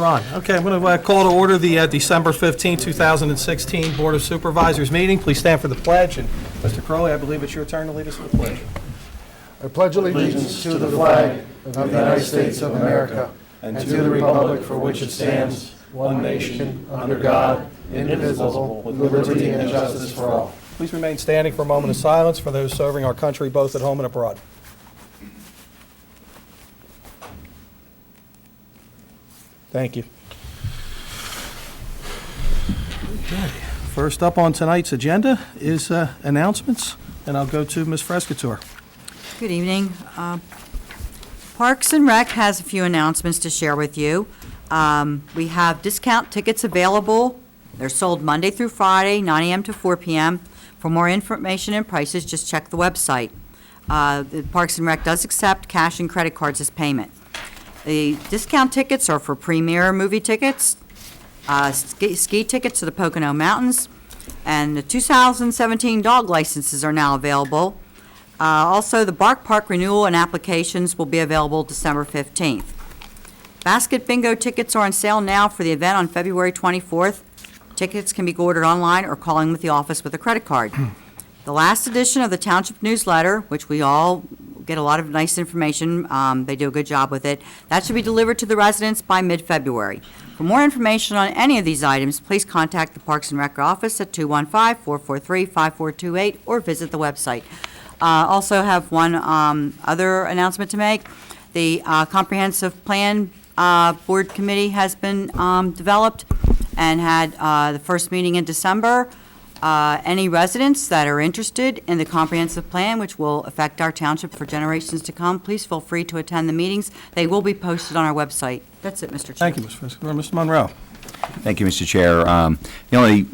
We're on. Okay, I'm going to call to order the December 15, 2016 Board of Supervisors meeting. Please stand for the pledge. And Mr. Crowley, I believe it's your turn to lead us in the pledge. I pledge allegiance to the flag of the United States of America and to the republic for which it stands, one nation, under God, indivisible, with liberty and justice for all. Please remain standing for a moment of silence for those serving our country both at home and abroad. Thank you. Okay. First up on tonight's agenda is announcements, and I'll go to Ms. Frescatore. Good evening. Parks and Rec has a few announcements to share with you. We have discount tickets available. They're sold Monday through Friday, 9 a.m. to 4 p.m. For more information and prices, just check the website. The Parks and Rec does accept cash and credit cards as payment. The discount tickets are for premier movie tickets, ski tickets to the Pocono Mountains, and the 2017 dog licenses are now available. Also, the Bark Park renewal and applications will be available December 15th. Basket bingo tickets are on sale now for the event on February 24th. Tickets can be ordered online or calling with the office with a credit card. The last edition of the Township newsletter, which we all get a lot of nice information, they do a good job with it, that should be delivered to the residents by mid-February. For more information on any of these items, please contact the Parks and Rec office at 215-443-5428 or visit the website. Also have one other announcement to make. The Comprehensive Plan Board Committee has been developed and had the first meeting in December. Any residents that are interested in the comprehensive plan, which will affect our township for generations to come, please feel free to attend the meetings. They will be posted on our website. That's it, Mr. Chair. Thank you, Ms. Frescatore. Mr. Monroe. Thank you, Mr. Chair. The only,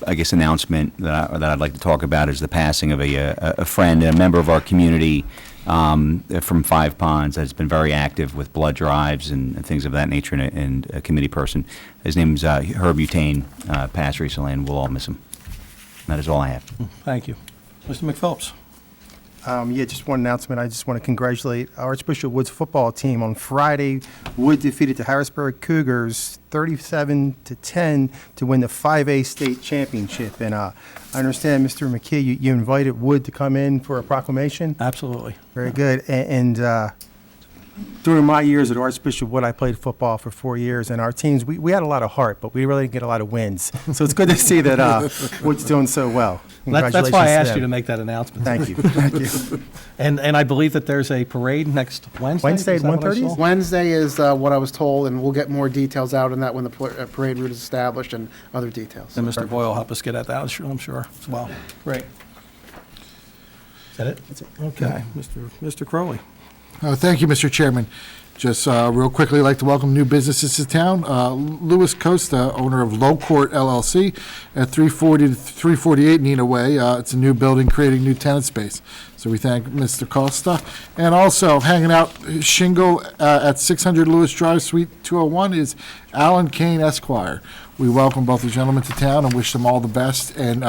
I guess, announcement that I'd like to talk about is the passing of a friend, a member of our community from Five Ponds that has been very active with blood drives and things of that nature, and a committee person. His name is Herb Butane, passed recently, and we'll all miss him. That is all I have. Thank you. Mr. McPhillips. Just one announcement. I just want to congratulate Archbishop Wood's football team. On Friday, Wood defeated the Harrisburg Cougars 37-10 to win the 5A state championship. And I understand, Mr. McKee, you invited Wood to come in for a proclamation. Absolutely. Very good. And during my years at Archbishop Wood, I played football for 4 years, and our teams, we had a lot of heart, but we really didn't get a lot of wins. So it's good to see that Wood's doing so well. That's why I asked you to make that announcement. Thank you. Thank you. And I believe that there's a parade next Wednesday? Wednesday at 1:30? Wednesday is what I was told, and we'll get more details out on that when the parade route is established and other details. And Mr. Boyle will help us get at that, I'm sure, as well. Great. Is that it? That's it. Okay. Mr. Crowley. Thank you, Mr. Chairman. Just real quickly, I'd like to welcome new businesses to town. Louis Costa, owner of Low Court LLC at 340 to 348 Nina Way. It's a new building creating new tenant space. So we thank Mr. Costa. And also hanging out shingle at 600 Lewis Drive, Suite 201 is Alan Kane Esquire. We welcome both the gentlemen to town and wish them all the best, and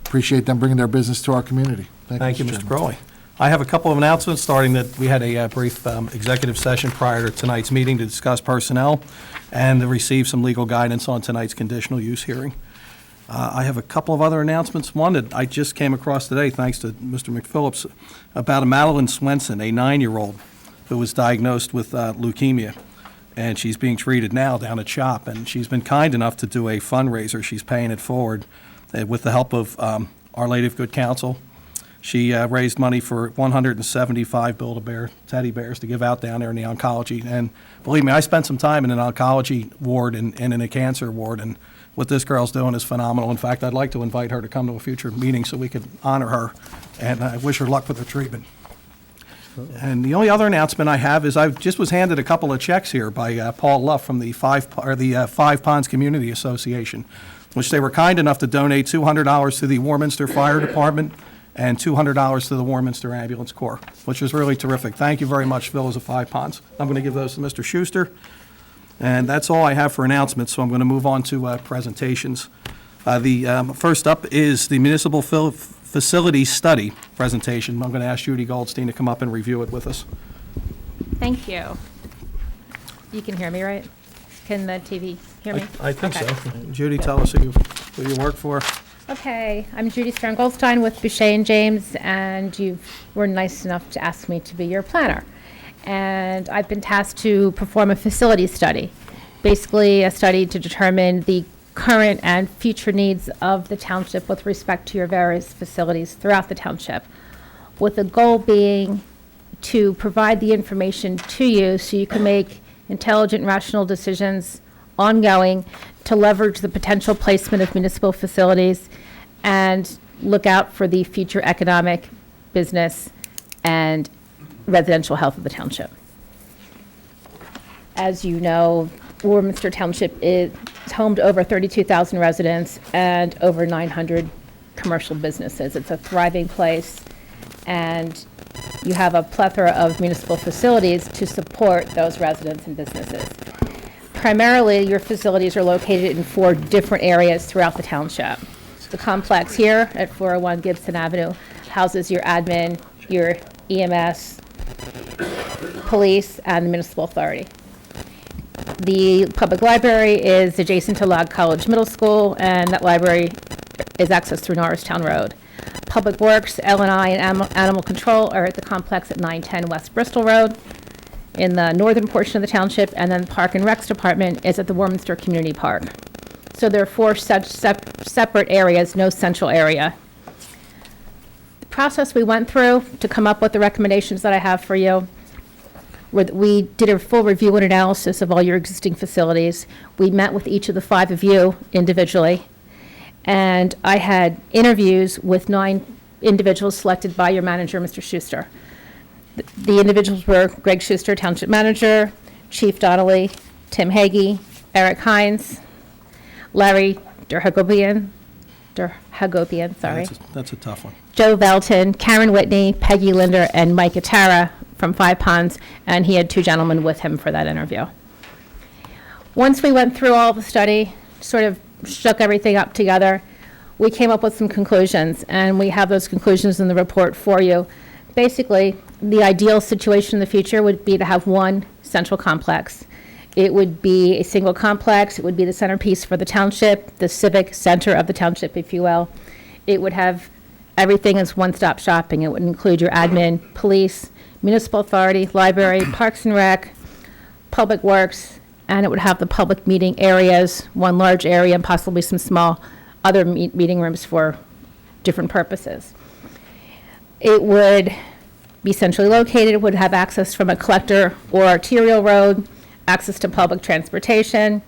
appreciate them bringing their business to our community. Thank you, Mr. Crowley. I have a couple of announcements, starting that we had a brief executive session prior to tonight's meeting to discuss personnel and to receive some legal guidance on tonight's conditional use hearing. I have a couple of other announcements. One that I just came across today, thanks to Mr. McPhillips, about a Madeline Swenson, a 9-year-old who was diagnosed with leukemia, and she's being treated now down at CHOP, and she's been kind enough to do a fundraiser. She's paying it forward with the help of Our Lady of Good Counsel. She raised money for 175 Build-A-Bear teddy bears to give out down there in the oncology. And believe me, I spent some time in an oncology ward and in a cancer ward, and what this girl's doing is phenomenal. In fact, I'd like to invite her to come to a future meeting so we could honor her, and I wish her luck with her treatment. And the only other announcement I have is I just was handed a couple of checks here by Paul Luff from the Five Ponds Community Association, which they were kind enough to donate $200 to the Warminster Fire Department and $200 to the Warminster Ambulance Corps, which is really terrific. Thank you very much, Villas of Five Ponds. I'm going to give those to Mr. Schuster. And that's all I have for announcements, so I'm going to move on to presentations. The first up is the Municipal Facility Study presentation. I'm going to ask Judy Goldstein to come up and review it with us. Thank you. You can hear me, right? Can the TV hear me? I think so. Okay. Judy, tell us who you work for. Okay, I'm Judy Stern Goldstein with Boucher and James, and you were nice enough to ask me to be your planner. And I've been tasked to perform a facility study, basically a study to determine the current and future needs of the township with respect to your various facilities throughout the township, with the goal being to provide the information to you so you can make intelligent, rational decisions ongoing to leverage the potential placement of municipal facilities and look out for the future economic, business, and residential health of the township. As you know, Warminster Township is home to over 32,000 residents and over 900 commercial businesses. It's a thriving place, and you have a plethora of municipal facilities to support those residents and businesses. Primarily, your facilities are located in 4 different areas throughout the township. The complex here at 401 Gibson Avenue houses your admin, your EMS, police, and the municipal authority. The public library is adjacent to Log College Middle School, and that library is accessed through Norristown Road. Public Works, L&I, and Animal Control are at the complex at 910 West Bristol Road in the northern portion of the township, and then Park and Recs Department is at the Warminster Community Park. So there are 4 such separate areas, no central area. The process we went through to come up with the recommendations that I have for you, we did a full review and analysis of all your existing facilities. We met with each of the 5 of you individually, and I had interviews with 9 individuals selected by your manager, Mr. Schuster. The individuals were Greg Schuster, Township Manager, Chief Donnelly, Tim Hagee, Eric Hines, Larry Derhagopian, sorry. That's a tough one. Joe Velton, Karen Whitney, Peggy Linder, and Mike Atara from 5 Ponds, and he had 2 gentlemen with him for that interview. Once we went through all the study, sort of shook everything up together, we came up with some conclusions, and we have those conclusions in the report for you. Basically, the ideal situation in the future would be to have 1 central complex. It would be a single complex. It would be the centerpiece for the township, the civic center of the township, if you will. It would have everything as one-stop shopping. It would include your admin, police, municipal authority, library, Parks and Rec, Public Works, and it would have the public meeting areas, 1 large area and possibly some small other meeting rooms for different purposes. It would be centrally located, would have access from a collector or arterial road, access to public transportation.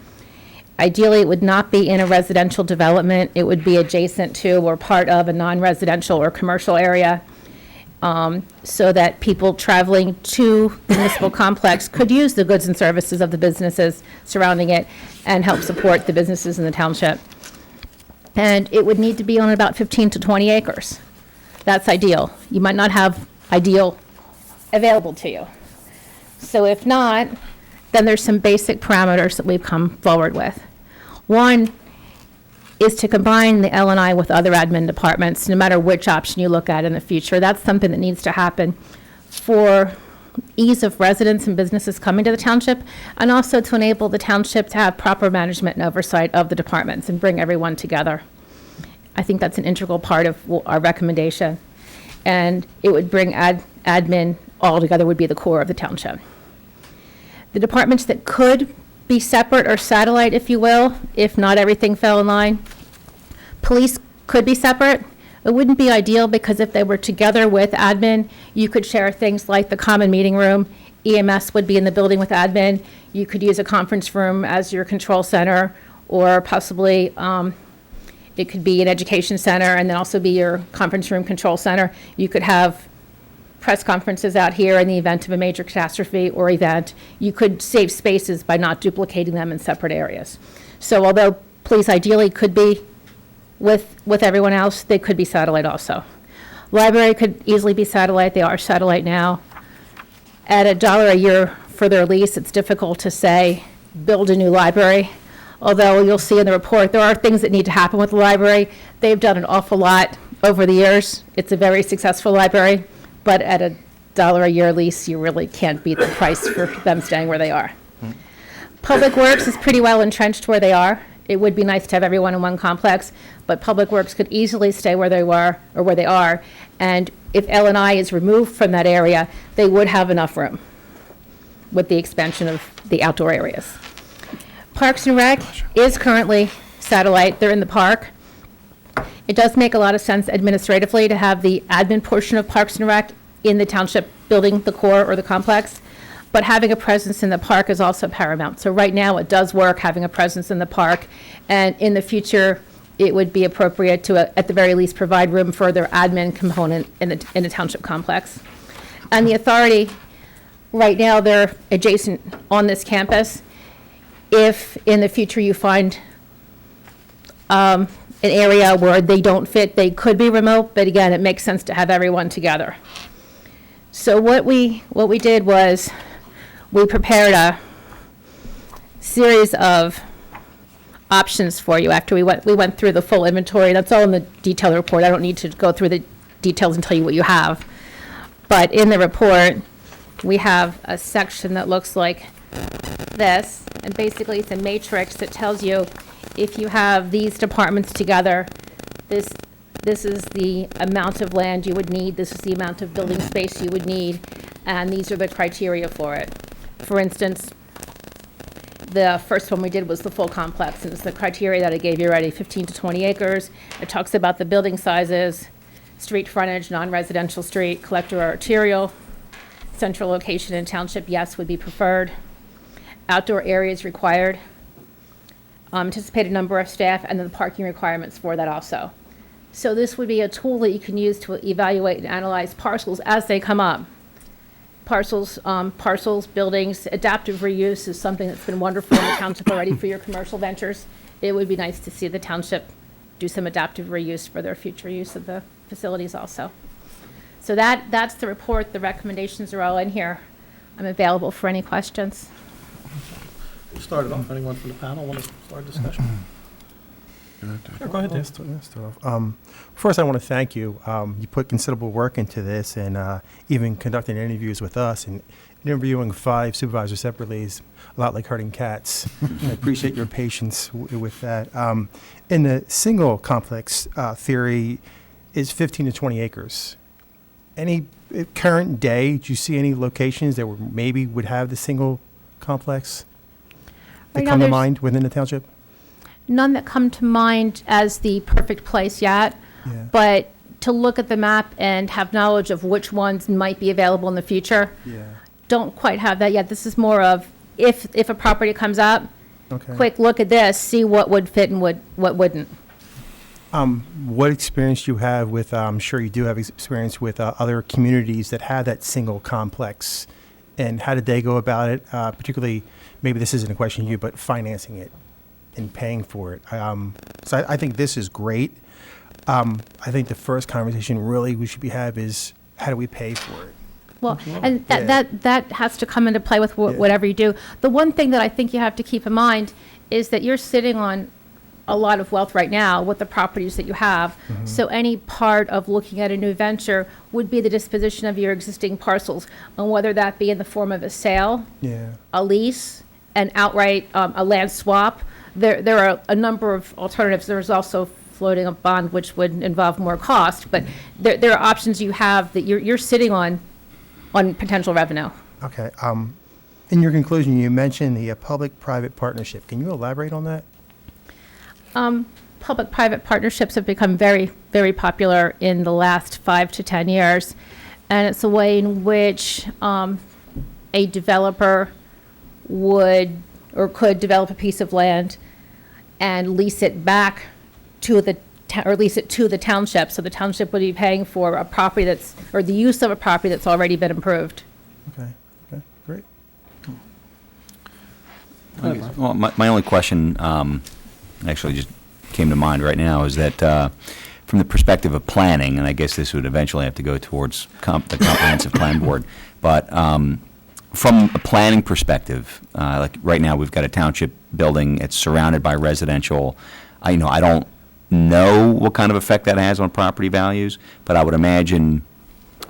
Ideally, it would not be in a residential development. It would be adjacent to or part of a non-residential or commercial area, so that people traveling to the municipal complex could use the goods and services of the businesses surrounding it and help support the businesses in the township. And it would need to be on about 15 to 20 acres. That's ideal. You might not have ideal available to you. So if not, then there's some basic parameters that we've come forward with. One is to combine the L&I with other admin departments, no matter which option you look at in the future. That's something that needs to happen for ease of residents and businesses coming to the township, and also to enable the township to have proper management and oversight of the departments and bring everyone together. I think that's an integral part of our recommendation. And it would bring admin all together, would be the core of the township. The departments that could be separate or satellite, if you will, if not everything fell in line. Police could be separate. It wouldn't be ideal because if they were together with admin, you could share things like the common meeting room. EMS would be in the building with admin. You could use a conference room as your control center, or possibly it could be an education center and then also be your conference room control center. You could have press conferences out here in the event of a major catastrophe or event. You could save spaces by not duplicating them in separate areas. So although police ideally could be with everyone else, they could be satellite also. Library could easily be satellite. They are satellite now. At $1 a year for their lease, it's difficult to say, build a new library. Although you'll see in the report, there are things that need to happen with the library. They've done an awful lot over the years. It's a very successful library. But at $1 a year lease, you really can't beat the price for them staying where they are. Public Works is pretty well entrenched where they are. It would be nice to have everyone in one complex, but Public Works could easily stay where they were, or where they are. And if L&I is removed from that area, they would have enough room with the expansion of the outdoor areas. Parks and Rec is currently satellite. They're in the park. It does make a lot of sense administratively to have the admin portion of Parks and Rec in the township building, the core or the complex, but having a presence in the park is also paramount. So right now, it does work having a presence in the park, and in the future, it would be appropriate to, at the very least, provide room for their admin component in the township complex. And the authority, right now, they're adjacent on this campus. If in the future you find an area where they don't fit, they could be remote, but again, it makes sense to have everyone together. So what we did was, we prepared a series of options for you after we went through the full inventory. That's all in the detailed report. I don't need to go through the details and tell you what you have. But in the report, we have a section that looks like this, and basically it's a matrix that tells you if you have these departments together, this is the amount of land you would need, this is the amount of building space you would need, and these are the criteria for it. For instance, the first one we did was the full complex, and it's the criteria that I gave you already, 15 to 20 acres. It talks about the building sizes, street frontage, non-residential street, collector or arterial, central location in township, yes, would be preferred. Outdoor areas required, anticipated number of staff, and then the parking requirements for that also. So this would be a tool that you can use to evaluate and analyze parcels as they come up. Parcels, buildings, adaptive reuse is something that's been wonderful in the township already for your commercial ventures. It would be nice to see the township do some adaptive reuse for their future use of the facilities also. So that's the report. The recommendations are all in here. I'm available for any questions. We'll start it off. Anyone from the panel want to start a discussion? Sure, go ahead, I'll Dave. start off. First, I want to thank you. You put considerable work into this, and even conducting interviews with us, and interviewing 5 supervisors separately is a lot like herding cats. I appreciate your patience with that. In the single complex theory is 15 to 20 acres. Any current day, do you see any locations that maybe would have the single complex that Right now, come to there's mind within the township? None that come to mind as the perfect place yet, Yeah. but to look at the map and have knowledge of which ones might be available in the future, Yeah. don't quite have that yet. This is more of, if a property comes up, Okay. quick look at this, see what would fit and what wouldn't. What experience do you have with, I'm sure you do have experience with other communities that have that single complex, and how did they go about it? Particularly, maybe this isn't a question to you, but financing it and paying for it. So I think this is great. I think the first conversation really we should have is, how do we pay for it? Well, and Yeah. that has to come into play with Yeah. whatever you do. The one thing that I think you have to keep in mind is that you're sitting on a lot of wealth right now with the properties that you have. So any part of looking at a new venture would be the disposition of your existing parcels, and whether that be in the form of a sale, Yeah. a lease, an outright, a land swap. There are a number of alternatives. There's also floating a bond, which would involve more cost, but there are options you have that you're sitting on potential revenue. Okay. In your conclusion, you mentioned the public-private partnership. Can you elaborate on that? Public-private partnerships have become very, very popular in the last 5 to 10 years. And it's a way in which a developer would or could develop a piece of land and lease it back to or lease it to the township. So the township would be paying for a property or the use of a property that's already been improved. Okay. Okay. Great. Well, my only question, actually just came to mind right now, is that from the perspective of planning, and I guess this would eventually have to go towards the comprehensive plan board, but from a planning perspective, like right now we've got a township building, it's surrounded by residential. I don't know what kind of effect that has on property values, but I would imagine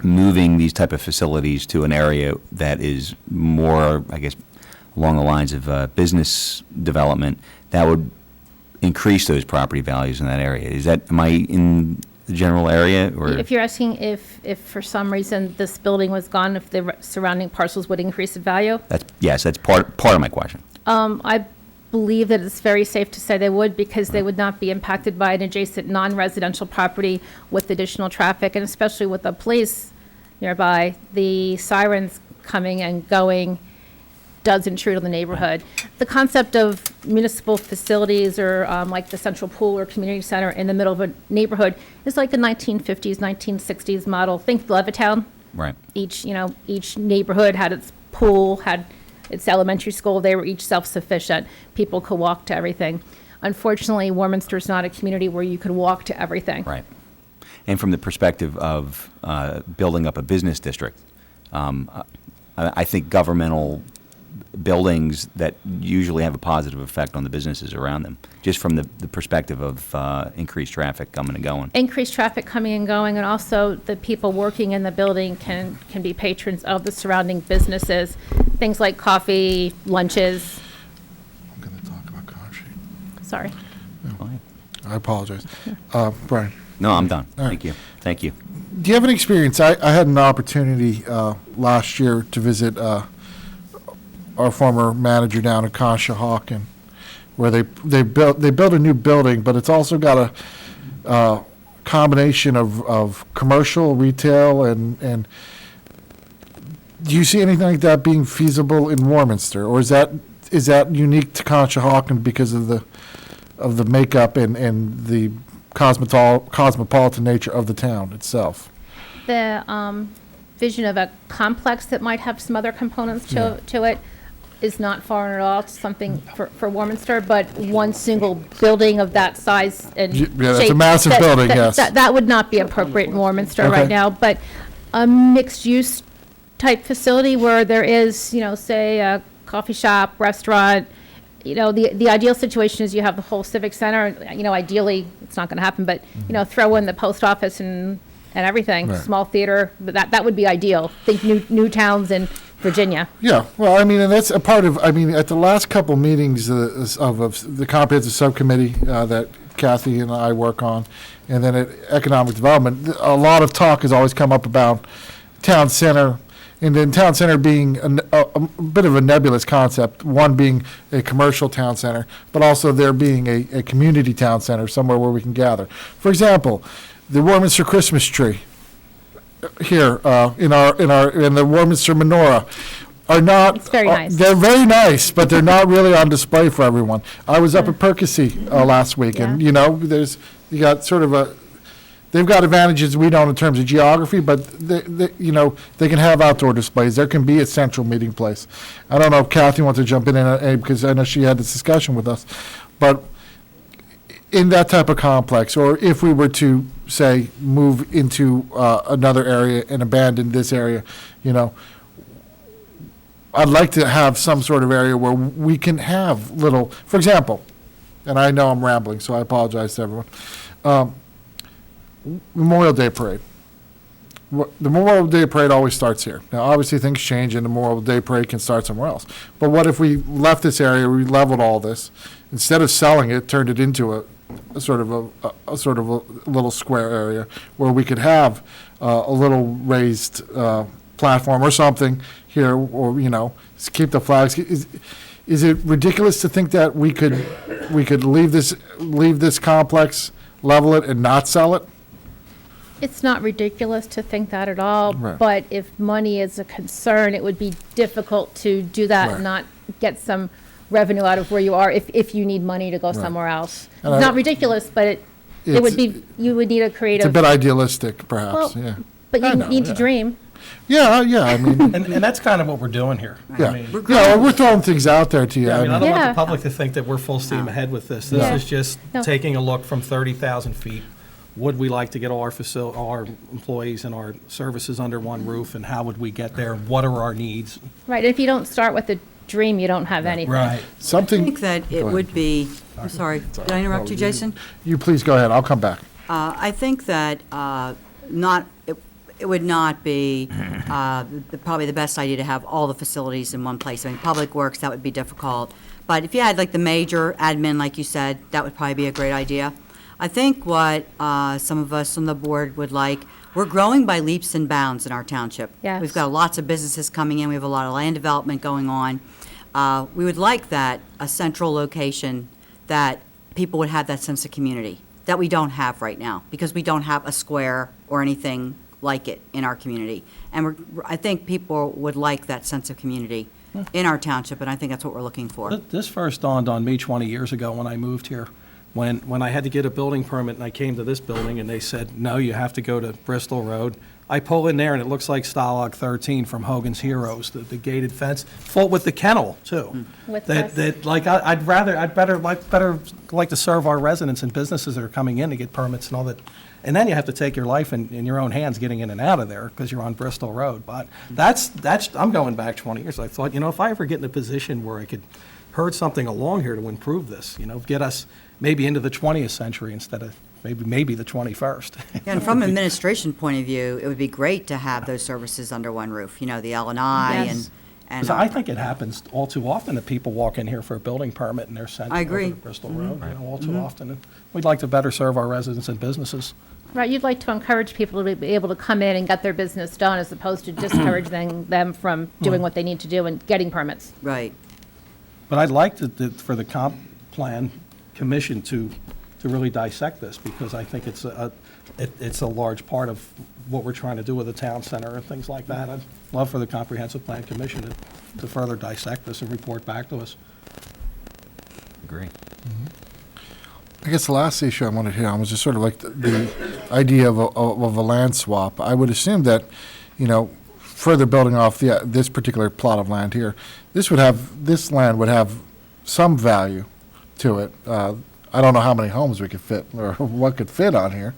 moving these type of facilities to an area that is more, I guess, along the lines of business development, that would increase those property values in that area. Am I in the general area, or? If you're asking if for some reason this building was gone, if the surrounding parcels would increase in value? Yes, that's part of my question. I believe that it's very safe to say they would, because they would not be impacted by an adjacent non-residential property with additional traffic, and especially with the police nearby, the sirens coming and going does intrude on the neighborhood. The concept of municipal facilities, or like the central pool or community center in the middle of a neighborhood, is like a 1950s, 1960s model. Think Levittown. Right. Each neighborhood had its pool, had its elementary school. They were each self-sufficient. People could walk to everything. Unfortunately, Warminster is not a community where you could walk to everything. Right. And from the perspective of building up a business district, I think governmental buildings that usually have a positive effect on the businesses around them, just from the perspective of increased traffic coming and going. Increased traffic coming and going, and also the people working in the building can be patrons of the surrounding businesses. Things like coffee, lunches. I'm going to talk about Country. Sorry. I apologize. Brian, No, I'm done. All right. Thank you. Thank you. do you have any experience? I had an opportunity last year to visit our former manager down in Conshohocken, where they built a new building, but it's also got a combination of commercial, retail, and do you see anything like that being feasible in Warminster, or is that unique to Conshohocken because of the makeup and the cosmopolitan nature of the town itself? The vision of a complex that might have some other components to it is not foreign at all. It's something for Warminster, but one single building of that size and Yeah, that's a shape, massive building, yes. That would not be appropriate in Warminster Okay. right now, but a mixed-use type facility where there is, say, a coffee shop, restaurant. The ideal situation is you have the whole civic center. Ideally, it's not going to happen, but throw in the post office and everything. Right. Small theater. That would be ideal. Think new towns in Virginia. Yeah, well, and that's a part of, at the last couple meetings of the comprehensive subcommittee that Kathy and I work on, and then at economic development, a lot of talk has always come up about town center, and then town center being a bit of a nebulous concept, one being a commercial town center, but also there being a community town center, somewhere where we can gather. For example, the Warminster Christmas tree here in the Warminster menorah are not. It's very nice. They're very nice, but they're not really on display for everyone. I was up at Percy last week, and you got sort of they've got advantages we don't in terms of geography, but they can have outdoor displays. There can be a central meeting place. I don't know if Kathy wants to jump in because I know she had this discussion with us, but in that type of complex, or if we were to, say, move into another area and abandon this area, I'd like to have some sort of area where we can have little, for example, and I know I'm rambling, so I apologize to everyone, Memorial Day Parade. The Memorial Day Parade always starts here. Now, obviously, things change, and the Memorial Day Parade can start somewhere else. But what if we left this area, we leveled all this, instead of selling it, turned it into a sort of a little square area where we could have a little raised platform or something here, or keep the flags. Is it ridiculous to think that we could leave this complex, level it, and not sell it? It's not ridiculous to think that at all, Right. but if money is a concern, it would be difficult to do that Right. and not get some revenue out of where you are if you need money to go somewhere else. And It's not ridiculous, but it would be, you would need a It's a creative, bit idealistic, perhaps. Well, Yeah. but I you know, need to yeah. dream. Yeah. And that's kind of what we're doing here. Yeah. I mean, We're throwing things out there to you. I don't want Yeah. the public to think that we're full steam ahead with this. This Yeah. is just No. taking a look from 30,000 feet. Would we like to get all our employees and our services under one roof, and how would we get there? What are our needs? Right, if you don't start with a dream, you don't have anything. I Something, think that it ahead. would be, I'm sorry, did I interrupt you, Jason? you please go ahead, I'll come back. I think that it would not be probably the best idea to have all the facilities in one place. I mean, Public Works, that would be difficult. But if you had like the major admin, like you said, that would probably be a great idea. I think what some of us on the board would like, we're growing by leaps and bounds in our township. Yes. We've got lots of businesses coming in, we have a lot of land development going on. We would like that, a central location, that people would have that sense of community that we don't have right now, because we don't have a square or anything like it in our community. And I think people would like that sense of community in our township, and I think that's what we're looking for. This first dawned on me 20 years ago when I moved here, when I had to get a building permit and I came to this building and they said, no, you have to go to Bristol Road. I pull in there and it looks like Stalag 13 from Hogan's Heroes, the gated fence, full with the kennel too. With That like I'd better like to serve our residents and businesses that are coming in to get permits and all that. And then you have to take your life in your own hands getting in and out of there because you're on Bristol Road. But that's I'm going back 20 years. I thought, if I ever get in a position where I could herd something along here to improve this, get us maybe into the 20th century instead of maybe the 21st. And from an administration point of view, it would be great to have those services under one roof, the L&I Yes. and. Because I think it happens all too often that people walk in here for a building permit and they're sent I over agree. to Bristol Road, all too often. And we'd like to better serve our residents and businesses. Right, you'd like to encourage people to be able to come in and get their business done as opposed to discouraging them from doing what they need to do and getting permits. Right. But I'd like for the comp plan commission to really dissect this, because I think it's a large part of what we're trying to do with the town center and things like that. I'd love for the comprehensive plan commission to further dissect this and report back to us. Agree. I guess the last issue I wanted to hit on was just sort of like the idea of a land swap. I would assume that, further building off this particular plot of land here, this land would have some value to it. I don't know how many homes we could fit or what could fit on here,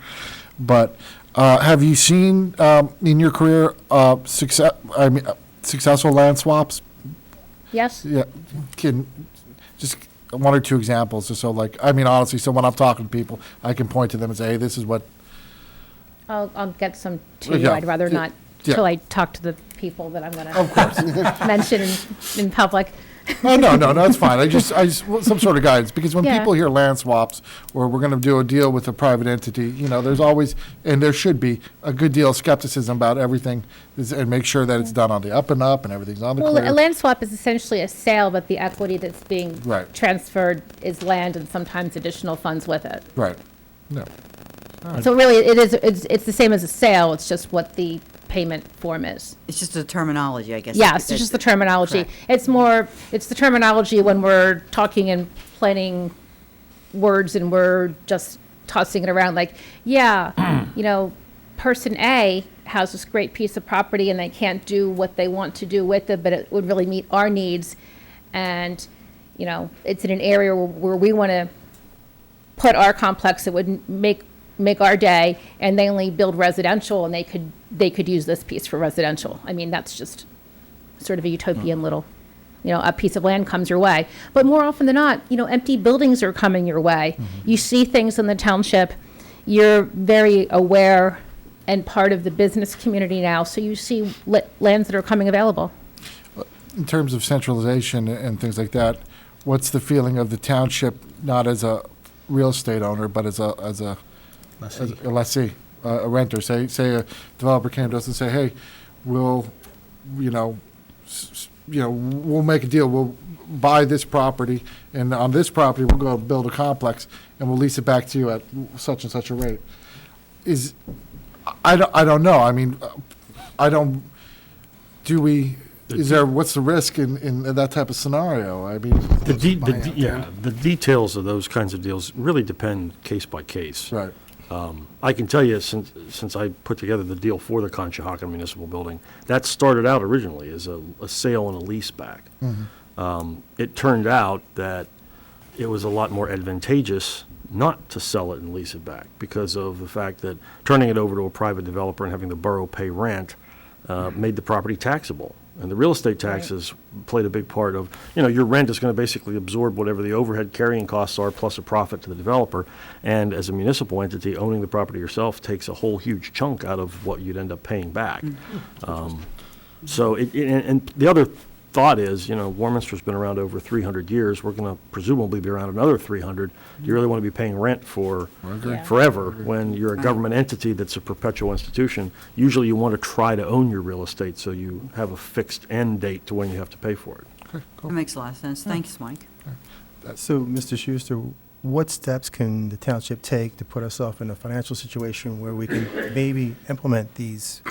but have you seen in your career successful land swaps? Yes? Yeah, just one or two examples, just so honestly, so when I'm talking to people, I can point to them and say, hey, this is what. I'll get some to you. Yeah. I'd rather not Yeah. till I talk to the people that I'm going Of course. to mention in public. Oh, no, that's fine. I just want some sort of guidance, because when Yeah. people hear land swaps, or we're going to do a deal with a private entity, there's always, and there should be, a good deal of skepticism about everything, and make sure that it's done on the up and up, and everything's on the Well, clear. a land swap is essentially a sale, but the equity that's being Right. transferred is land and sometimes additional funds with it. Right. No. So really, it's the same as a sale, it's just what the payment form is. It's just the terminology, I guess. Yes, it's just the terminology. Correct. It's the terminology when we're talking and planning words and we're just tossing it around like, person A has this great piece of property and they can't do what they want to do with it, but it would really meet our needs. And, it's in an area where we want to put our complex that would make our day, and they only build residential, and they could use this piece for residential. I mean, that's just sort of a utopian little, a piece of land comes your way. But more often than not, empty buildings are coming your way. You see things in the township, you're very aware and part of the business community now, so you see lands that are coming available. In terms of centralization and things like that, what's the feeling of the township, not as a real estate owner, but as a lessee, a renter? Say a developer came to us and say, hey, we'll make a deal. We'll buy this property, and on this property, we'll go build a complex, and we'll lease it back to you at such and such a rate. I don't know. I mean, what's the risk in that type of scenario? I mean. The details of those kinds of deals really depend case by case. Right. I can tell you, since I put together the deal for the Conshohocken Municipal Building, that started out originally as a sale and a lease back. It turned out that it was a lot more advantageous not to sell it and lease it back, because of the fact that turning it over to a private developer and having the borough pay rent made the property taxable. And the real estate taxes played a big part of, your rent is going to basically absorb whatever the overhead carrying costs are plus a profit to the developer. And as a municipal entity, owning the property yourself takes a whole huge chunk out of what you'd end up paying back. So, and the other thought is, Warminster's been around over 300 years. We're going to presumably be around another 300. Do you really want to be paying rent for Yeah. forever when you're a government entity that's a perpetual institution? Usually you want to try to own your real estate so you have a fixed end date to when you have to pay for it. That makes a lot of sense. Thanks, Mike. So, Mr. Schuster, what steps can the township take to put ourselves in a financial situation where we can maybe implement these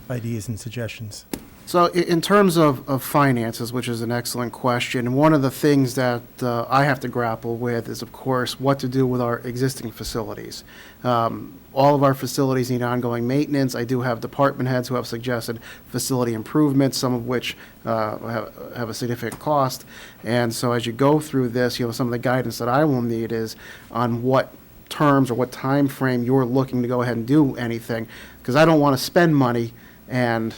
ideas and suggestions? So in terms of finances, which is an excellent question, one of the things that I have to grapple with is, of course, what to do with our existing facilities. All of our facilities need ongoing maintenance. I do have department heads who have suggested facility improvements, some of which have a significant cost. And so as you go through this, some of the guidance that I will need is on what terms or what time frame you're looking to go ahead and do anything, because I don't want to spend money and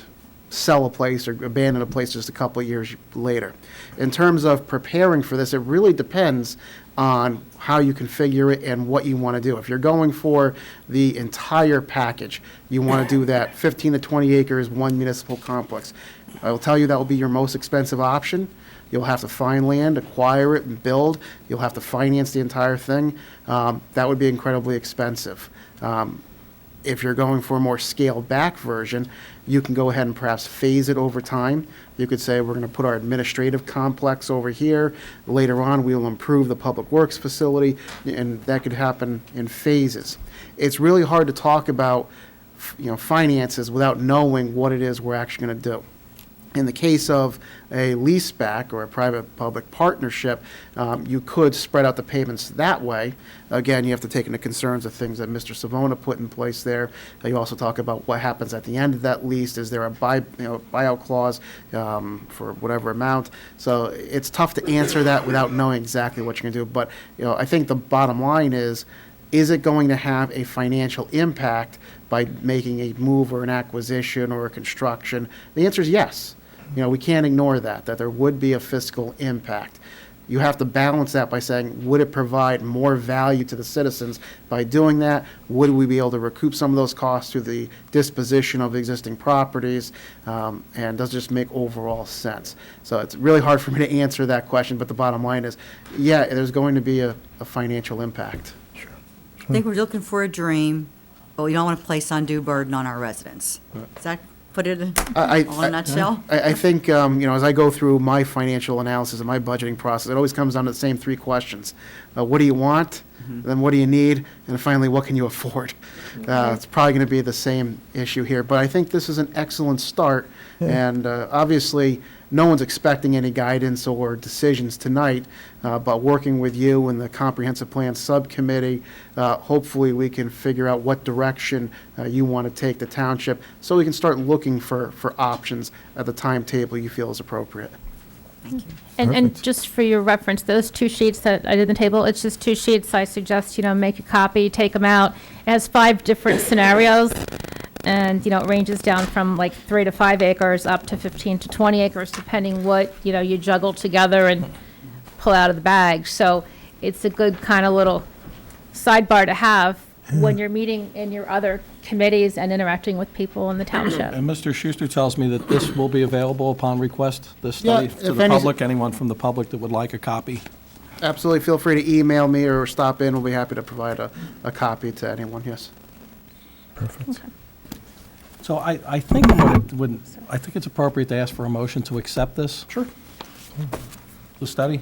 sell a place or abandon a place just a couple of years later. In terms of preparing for this, it really depends on how you configure it and what you want to do. If you're going for the entire package, you want to do that 15 to 20 acres, one municipal complex. I will tell you that will be your most expensive option. You'll have to find land, acquire it, and build. You'll have to finance the entire thing. That would be incredibly expensive. If you're going for a more scaled-back version, you can go ahead and perhaps phase it over time. You could say, we're going to put our administrative complex over here. Later on, we will improve the public works facility, and that could happen in phases. It's really hard to talk about, finances without knowing what it is we're actually going to do. In the case of a leaseback or a private-public partnership, you could spread out the payments that way. Again, you have to take into concerns of things that Mr. Savona put in place there. You also talk about what happens at the end of that lease. Is there a buyout clause for whatever amount? So it's tough to answer that without knowing exactly what you're going to do. But I think the bottom line is it going to have a financial impact by making a move or an acquisition or a construction? The answer is yes. We can't ignore that there would be a fiscal impact. You have to balance that by saying, would it provide more value to the citizens by doing that? Would we be able to recoup some of those costs through the disposition of existing properties? And does it just make overall sense? So it's really hard for me to answer that question, but the bottom line is, yeah, there's going to be a financial impact. I think we're looking for a dream, but we don't want to place undue burden on our residents. Does that put it in a nutshell? I think, as I go through my financial analysis and my budgeting process, it always comes down to the same three questions. What do you want? Then what do you need? And finally, what can you afford? It's probably going to be the same issue here. But I think this is an excellent start. And obviously, no one's expecting any guidance or decisions tonight, but working with you and the Comprehensive Plan Subcommittee, hopefully we can figure out what direction you want to take the township so we can start looking for options at the timetable you feel is appropriate. Thank you. And just for your reference, those two sheets that I did in the table, it's just two sheets. I suggest, make a copy, take them out. It has 5 different scenarios. And, it ranges down from like 3 to 5 acres up to 15 to 20 acres, depending what, you juggle together and pull out of the bag. So it's a good kind of little sidebar to have when you're meeting in your other committees and interacting with people in the township. And Mr. Schuster tells me that this will be available upon request, this study, Yeah, to if the any- public, anyone from the public that would like a copy. Absolutely. Feel free to email me or stop in. We'll be happy to provide a copy to anyone, yes. Perfect. So I think I think it's appropriate to ask for a motion to accept this. Sure. The study.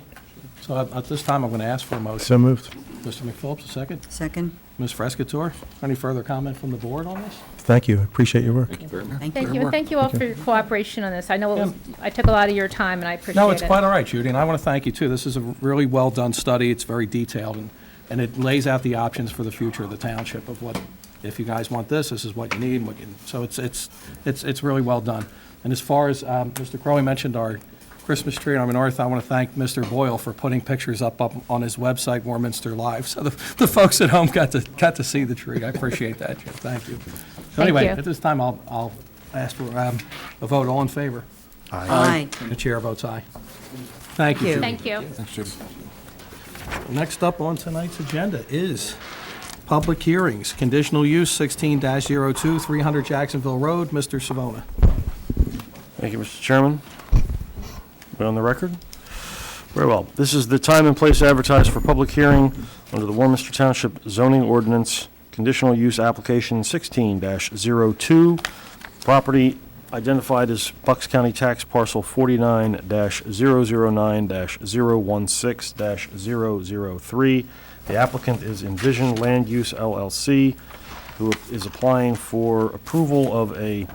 So at this time, I'm going to ask for a motion. So moved. Mr. McPhillips, a second. Second? Ms. Frescatore, any further comment from the board on this? Thank you. Appreciate your work. Thank you. Thank you, and thank you all for your cooperation on this. I know I took a lot of your time, and I appreciate it. No, it's quite all right, Judy, and I want to thank you, too. This is a really well-done study. It's very detailed, and it lays out the options for the future of the township of what, if you guys want this is what you need. So it's really well done. And as far as Mr. Crowley mentioned our Christmas tree on the north, I want to thank Mr. Boyle for putting pictures up on his website, Warminster Live, so the folks at home got to see the tree. I appreciate that, Jim. Thank you. So Thank anyway, you. at this time, I'll ask for a vote. All in favor? Aye. The chair votes aye. Thank you. Thank Judy. Thank you. Thanks, Judy. Next up on tonight's agenda is public hearings. Conditional use 16-02, 300 Jacksonville Road. Mr. Savona. Thank you, Mr. Chairman. We on the record? Very well. This is the time and place advertised for public hearing under the Warminster Township zoning ordinance, conditional use application 16-02, property identified as Bucks County Tax Parcel 49-009-016-003. The applicant is Envision Land Use LLC, who is applying for approval of a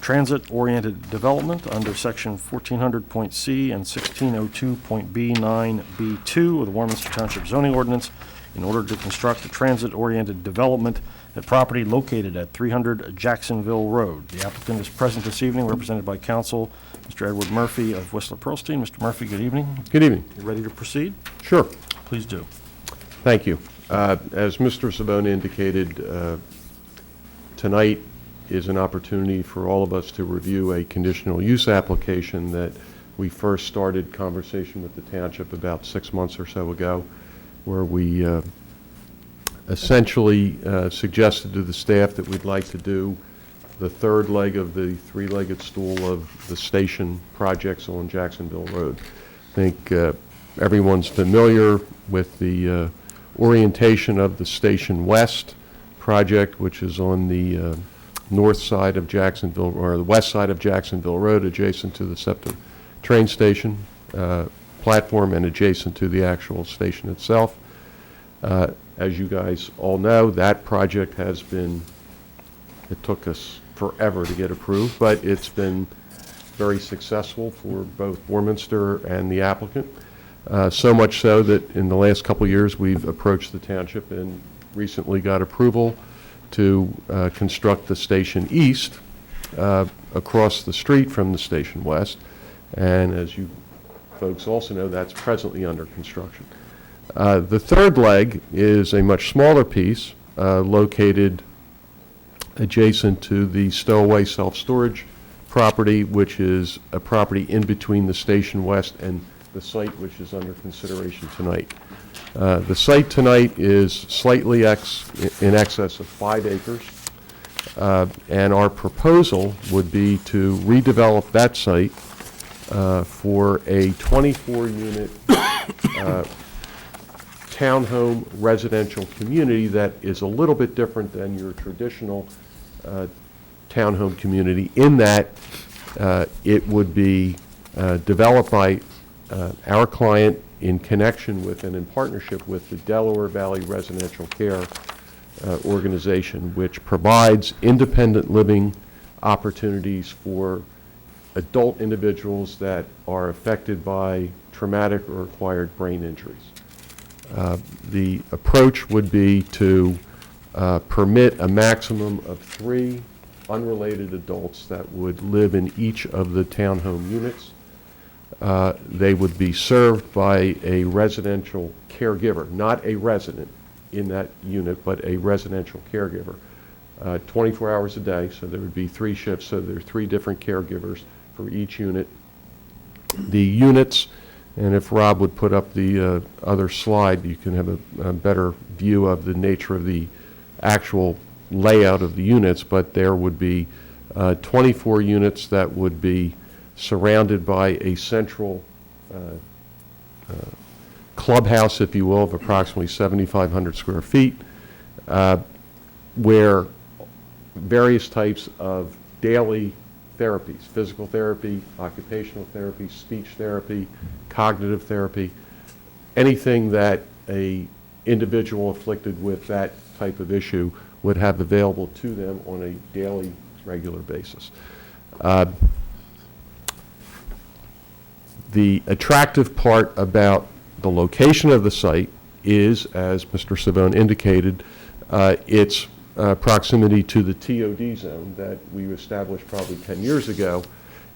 transit-oriented development under Section 1400.C and 1602.B9B2 of the Warminster Township zoning ordinance in order to construct a transit-oriented development at property located at 300 Jacksonville Road. The applicant is present this evening, represented by counsel, Mr. Edward Murphy of Whistler Pearlstein. Mr. Murphy, good evening. Good evening. You ready to proceed? Sure. Please do. Thank you. As Mr. Savona indicated, tonight is an opportunity for all of us to review a conditional use application that we first started conversation with the township about 6 months or so ago, where we essentially suggested to the staff that we'd like to do the third leg of the three-legged stool of the station projects on Jacksonville Road. I think everyone's familiar with the orientation of the Station West project, which is on the north side of Jacksonville, or the west side of Jacksonville Road, adjacent to the SEPTA train station platform and adjacent to the actual station itself. As you guys all know, that project has been, it took us forever to get approved, but it's been very successful for both Warminster and the applicant. So much so that in the last couple of years, we've approached the township and recently got approval to construct the Station East across the street from the Station West. And as you folks also know, that's presently under construction. The third leg is a much smaller piece located adjacent to the Stowaway Self-Storage property, which is a property in between the Station West and the site which is under consideration tonight. The site tonight is slightly in excess of 5 acres, and our proposal would be to redevelop that site for a 24-unit townhome residential community that is a little bit different than your traditional townhome community, in that it would be developed by our client in connection with and in partnership with the Delaware Valley Residential Care Organization, which provides independent living opportunities for adult individuals that are affected by traumatic or acquired brain injuries. The approach would be to permit a maximum of 3 unrelated adults that would live in each of the townhome units. They would be served by a residential caregiver, not a resident in that unit, but a residential caregiver, 24 hours a day, so there would be 3 shifts, so there are 3 different caregivers for each unit. The units, and if Rob would put up the other slide, you can have a better view of the nature of the actual layout of the units, but there would be 24 units that would be surrounded by a central clubhouse, if you will, of approximately 7,500 square feet, where various types of daily therapies, physical therapy, occupational therapy, speech therapy, cognitive therapy, anything that a individual afflicted with that type of issue would have available to them on a daily, regular basis. The attractive part about the location of the site is, as Mr. Savone indicated, its proximity to the TOD zone that we established probably 10 years ago,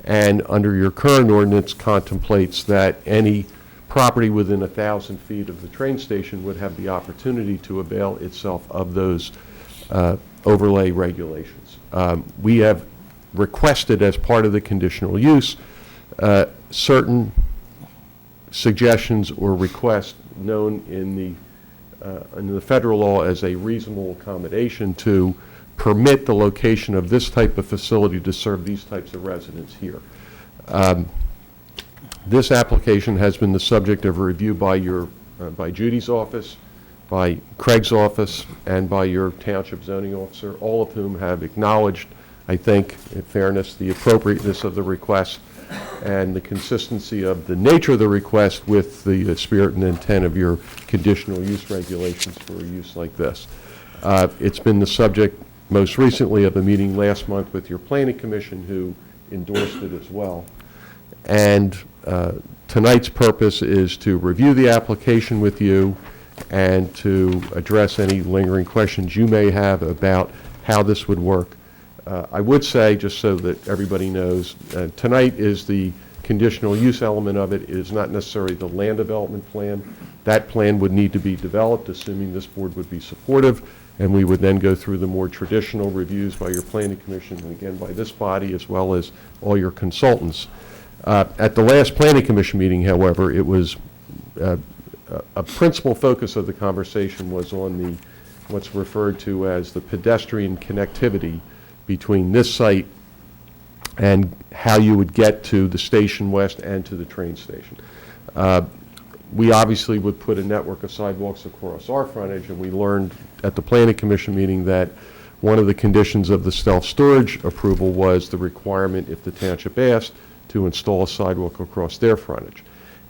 and under your current ordinance contemplates that any property within 1,000 feet of the train station would have the opportunity to avail itself of those overlay regulations. We have requested, as part of the conditional use, certain suggestions or requests known in the federal law as a reasonable accommodation to permit the location of this type of facility to serve these types of residents here. This application has been the subject of a review by Judy's office, by Craig's office, and by your township zoning officer, all of whom have acknowledged, I think, in fairness, the appropriateness of the request and the consistency of the nature of the request with the spirit and intent of your conditional use regulations for a use like this. It's been the subject most recently of a meeting last month with your planning commission, who endorsed it as well. And tonight's purpose is to review the application with you and to address any lingering questions you may have about how this would work. I would say, just so that everybody knows, tonight is the conditional use element of it. It is not necessarily the land development plan. That plan would need to be developed, assuming this board would be supportive, and we would then go through the more traditional reviews by your planning commission and again by this body, as well as all your consultants. At the last planning commission meeting, however, it was a principal focus of the conversation was on what's referred to as the pedestrian connectivity between this site and how you would get to the station west and to the train station. We obviously would put a network of sidewalks across our frontage, and we learned at the planning commission meeting that one of the conditions of the self-storage approval was the requirement, if the township asked, to install a sidewalk across their frontage.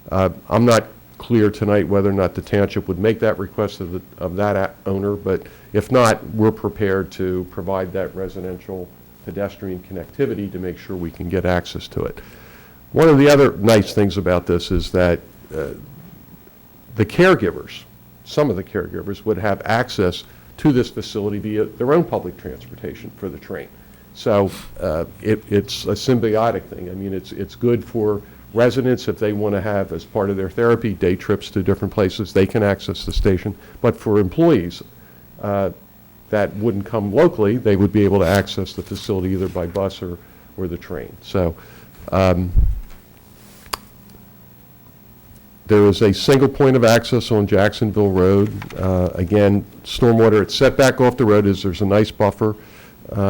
I'm not clear tonight whether or not the township would make that request of that owner, but if not, we're prepared to provide that residential pedestrian connectivity to make sure we can get access to it. One of the other nice things about this is that the caregivers, some of the caregivers, would have access to this facility via their own public transportation for the train. So it's a symbiotic thing. I mean, it's good for residents if they want to have, as part of their therapy, day trips to different places. They can access the station. But for employees that wouldn't come locally, they would be able to access the facility either by bus or the train. So there is a single point of access on Jacksonville Road. Again, stormwater, it's set back off the road. There's a nice buffer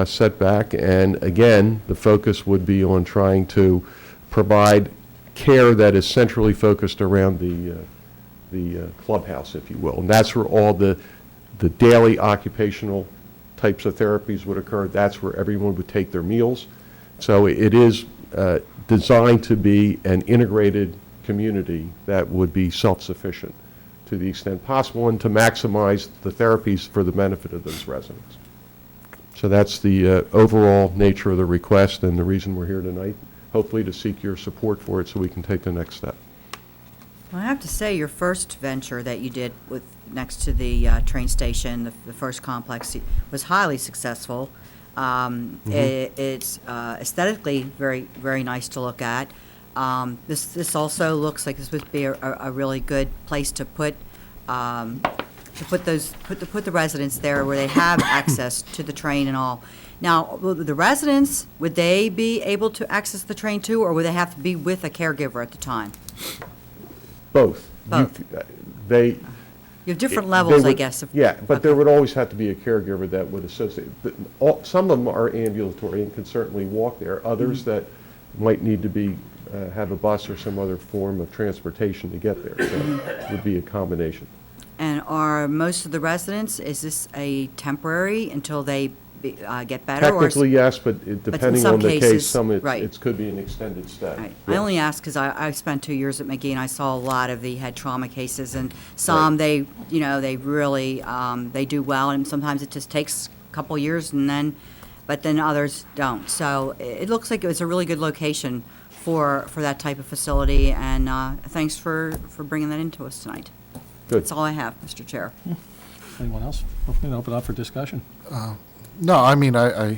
setback. And again, the focus would be on trying to provide care that is centrally focused around the clubhouse, if you will. And that's where all the daily occupational types of therapies would occur. That's where everyone would take their meals. So it is designed to be an integrated community that would be self-sufficient to the extent possible and to maximize the therapies for the benefit of those residents. So that's the overall nature of the request and the reason we're here tonight, hopefully to seek your support for it so we can take the next step. Well, I have to say, your first venture that you did with, next to the train station, the first complex, was highly successful. It's aesthetically very, very nice to look at. This also looks like this would be a really good place to put the residents there where they have access to the train and all. Now, the residents, would they be able to access the train too, or would they have to be with a caregiver at the time? Both. Both. You have different levels, I guess. Yeah, but Okay. there would always have to be a caregiver that would associate. Some of them are ambulatory and can certainly walk there. Others that might need to be, have a bus or some other form of transportation to get there. So it would be a combination. And are most of the residents, is this a temporary until they get better? or is- Technically, yes, but depending some on the case, cases, some right. it could be an extended stay. Right. Yes. I only ask because I spent 2 years at McGee, and I saw a lot of the head trauma cases, and some, they really, they do well, and sometimes it just takes a couple years, but then others don't. So it looks like it was a really good location for that type of facility, and thanks for bringing that into us tonight. Good. That's all I have, Mr. Chair. Anyone else? Open it up for discussion. No, I mean, I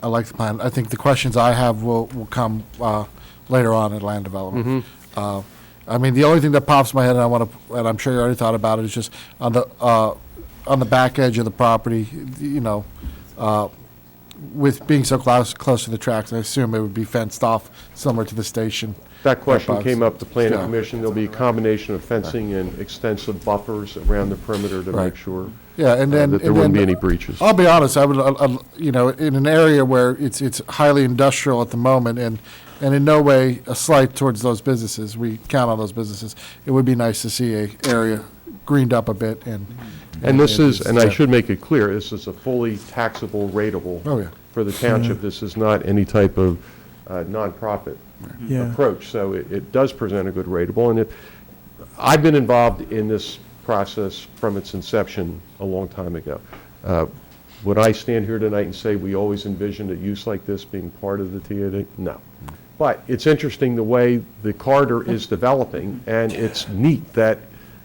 like the plan. I think the questions I have will come later on in land development. I mean, the only thing that pops in my head, and I'm sure you already thought about it, is just on the back edge of the property, with being so close to the tracks, I assume it would be fenced off, similar to the station. That question box. came up at the planning Yeah. commission. There'll be a combination of fencing and extensive buffers around the perimeter to Right. make sure Yeah, and then. that there and wouldn't be then- any breaches. I'll be honest, I would, you know, in an area where it's highly industrial at the moment, and in no way a slight towards those businesses, we count on those businesses, it would be nice to see a area greened up a bit and. And this is, and I yeah. should make it clear, this is a fully taxable, rateable Oh, yeah. for the township. This is not any type of nonprofit Yeah. approach, so it does present a good rateable. And I've been involved in this process from its inception a long time ago. Would I stand here tonight and say we always envisioned a use like this being part of the TOD? No. But it's interesting the way the corridor is developing, and it's neat that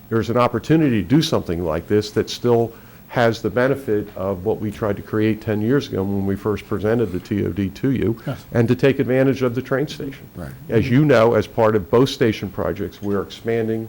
there's an opportunity to do something like this that still has the benefit of what we tried to create 10 years ago when we first presented the TOD to you, and to take advantage of the train station. Right. As you know, as part of both station projects, we're expanding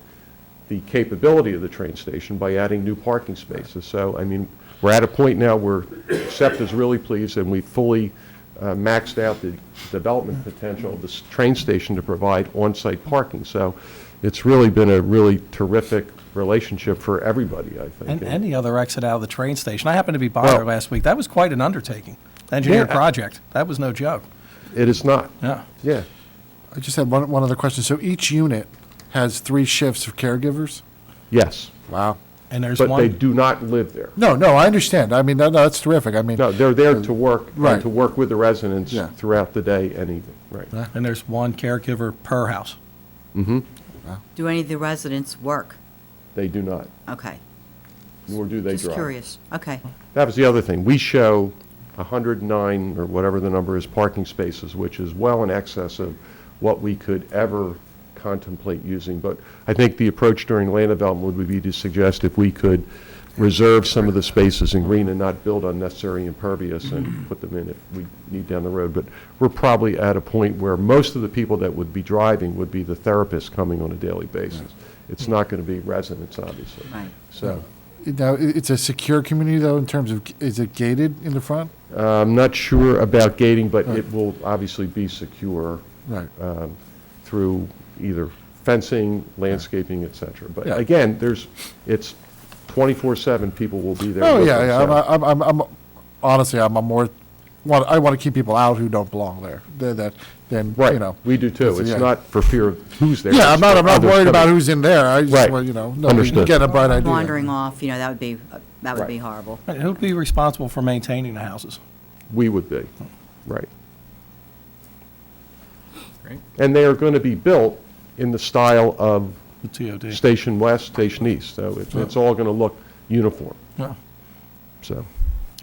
the capability of the train station by adding new parking spaces. So, I mean, we're at a point now where SEPT is really pleased, and we fully maxed out the development potential of this train station to provide on-site parking. So it's really been a really terrific relationship for everybody, I think. And the other exit out of the train station. I happened to be by Well- there last week. That was quite an undertaking. Engineered Yeah. project. That was no joke. It is not, Yeah. yeah. I just had one other question. So each unit has 3 shifts of caregivers? Yes, Wow. And there's but they one, do not live there. No, I understand. I mean, no, that's terrific. I mean. No, they're there to work, Right. and to work with the residents Yeah. throughout the day and evening, right. and there's one caregiver per house. Do any of the residents work? They do not, Okay, nor do they just drive. curious. Okay, That was the other thing. We show 109, or whatever the number is, parking spaces, which is well in excess of what we could ever contemplate using. But I think the approach during land development would be to suggest if we could reserve some of the spaces in green and not build unnecessary impervious and put them in if we need down the road. But we're probably at a point where most of the people that would be driving would be the therapists coming on a daily basis. It's not going to be residents, obviously. right. So Now, it's a secure community, though, in terms of, is it gated in the front? I'm not sure about gating, but it will obviously be secure Right. through either fencing, landscaping, et cetera. But Yeah. again, it's 24/7, people will be there. Oh, looking, yeah, so- I'm honestly, I want to keep people out who don't belong there, then, you Right, know. we do too. It's yeah. not for fear of who's there. Yeah, it's I'm for not others worried about coming. who's in there. I just, Right. want, you know, Understood. get a bright idea. Wandering off, that would be Right. horrible. Who'd be responsible for maintaining the houses? We would be, right. Great. And they are going to be built in the style of The TOD. Station West, Station East, so it's all going to look uniform, Yeah. so.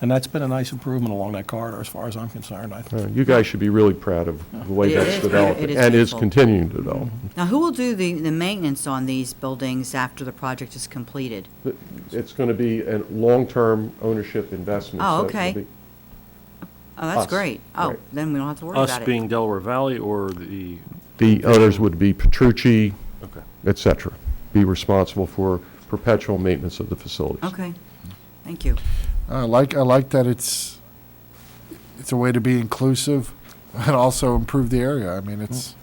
And that's been a nice improvement along that corridor, as far as I'm concerned. You guys should be really proud of the way It that's is- developed, it is and is beautiful. continuing to develop. Now, who will do the maintenance on these buildings after the project is completed? It's going to be a long-term ownership investment. Oh, so it'll okay. be- Oh, that's Us, great. Oh, right. then we don't have to worry Us about it. being Delaware Valley or the, The owners would be Petrucci, okay. et cetera, be responsible for perpetual maintenance of the facilities. Okay, thank you. I like that it's a way to be inclusive and also improve the area. I mean, it's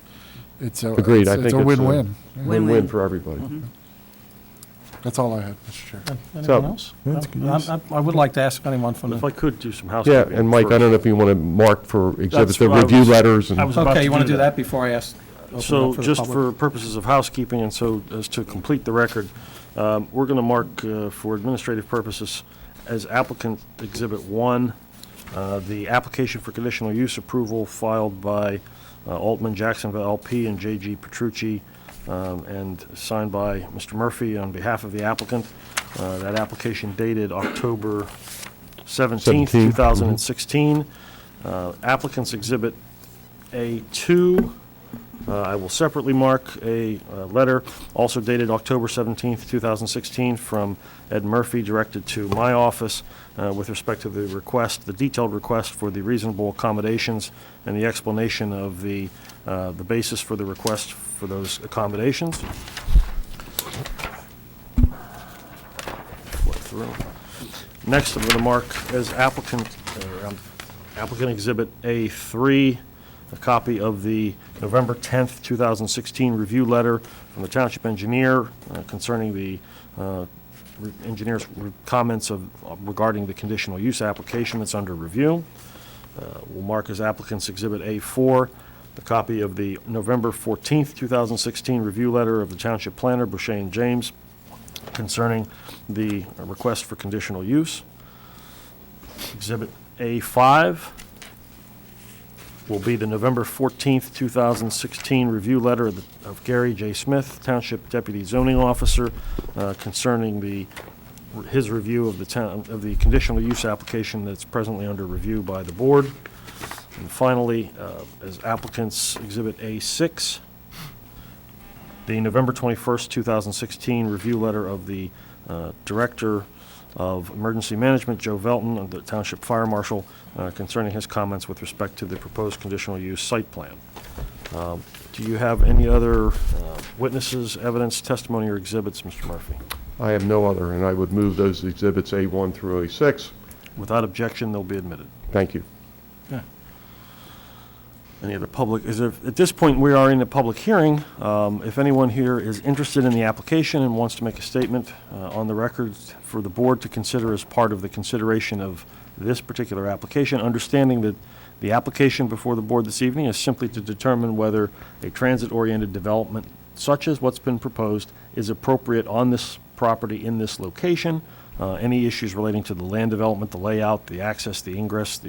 a Agreed. I it's think a it's a win-win. Win-win. Win-win for everybody. That's all I had, Mr. Chair. Anyone else? I would like to ask anyone from If the, I could do some Yeah, housekeeping. and Mike, I first. don't know if you want to mark for exhibit That's the what I review was- letters I and, was about okay, to you want to do do that. that before I ask? open So up for the just public? for purposes of housekeeping and so as to complete the record, we're going to mark for administrative purposes as applicant Exhibit 1, the application for conditional use approval filed by Altman Jacksonville LP and J.G. Petrucci and signed by Mr. Murphy on behalf of the applicant. That application dated October 17th, 2016. Applicant's Exhibit A2. I will separately mark a letter also dated October 17th, 2016 from Ed Murphy directed to my office with respect to the request, the detailed request for the reasonable accommodations and the explanation of the basis for the request for those accommodations. Flip through. Next, I'm going to mark as applicant, Applicant Exhibit A3, a copy of the November 10th, 2016 review letter from the Township engineer concerning the engineer's comments regarding the conditional use application that's under review. We'll mark as applicant's Exhibit A4, a copy of the November 14th, 2016 review letter of the Township planner, Boucher and James, concerning the request for conditional use. Exhibit A5 will be the November 14th, 2016 review letter of Gary J. Smith, Township Deputy Zoning Officer, concerning his review of the conditional use application that's presently under review by the board. And finally, as applicant's Exhibit A6, the November 21st, 2016 review letter of the Director of Emergency Management, Joe Velton, and the Township Fire Marshal, concerning his comments with respect to the proposed conditional use site plan. Do you have any other witnesses, evidence, testimony, or exhibits, Mr. Murphy? I have no other, and I would move those exhibits A1 through A6. Without objection, they'll be admitted. Thank you. Any other public, at this point, we are in a public hearing. If anyone here is interested in the application and wants to make a statement on the record for the board to consider as part of the consideration of this particular application, understanding that the application before the board this evening is simply to determine whether a transit-oriented development such as what's been proposed is appropriate on this property in this location. Any issues relating to the land development, the layout, the access, the ingress,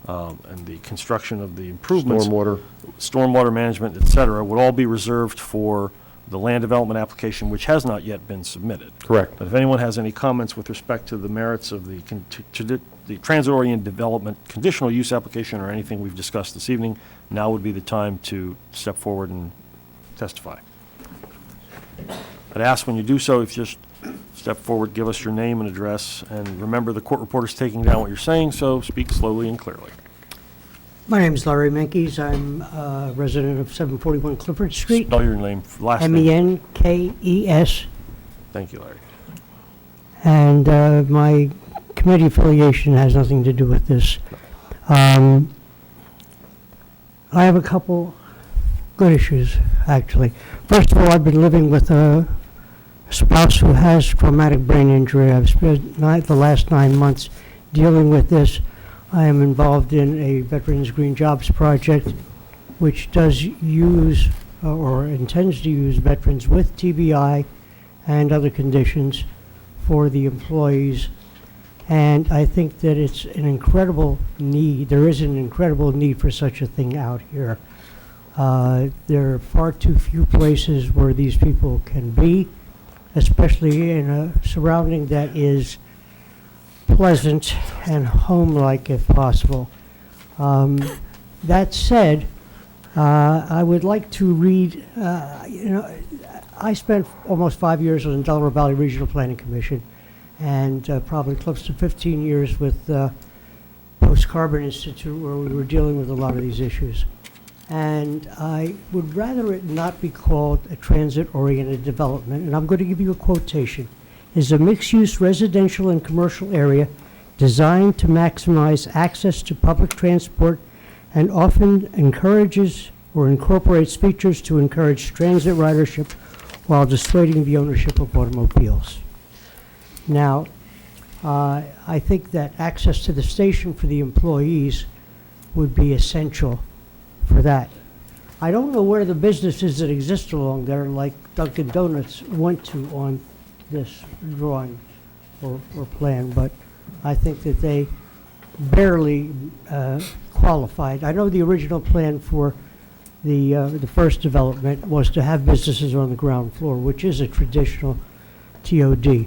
and the construction of the improvements, stormwater management, et cetera, would all be reserved for the land development application, which has not yet been submitted. Correct. But if anyone has any comments with respect to the merits of the transit-oriented development conditional use application or anything we've discussed this evening, now would be the time to step forward and testify. I'd ask when you do so, if you just step forward, give us your name and address, and remember the court reporter's taking down what you're saying, so speak slowly and clearly. My name is Larry Menkes. I'm a resident of 741 Clifford Street. Spell your name, last name. Menkes. Thank you, Larry. And my committee affiliation has nothing to do with this. I have a couple good issues, actually. First of all, I've been living with a spouse who has traumatic brain injury. I've spent the last 9 months dealing with this. I am involved in a Veterans Green Jobs project, which does use or intends to use veterans with TBI and other conditions for the employees. And I think that it's an incredible need. There is an incredible need for such a thing out here. There are far too few places where these people can be, especially in a surrounding that is pleasant and home-like if possible. That said, I would like to read, I spent almost 5 years on the Delaware Valley Regional Planning Commission and probably close to 15 years with Post-Carbon Institute, where we were dealing with a lot of these issues. And I would rather it not be called a transit-oriented development, and I'm going to give you a quotation. Is a mixed-use residential and commercial area designed to maximize access to public transport and often encourages or incorporates features to encourage transit ridership while dissuading the ownership of automobiles. Now, I think that access to the station for the employees would be essential for that. I don't know where the businesses that exist along there, like Dunkin' Donuts, went to on this drawing or plan, but I think that they barely qualified. I know the original plan for the first development was to have businesses on the ground floor, which is a traditional TOD.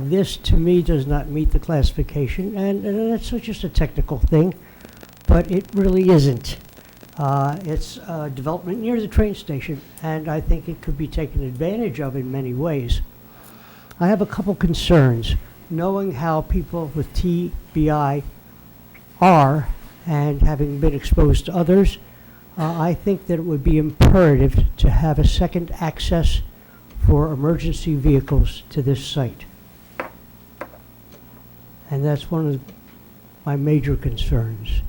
This, to me, does not meet the classification, and that's just a technical thing, but it really isn't. It's development near the train station, and I think it could be taken advantage of in many ways. I have a couple concerns. Knowing how people with TBI are, and having been exposed to others, I think that it would be imperative to have a second access for emergency vehicles to this site. And that's one of my major concerns.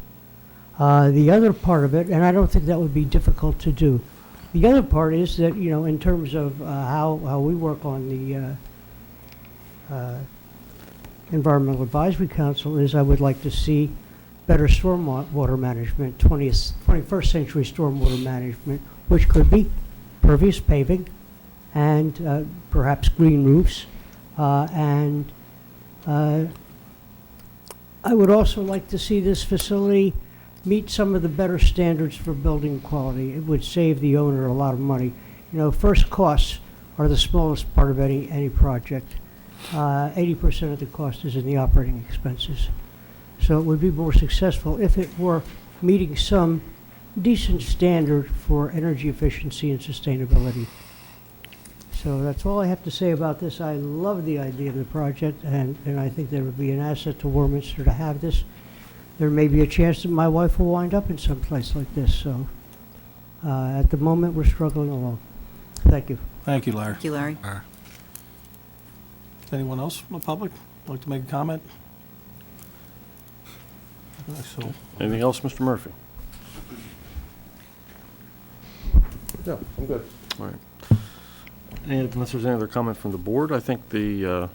The other part of it, and I don't think that would be difficult to do, the other part is that, you know, in terms of how we work on the Environmental Advisory Council, is I would like to see better stormwater management, 21st century stormwater management, which could be pervious paving and perhaps green roofs. And I would also like to see this facility meet some of the better standards for building quality. It would save the owner a lot of money. You know, first costs are the smallest part of any project. 80% of the cost is in the operating expenses. So it would be more successful if it were meeting some decent standard for energy efficiency and sustainability. So that's all I have to say about this. I love the idea of the project, and I think there would be an asset to Warminster to have this. There may be a chance that my wife will wind up in some place like this, so at the moment, we're struggling along. Thank you. Thank you, Larry. Thank you, Larry. Anyone else from the public like to make a comment? So, Anything else, Mr. Murphy? No, I'm good. All right. And unless there's any other comment from the board, I think the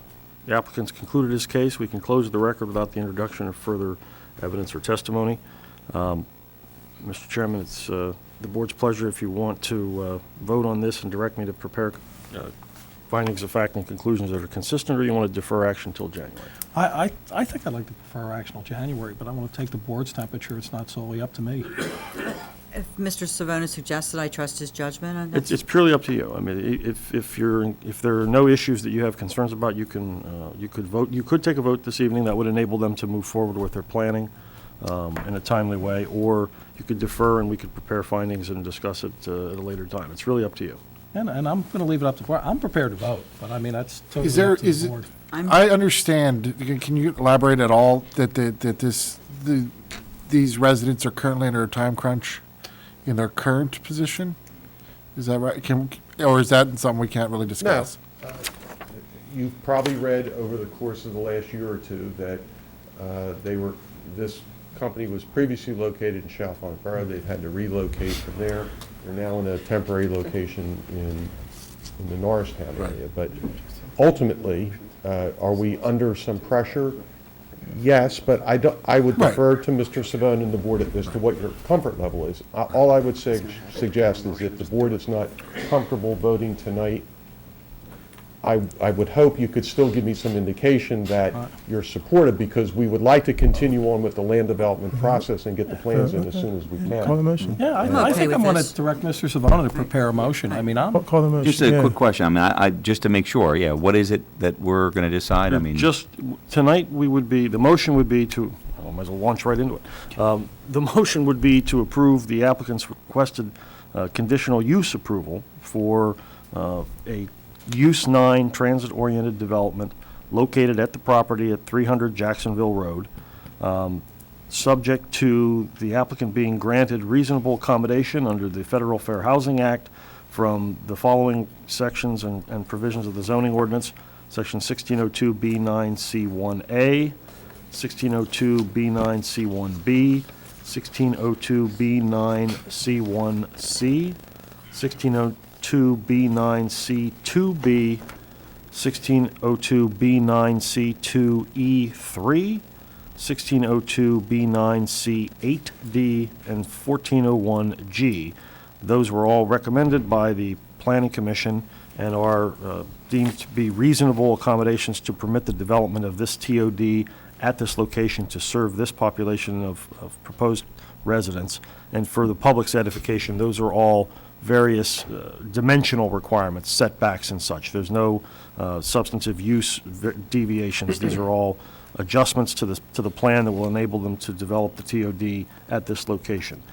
applicant's concluded his case. We can close the record without the introduction of further evidence or testimony. Mr. Chairman, it's the board's pleasure if you want to vote on this and direct me to prepare findings of fact and conclusions that are consistent, or you want to defer action until January? I think I'd like to prefer action till January, but I want to take the board's temperature. It's not solely up to me. If Mr. Savona suggested, I trust his judgment on this. It's purely up to you. I mean, if there are no issues that you have concerns about, you could vote. You could take a vote this evening that would enable them to move forward with their planning in a timely way, or you could defer and we could prepare findings and discuss it at a later time. It's really up to you. And I'm going to leave it up to the board. I'm prepared to vote, but I mean, that's totally Is there, up to the is it, board. I understand, can you elaborate at all that these residents are currently under a time crunch in their current position? Is that right? Or is that something we can't really discuss? You've probably read over the course of the last year or two that this company was previously located in Chalfont Borough. They've had to relocate from there. They're now in a temporary location in the Norristown area. But ultimately, are we under some pressure? Yes, but I would defer to Mr. Savone and the board as to what your comfort level is. All I would suggest is if the board is not comfortable voting tonight, I would hope you could still give me some indication that you're supportive, because we would like to continue on with the land development process and get the plans in as soon as we can. Call the motion. Yeah, I'm I okay think with I'm going this. to direct Mr. Savona to prepare a motion. I mean, Call the motion. Just a yeah. quick question. I mean, I just to make sure, yeah, what is it that we're going to decide? I mean, Just, tonight, the motion would be to, I might as well launch right into it. The motion would be to approve the applicant's requested conditional use approval for a Use 9 transit-oriented development located at the property at 300 Jacksonville Road, subject to the applicant being granted reasonable accommodation under the Federal Fair Housing Act from the following sections and provisions of the zoning ordinance: Section 1602B9C1A, 1602B9C1B, 1602B9C1C, 1602B9C2B, 1602B9C2E3, 1602B9C8D, and 1401G. Those were all recommended by the Planning Commission and are deemed to be reasonable accommodations to permit the development of this TOD at this location to serve this population of proposed residents. And for the public's edification, those are all various dimensional requirements, setbacks and such. There's no substantive use deviations. These are all adjustments to the plan that will enable them to develop the TOD at this location.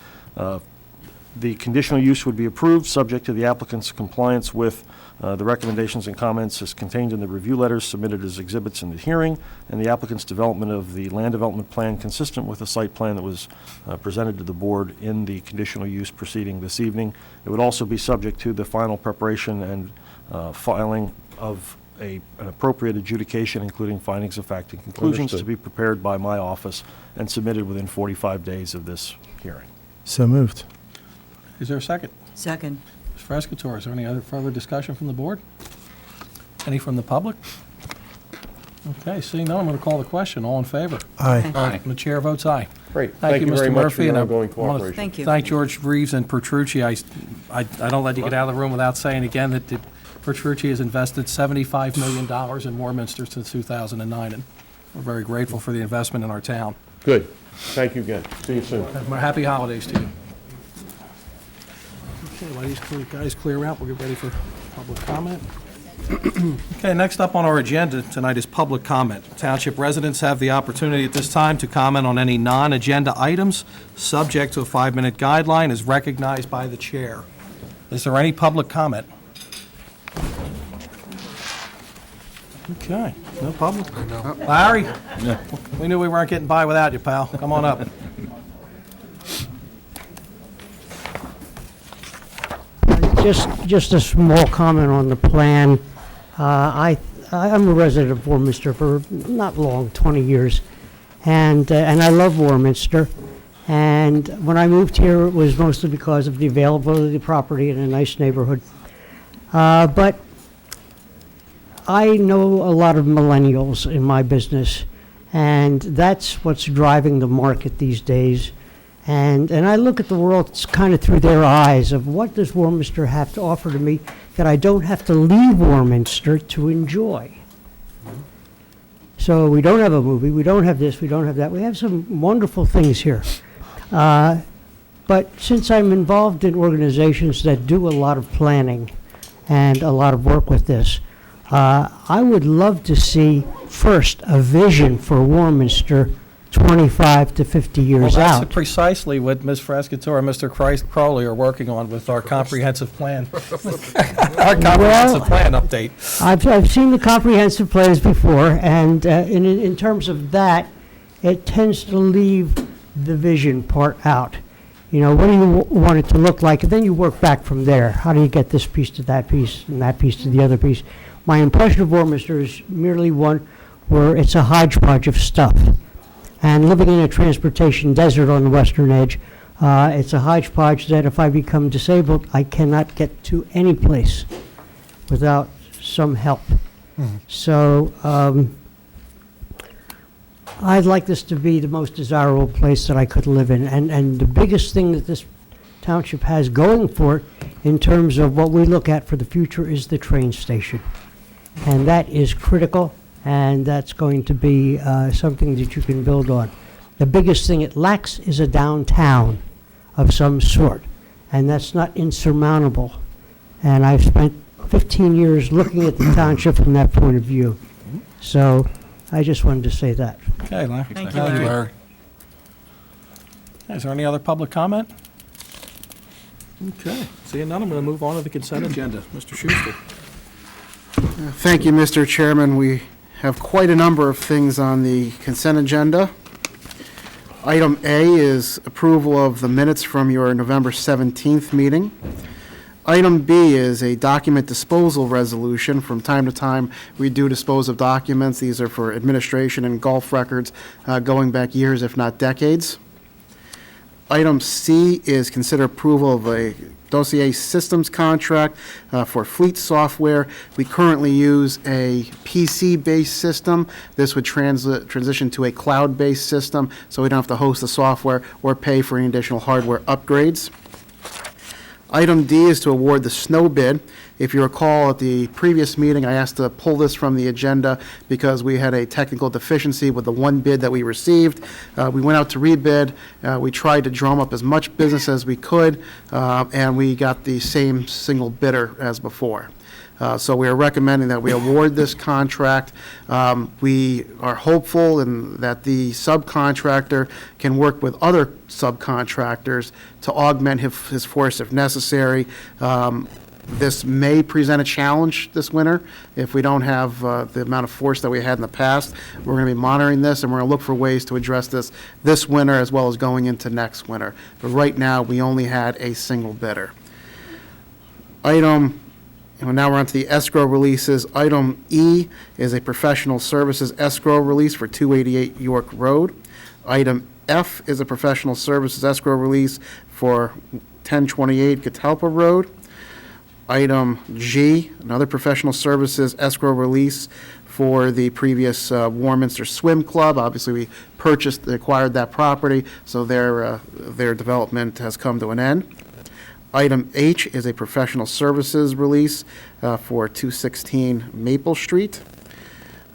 The conditional use would be approved, subject to the applicant's compliance with the recommendations and comments as contained in the review letters submitted as exhibits in the hearing, and the applicant's development of the land development plan consistent with the site plan that was presented to the board in the conditional use proceeding this evening. It would also be subject to the final preparation and filing of an appropriate adjudication, including findings of fact and conclusions, to Understood. be prepared by my office and submitted within 45 days of this hearing. So moved. Is there a second? Second. Ms. Frescatore, is there any other further discussion from the board? Any from the public? Okay, seeing none, I'm going to call the question. All in favor? Aye. Aye. And the chair votes aye. Great. Thank you, very Mr. much for Murphy, your and I ongoing wanna cooperation. Thank you. Thank George Reeves and Petrucci. I don't let you get out of the room without saying again that Petrucci has invested $75 million in Warminster since 2009, and we're very grateful for the investment in our town. Good. Thank you again. See you soon. Happy holidays to you. Okay, while these guys clear out, we'll get ready for public comment. Okay, next up on our agenda tonight is public comment. Township residents have the opportunity at this time to comment on any non-agenda items, subject to a 5-minute guideline as recognized by the chair. Is there any public comment? Okay, no public? Larry? We knew we weren't getting by without you, pal. Come on up. Just a small comment on the plan. I'm a resident of Warminster for not long, 20 years, and I love Warminster. And when I moved here, it was mostly because of the availability of the property in a nice neighborhood. But I know a lot of millennials in my business, and that's what's driving the market these days. And I look at the world kind of through their eyes of what does Warminster have to offer to me that I don't have to leave Warminster to enjoy. So we don't have a movie, we don't have this, we don't have that. We have some wonderful things here. But since I'm involved in organizations that do a lot of planning and a lot of work with this, I would love to see first a vision for Warminster 25 to 50 Well, years that's out. precisely what Ms. Frescatore and Mr. Crowley are working on with our comprehensive plan. Our comprehensive plan update. I've seen the comprehensive plans before, and in terms of that, it tends to leave the vision part out. You know, what do you want it to look like? And then you work back from there. How do you get this piece to that piece and that piece to the other piece? My impression of Warminster is merely one where it's a hodgepodge of stuff. And living in a transportation desert on the western edge, it's a hodgepodge that if I become disabled, I cannot get to any place without some help. So I'd like this to be the most desirable place that I could live in. And the biggest thing that this township has going for it in terms of what we look at for the future is the train station. And that is critical. And that's going to be something that you can build on. The biggest thing it lacks is a downtown of some sort, and that's not insurmountable. And I've spent 15 years looking at the township from that point of view. So I just wanted to say that. Okay, Larry. Thank you, Larry. Is there any other public comment? Okay, seeing none, I'm going to move on to the consent agenda. Mr. Schuster. Thank you, Mr. Chairman. We have quite a number of things on the consent agenda. Item A is approval of the minutes from your November 17th meeting. Item B is a document disposal resolution. From time to time, we do dispose of documents. These are for administration and golf records going back years, if not decades. Item C is consider approval of a dossier systems contract for fleet software. We currently use a PC-based system. This would transition to a cloud-based system, so we don't have to host the software or pay for any additional hardware upgrades. Item D is to award the snow bid. If you recall, at the previous meeting, I asked to pull this from the agenda because we had a technical deficiency with the one bid that we received. We went out to rebid. We tried to drum up as much business as we could, and we got the same single bidder as before. So we are recommending that we award this contract. We are hopeful that the subcontractor can work with other subcontractors to augment his force if necessary. This may present a challenge this winter if we don't have the amount of force that we had in the past. We're going to be monitoring this, and we're going to look for ways to address this winter as well as going into next winter. But right now, we only had a single bidder. Item And now we're on to the escrow releases. Item E is a professional services escrow release for 288 York Road. Item F is a professional services escrow release for 1028 Catalpa Road. Item G, another professional services escrow release for the previous Warminster Swim Club. Obviously, we acquired that property, so their development has come to an end. Item H is a professional services release for 216 Maple Street.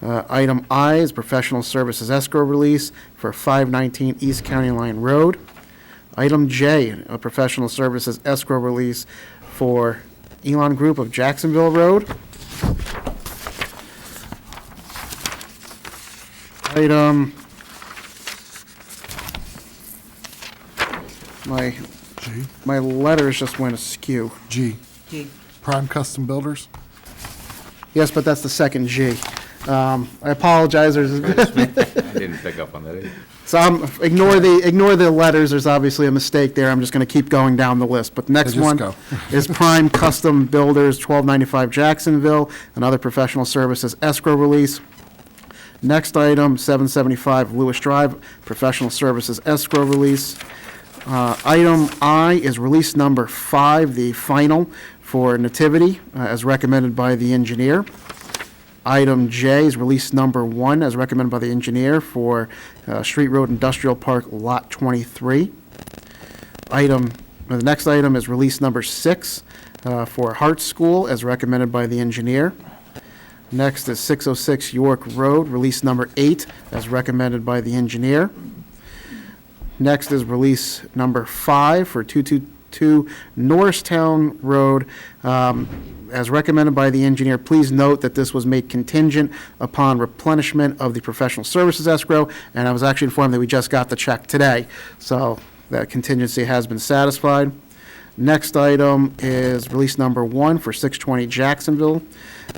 Item I is professional services escrow release for 519 East County Line Road. Item J, a professional services escrow release for Elon Group of Jacksonville Road. Item, my letters just went askew. G. Prime Custom Builders. Yes, but that's the second G. I apologize. I didn't pick up on that either. So ignore the letters. There's obviously a mistake there. I'm just going to keep going down the list. But the next Just one go. is Prime Custom Builders, 1295 Jacksonville, another professional services escrow release. Next item, 775 Lewis Drive, professional services escrow release. Item I is release number 5, the final for Nativity, as recommended by the engineer. Item J is release number 1, as recommended by the engineer for Street Road Industrial Park, Lot 23. The next item is release number 6 for Hart School, as recommended by the engineer. Next is 606 York Road, release number 8, as recommended by the engineer. Next is release number 5 for 222 Norristown Road, as recommended by the engineer. Please note that this was made contingent upon replenishment of the professional services escrow, and I was actually informed that we just got the check today, so that contingency has been satisfied. Next item is release number 1 for 620 Jacksonville,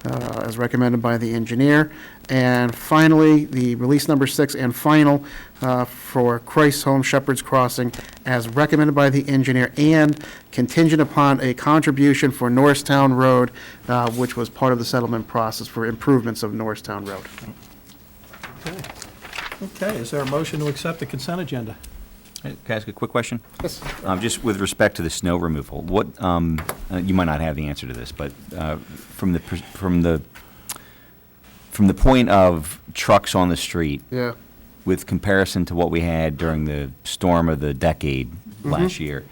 as recommended by the engineer. And finally, the release number 6 and final for Christ's Home Shepherd's Crossing, as recommended by the engineer and contingent upon a contribution for Norristown Road, which was part of the settlement process for improvements of Norristown Road. Okay, is there a motion to accept the consent agenda? Can I ask a quick question? Yes. Just with respect to the snow removal, what, you might not have the answer to this, but from the point of trucks on the street, Yeah. with comparison to what we had during the storm of the decade last year,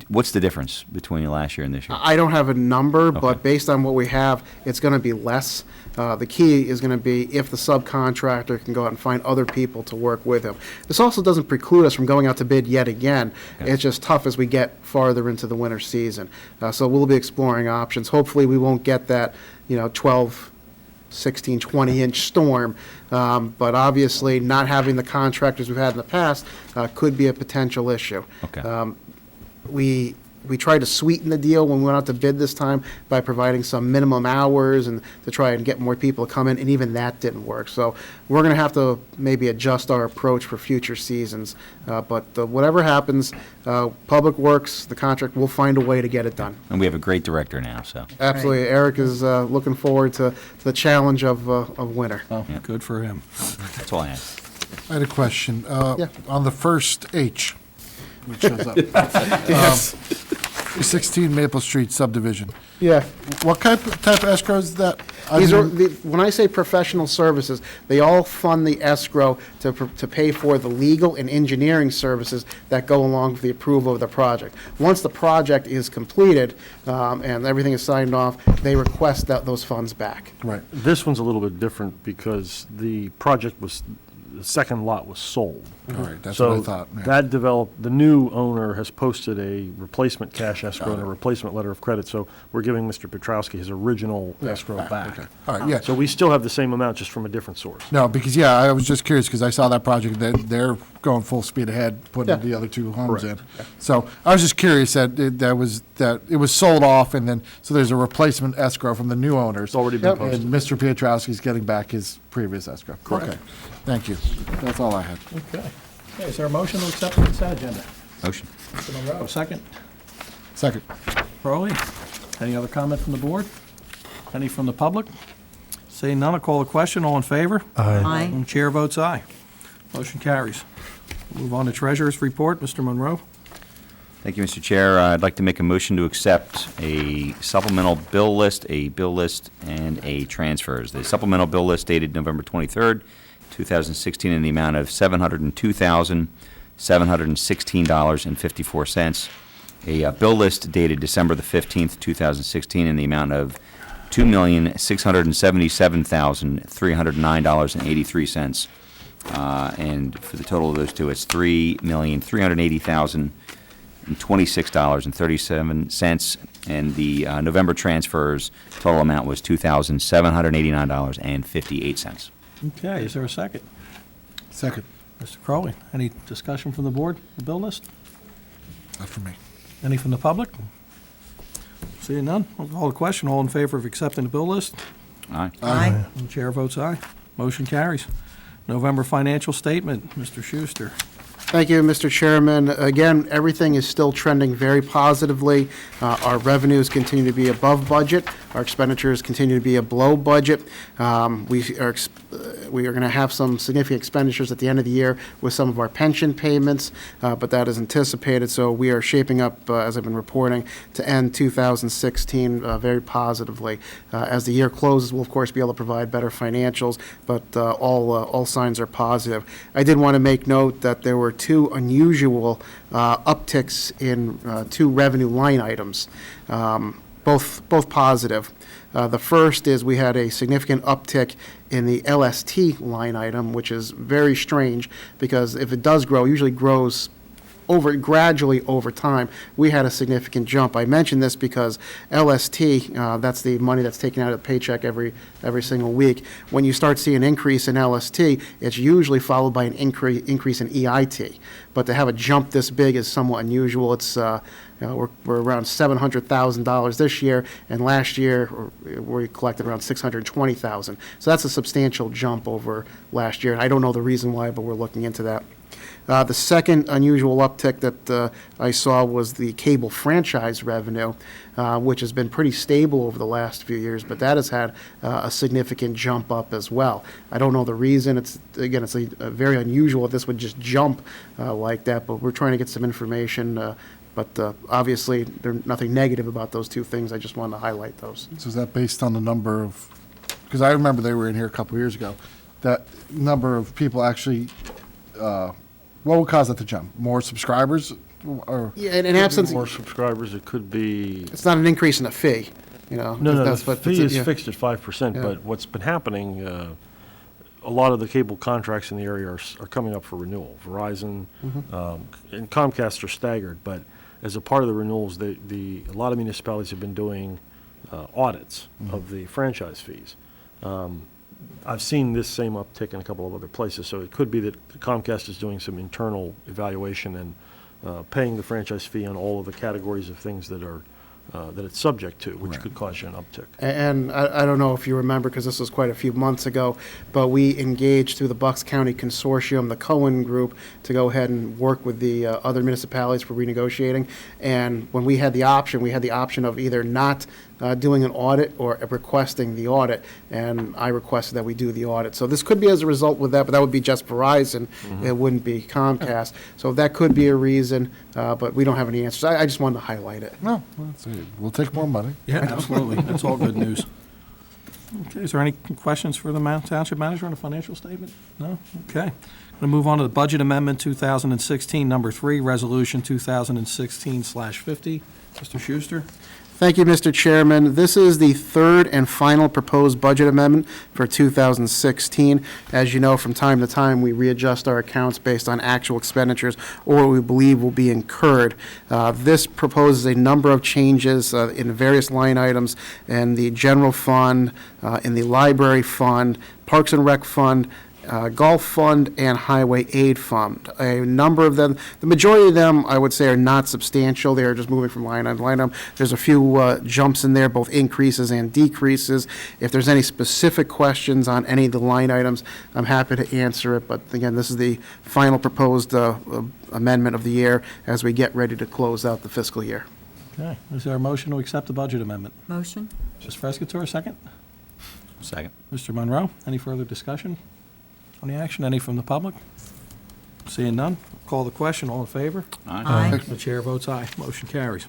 what's the difference between last year and this year? I don't have a number, Okay. but based on what we have, it's going to be less. The key is going to be if the subcontractor can go out and find other people to work with him. This also doesn't preclude us from going out to bid yet again. Okay. It's just tough as we get farther into the winter season. So we'll be exploring options. Hopefully, we won't get that, 12, 16, 20-inch storm. But obviously, not having the contractors we've had in the past could be a potential issue. Okay. We tried to sweeten the deal when we went out to bid this time by providing some minimum hours and to try and get more people to come in, and even that didn't work. So we're going to have to maybe adjust our approach for future seasons. But whatever happens, Public Works, the contract, we'll find a way to get it done. And we have a great director now, so. Absolutely. Eric is looking forward to the challenge of winter. Oh, Yeah. good for him. That's all I have. I had a question. Yeah. On the first H, which shows up. Yes. 16 Maple Street subdivision. Yeah. What type of escrow is that? These are, when I say professional services, they all fund the escrow to pay for the legal and engineering services that go along with the approval of the project. Once the project is completed and everything is signed off, they request those funds back. Right. This one's a little bit different because the second lot was sold. All right, that's what I thought. yeah. So that developed, the new owner has posted a replacement cash escrow and a replacement letter of credit, so we're giving Mr. Petrowski his original escrow back. Okay. All right, yeah. So we still have the same amount, just from a different source. No, because, yeah, I was just curious, because I saw that project, that they're going full speed ahead, putting Yeah. the other two homes in. Correct. So I was just curious that it was sold off, and then, so there's a replacement escrow from the new owners. It's already been Yep. posted. And Mr. Pietrowski's getting back his previous escrow. Correct. Okay, thank you. That's all I had. Okay. Okay, is there a motion to accept the consent agenda? Motion. Mr. Monroe, second. Second. Crowley, any other comment from the board? Any from the public? Seeing none, I'll call the question. All in favor? Aye. And chair votes aye. Motion carries. Move on to treasurer's report. Mr. Monroe? Thank you, Mr. Chair. I'd like to make a motion to accept a supplemental bill list, and a transfers. The supplemental bill list dated November 23rd, 2016, in the amount of $702,716.54. A bill list dated December the 15th, 2016, in the amount of $2,677,309.83. And for the total of those two, it's $3,380,026.37, and the November transfers total amount was $2,789.58. Okay, is there a second? Second. Mr. Crowley, any discussion from the board, the bill list? Not for me. Any from the public? Seeing none, I'll call the question. All in favor of accepting the bill list? Aye. Aye. And chair votes aye. Motion carries. November financial statement, Mr. Schuster. Thank you, Mr. Chairman. Again, everything is still trending very positively. Our revenues continue to be above budget. Our expenditures continue to be below budget. We are going to have some significant expenditures at the end of the year with some of our pension payments, but that is anticipated. So we are shaping up, as I've been reporting, to end 2016 very positively. As the year closes, we'll of course be able to provide better financials, but all signs are positive. I did want to make note that there were two unusual upticks in two revenue line items, both positive. The first is we had a significant uptick in the LST line item, which is very strange because if it does grow, it usually grows gradually over time. We had a significant jump. I mention this because LST, that's the money that's taken out of the paycheck every single week. When you start seeing an increase in LST, it's usually followed by an increase in EIT. But to have a jump this big is somewhat unusual. It's we're around $700,000 this year, and last year we collected around $620,000. So that's a substantial jump over last year. And I don't know the reason why, but we're looking into that. The second unusual uptick that I saw was the cable franchise revenue, which has been pretty stable over the last few years, but that has had a significant jump up as well. I don't know the reason. It's very unusual if this would just jump like that, but we're trying to get some information. But obviously, there's nothing negative about those two things. I just wanted to highlight those. So is that based on the number of, because I remember they were in here a couple of years ago, that number of people actually, what would cause that to jump? More subscribers? Or Yeah, in absence, More subscribers, it could be, it's not an increase in the fee, no, that's the what- fee is yeah. fixed at 5%, Yeah. but what's been happening, a lot of the cable contracts in the area are coming up for renewal. Verizon and Comcast are staggered, but as a part of the renewals, a lot of municipalities have been doing audits of the franchise fees. I've seen this same uptick in a couple of other places, so it could be that Comcast is doing some internal evaluation and paying the franchise fee on all of the categories of things that are that it's subject to, which could cause you an uptick. And I don't know if you remember, because this was quite a few months ago, but we engaged through the Bucks County Consortium, the Cohen Group, to go ahead and work with the other municipalities for renegotiating. And when we had the option of either not doing an audit or requesting the audit, and I requested that we do the audit. So this could be as a result with that, but that would be just Verizon. It wouldn't be Comcast. So that could be a reason, but we don't have any answers. I just wanted to highlight it. no, we'll take more money. Yeah, absolutely. That's all good news. Okay, is there any questions for the Township Manager on the financial statement? No? Okay. Going to move on to the Budget Amendment 2016, number 3, Resolution 2016/50. Mr. Schuster? Thank you, Mr. Chairman. This is the third and final proposed budget amendment for 2016. As you know, from time to time, we readjust our accounts based on actual expenditures or what we believe will be incurred. This proposes a number of changes in various line items in the general fund, in the library fund, Parks and Rec fund, Golf Fund, and Highway Aid Fund. A number of them, the majority of them, I would say, are not substantial. They are just moving from line item to line item. There's a few jumps in there, both increases and decreases. If there's any specific questions on any of the line items, I'm happy to answer it. But again, this is the final proposed amendment of the year as we get ready to close out the fiscal year. Okay, is there a motion to accept the budget amendment? Motion? Ms. Frescatore, second? Second. Mr. Monroe, any further discussion on the action? Any from the public? Seeing none, call the question. All in favor? Aye. The chair votes aye. Motion carries.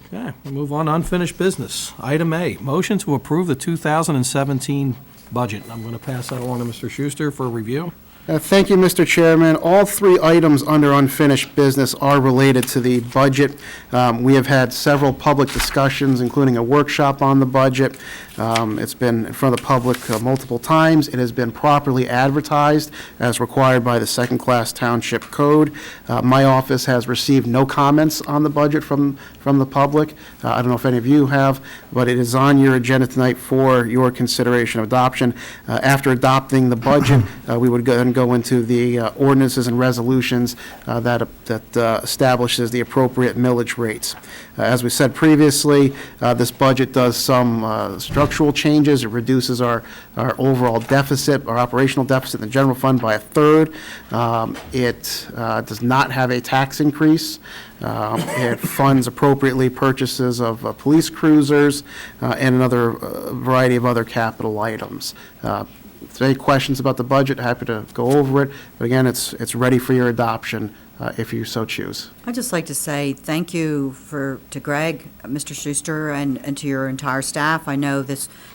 Okay, we'll move on to unfinished business. Item A, motion to approve the 2017 budget. I'm going to pass that along to Mr. Schuster for review. Thank you, Mr. Chairman. All three items under unfinished business are related to the budget. We have had several public discussions, including a workshop on the budget. It's been in front of the public multiple times. It has been properly advertised as required by the second-class Township Code. My office has received no comments on the budget from the public. I don't know if any of you have, but it is on your agenda tonight for your consideration of adoption. After adopting the budget, we would then go into the ordinances and resolutions that establishes the appropriate millage rates. As we said previously, this budget does some structural changes. It reduces our overall deficit, our operational deficit in the general fund by a third. It does not have a tax increase. It funds appropriately purchases of police cruisers and another variety of other capital items. If there are any questions about the budget, happy to go over it. But again, it's ready for your adoption if you so choose. I'd just like to say thank you to Greg, Mr. Schuster, and to your entire staff. I know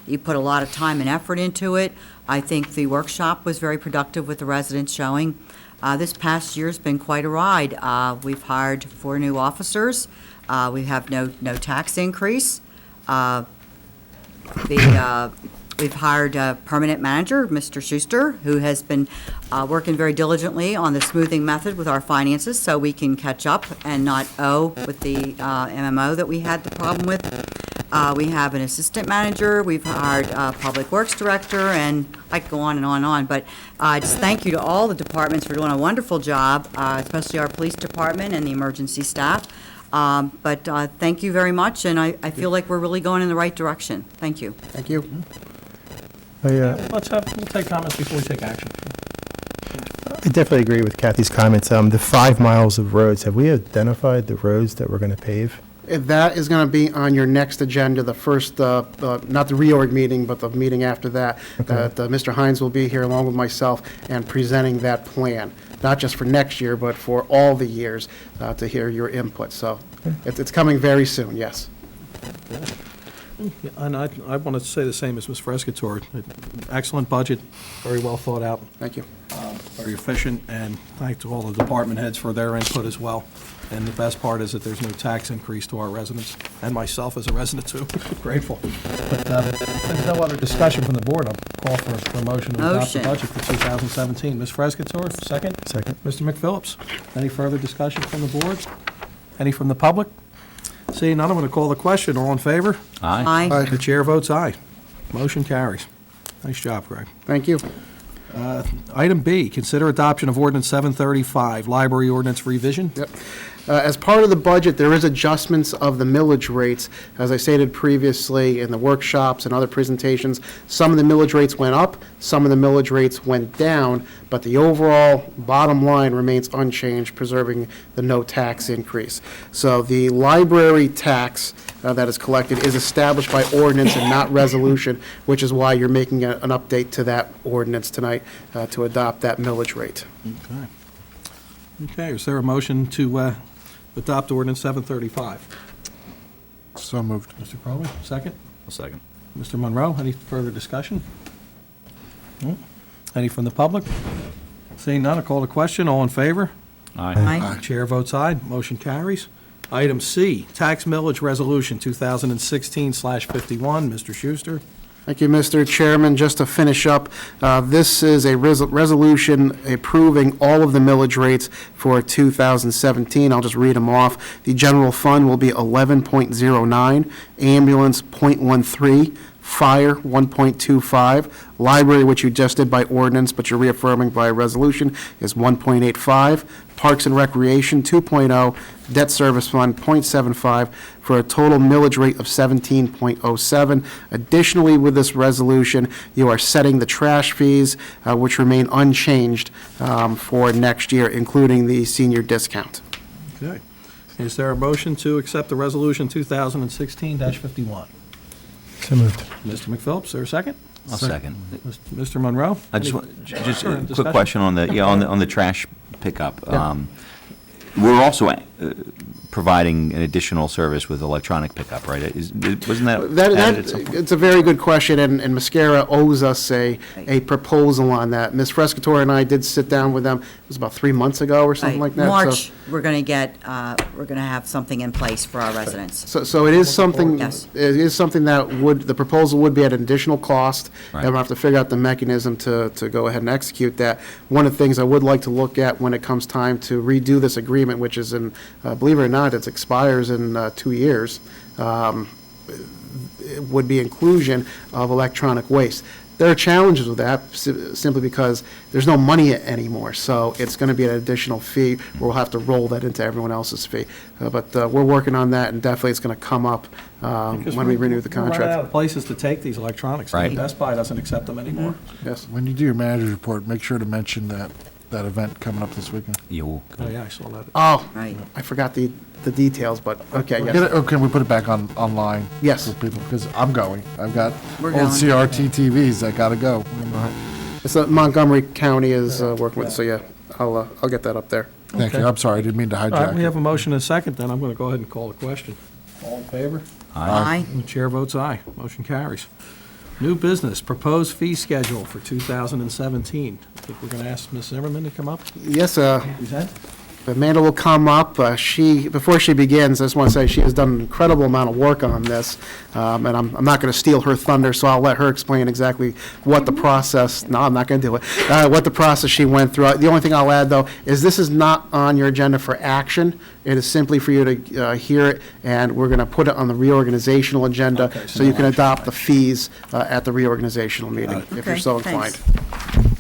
you put a lot of time and effort into it. I think the workshop was very productive with the residents showing. This past year's been quite a ride. We've hired 4 new officers. We have no tax increase. We've hired a permanent manager, Mr. Schuster, who has been working very diligently on the smoothing method with our finances so we can catch up and not owe with the MMO that we had the problem with. We have an assistant manager, we've hired a public works director, and I could go on and on and on. But just thank you to all the departments for doing a wonderful job, especially our police department and the emergency staff. But thank you very much, and I feel like we're really going in the right direction. Thank you. Thank you. We'll We'll take comments before we take action. I definitely agree with Kathy's comments. The 5 miles of roads, have we identified the roads that we're going to pave? That is going to be on your next agenda, the first, not the reorg meeting, but the meeting after that. Mr. Hines will be here along with myself and presenting that plan, not just for next year, but for all the years, to hear your input. So it's coming very soon, yes. And I want to say the same as Ms. Frescatore. Excellent budget, very well thought out, Thank you. very efficient, and thank to all the department heads for their input as well. And the best part is that there's no tax increase to our residents, and myself as a resident too, grateful. But if there's no other discussion from the board, I'll call for a motion to adopt the Motion. budget for 2017. Ms. Frescatore, second? Second. Mr. McPhillips, any further discussion from the board? Any from the public? Seeing none, I'm going to call the question. All in favor? Aye. Aye. The chair votes aye. Motion carries. Nice job, Greg. Thank you. Item B, consider adoption of ordinance 735, library ordinance revision. Yep. As part of the budget, there is adjustments of the millage rates. As I stated previously in the workshops and other presentations, some of the millage rates went up, some of the millage rates went down, but the overall bottom line remains unchanged, preserving the no tax increase. So the library tax that is collected is established by ordinance and not resolution, which is why you're making an update to that ordinance tonight to adopt that millage rate. Okay. Okay, is there a motion to adopt ordinance 735? So moved. Mr. Crowley, second? I'll second. Mr. Monroe, any further discussion? No? Any from the public? Seeing none, I'll call the question. All in favor? Aye. Chair votes aye. Motion carries. Item C, tax millage resolution 2016/51. Mr. Schuster. Thank you, Mr. Chairman. Just to finish up, this is a resolution approving all of the millage rates for 2017. I'll just read them off. The general fund will be 11.09, ambulance 0.13, fire 1.25, library, which you just did by ordinance, but you're reaffirming by resolution, is 1.85, Parks and Recreation 2.0, Debt Service Fund 0.75, for a total millage rate of 17.07. Additionally, with this resolution, you are setting the trash fees, which remain unchanged for next year, including the senior discount. Okay. Is there a motion to accept the resolution 2016-51? So moved. Mr. McPhillips, is there a second? I'll second. Mr. Monroe? I just, Any- just Sure, a quick discussion? question on the, on the trash pickup. Yeah. We're also providing an additional service with electronic pickup, right? Wasn't that added at some point? It's a very good question, and Mascara owes us a proposal on that. Ms. Frescatore and I did sit down with them, it was about 3 months ago or something like that. so- March, we're going to have something in place for our residents. So it is something, Yes. it is something that the proposal would be at an additional cost. Right. And we'll have to figure out the mechanism to go ahead and execute that. One of the things I would like to look at when it comes time to redo this agreement, which is in, believe it or not, it expires in 2 years, it would be inclusion of electronic waste. There are challenges with that simply because there's no money anymore, so it's going to be an additional fee where we'll have to roll that into everyone else's fee. But we're working on that, and definitely it's going to come up Because when we renew the We're running out contract. of places to take these electronics. Right. Best Buy doesn't accept them anymore. Yes. When you do your manager's report, make sure to mention that event coming up this weekend. You'll- Oh, yeah, I saw that. Oh, Right. I forgot the details, but okay, Get yes. it, or can we put it back online? Yes. For people, because I'm going. I've got We're old going. CRT TVs that gotta go. It's Montgomery County is working with, so yeah, I'll get that up there. Thank you. Okay. I'm sorry, I didn't mean to All right, hijack we have it. a motion and a second, then I'm going to go ahead and call the question. All in favor? Aye. And the chair votes aye. Motion carries. New business, proposed fee schedule for 2017. I think we're going to ask Ms. Zimmerman to come up. Yes, Present. Amanda will come up. Before she begins, I just want to say she has done an incredible amount of work on this, and I'm not going to steal her thunder, so I'll let her explain exactly what the process, no, I'm not going to do it, what the process she went through. The only thing I'll add, though, is this is not on your agenda for action. It is simply for you to hear it, and we're going to put it on the reorganizational agenda, Okay, so so you no can action. adopt the fees at the reorganizational meeting, if you're Okay, so thanks. inclined.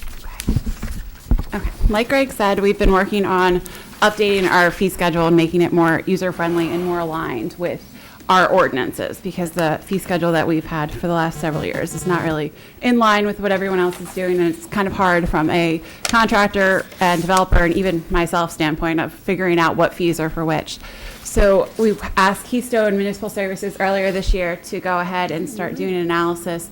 Okay. Like Greg said, we've been working on updating our fee schedule and making it more user-friendly and more aligned with our ordinances, because the fee schedule that we've had for the last several years is not really in line with what everyone else is doing, and it's kind of hard from a contractor and developer and even myself standpoint of figuring out what fees are for which. So we asked Keystone Municipal Services earlier this year to go ahead and start doing an analysis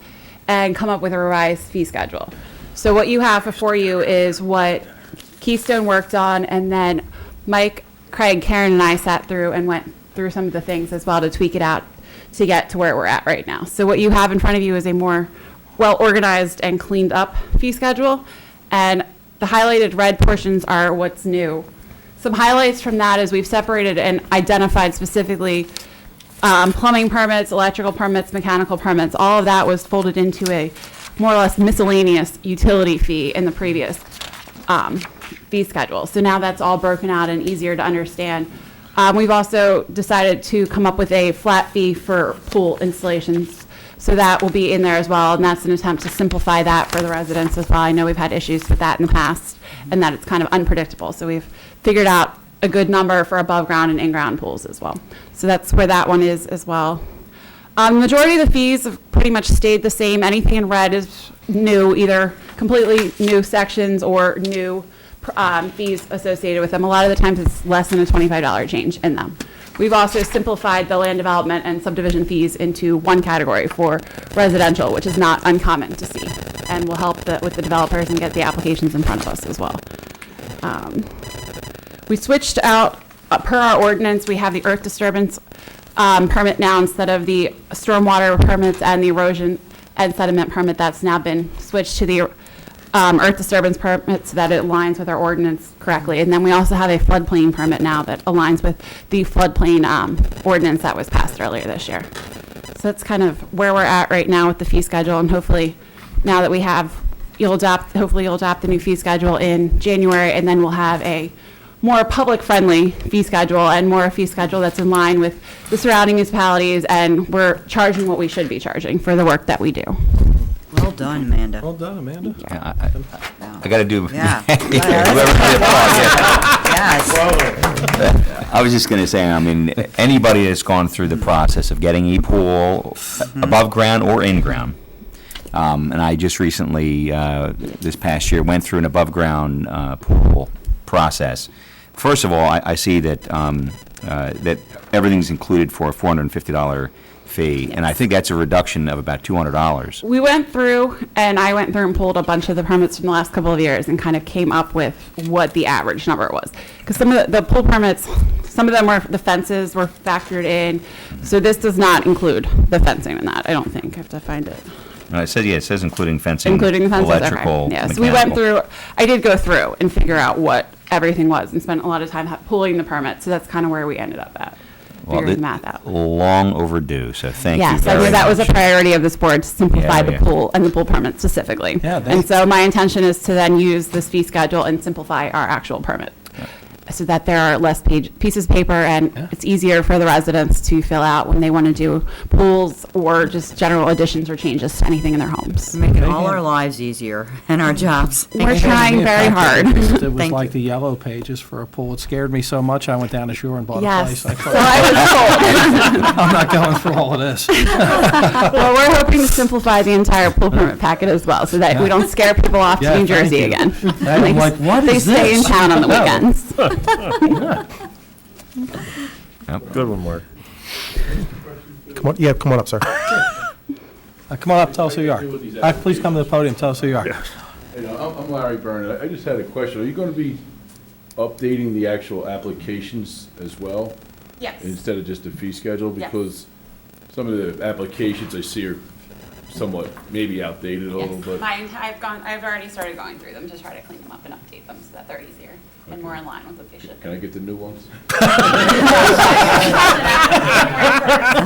and come up with a revised fee schedule. So what you have before you is what Keystone worked on, and then Mike, Craig, Karen, and I sat through and went through some of the things as well to tweak it out to get to where we're at right now. So what you have in front of you is a more well-organized and cleaned up fee schedule, and the highlighted red portions are what's new. Some highlights from that is we've separated and identified specifically plumbing permits, electrical permits, mechanical permits. All of that was folded into a more or less miscellaneous utility fee in the previous fee schedule. So now that's all broken out and easier to understand. We've also decided to come up with a flat fee for pool installations. So that will be in there as well, and that's an attempt to simplify that for the residents as well. I know we've had issues with that in the past, and that it's kind of unpredictable. So we've figured out a good number for above ground and in-ground pools as well. So that's where that one is as well. The majority of the fees have pretty much stayed the same. Anything in red is new, either completely new sections or new fees associated with them. A lot of the times it's less than a $25 change in them. We've also simplified the land development and subdivision fees into one category for residential, which is not uncommon to see, and will help with the developers and get the applications in front of us as well. We switched out, per our ordinance, we have the earth disturbance permit now instead of the stormwater permits and the erosion and sediment permit. That's now been switched to the earth disturbance permit so that it aligns with our ordinance correctly. And then we also have a floodplain permit now that aligns with the floodplain ordinance that was passed earlier this year. So that's kind of where we're at right now with the fee schedule, and hopefully now that we have, hopefully you'll adopt the new fee schedule in January, and then we'll have a more public-friendly fee schedule and more a fee schedule that's in line with the surrounding municipalities, and we're charging what we should be charging for the work that we do. Well done, Amanda. Well done, Amanda. Yeah, I got to do. Yeah. Whoever did the applause, yeah. Yes. I was just going to say, I mean, anybody that's gone through the process of getting a pool above ground or in ground, and I just recently, this past year, went through an above ground pool process. First of all, I see that that everything's included for a $450 fee, and I think that's a reduction of about $200. We went through, and I went through and pulled a bunch of the permits from the last couple of years and kind of came up with what the average number was. Because some of the pool permits, some of them were, the fences were factored in, so this does not include the fencing in that, I don't think. I have to find it. It says, yeah, it says including fencing, Including the fences, okay. electrical, Yeah, so we went mechanical. through, I did go through and figure out what everything was and spent a lot of time pulling the permits, so that's kind of where we ended up at, Well, figuring the math out. Long overdue, so thank you Yes, very I much. knew that was a priority of this board, to simplify Yeah, the yeah. pool and the pool permit specifically. Yeah, And so my intention is to then use this fee schedule and simplify our actual permit, so that there are less pieces of paper, and it's easier for the residents to fill out when they want to do pools or just general additions or changes to anything in their homes. Making all our lives easier and our jobs. We're trying very hard. It was Thank like you. the yellow pages for a pool. It scared me so much, I went down to shore and bought a Yes, place. I so thought, I was told. I'm not going through all of this. Well, we're hoping to simplify the entire pool permit packet as well, so that we don't scare people off Yeah, to New thank Jersey you. again. I'm like, what They is stay in this? town on the No. weekends. Good one, Mark. Come on up, sir. Come on up, tell us who you are. Please come to the podium, tell us who you are. I'm Larry Byrne. I just had a question. Are you going to be updating the actual applications as well, Yes. instead of just the fee schedule? Yes. Because some of the applications I see are somewhat maybe outdated a little bit. I've already started going through them to try to clean them up and update them so that they're easier and more in line with what they should Can I be. get the new ones?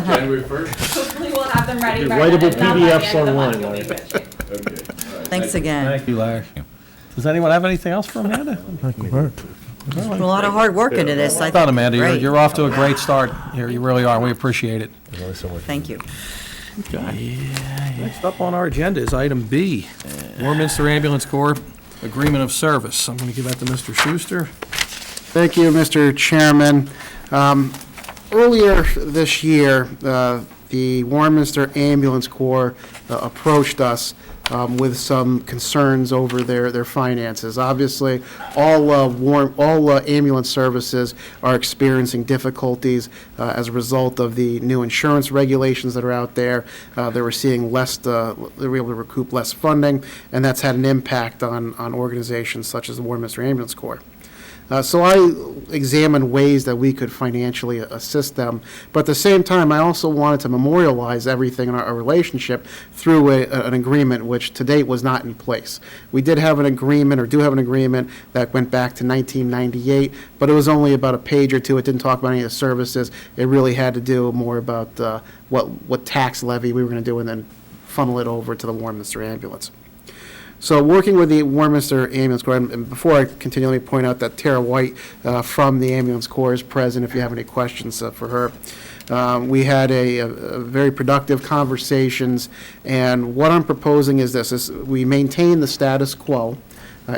January 1st? Hopefully we'll have them ready by Writable then. If not, by the PDFs end of the month, online, we'll be in Larry. good shape. Okay. All right. Thanks again. Thank you, Larry. Does anyone have anything else for Amanda? Put a lot of hard work into this. I Thought, think Amanda, great. you're off to a great start here. You really are. We appreciate it. Thank you. Next up on our agenda is item B, Warminster Ambulance Corps Agreement of Service. I'm going to give that to Mr. Schuster. Thank you, Mr. Chairman. Earlier this year, the Warminster Ambulance Corps approached us with some concerns over their finances. Obviously, all ambulance services are experiencing difficulties as a result of the new insurance regulations that are out there. They were seeing less, they were able to recoup less funding, and that's had an impact on organizations such as the Warminster Ambulance Corps. So I examined ways that we could financially assist them, but at the same time, I also wanted to memorialize everything in our relationship through an agreement which to date was not in place. We did have an agreement, or do have an agreement, that went back to 1998, but it was only about a page or two. It didn't talk about any of the services. It really had to do more about what tax levy we were going to do and then funnel it over to the Warminster Ambulance. So working with the Warminster Ambulance Corps, and before I continue, let me point out that Tara White from the Ambulance Corps is present if you have any questions for her. We had a very productive conversations, and what I'm proposing is this, is we maintain the status quo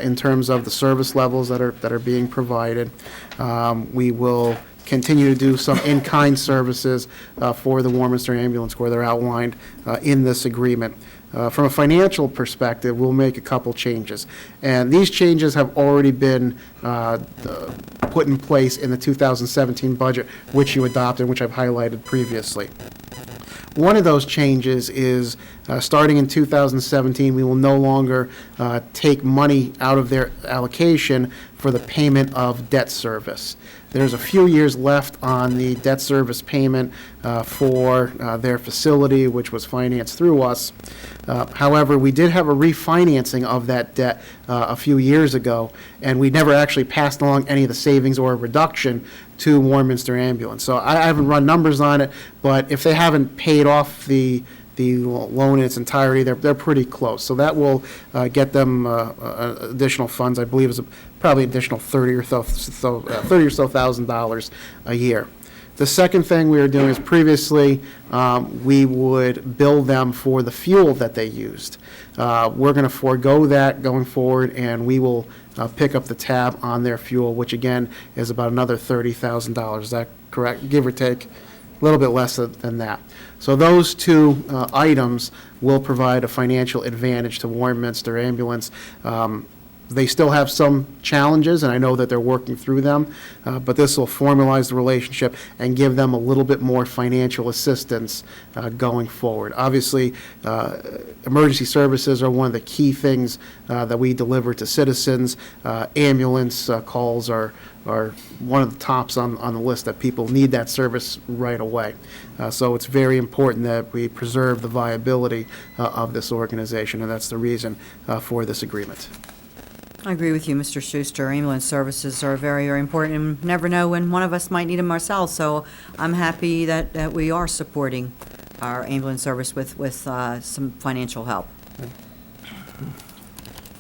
in terms of the service levels that are being provided. We will continue to do some in-kind services for the Warminster Ambulance Corps that are outlined in this agreement. From a financial perspective, we'll make a couple changes. And these changes have already been put in place in the 2017 budget, which you adopted, which I've highlighted previously. One of those changes is, starting in 2017, we will no longer take money out of their allocation for the payment of debt service. There's a few years left on the debt service payment for their facility, which was financed through us. However, we did have a refinancing of that debt a few years ago, and we never actually passed along any of the savings or a reduction to Warminster Ambulance. So I haven't run numbers on it, but if they haven't paid off the loan in its entirety, they're pretty close. So that will get them additional funds. I believe is probably additional $30,000 or so a year. The second thing we were doing is previously we would bill them for the fuel that they used. We're going to forego that going forward, and we will pick up the tab on their fuel, which again is about another $30,000. Is that correct? Give or take, a little bit less than that. So those two items will provide a financial advantage to Warminster Ambulance. They still have some challenges, and I know that they're working through them, but this will formalize the relationship and give them a little bit more financial assistance going forward. Obviously, emergency services are one of the key things that we deliver to citizens. Ambulance calls are one of the tops on the list, that people need that service right away. So it's very important that we preserve the viability of this organization, and that's the reason for this agreement. I agree with you, Mr. Schuster. Ambulance services are very, very important, and you never know when one of us might need them ourselves. So I'm happy that we are supporting our ambulance service with some financial help.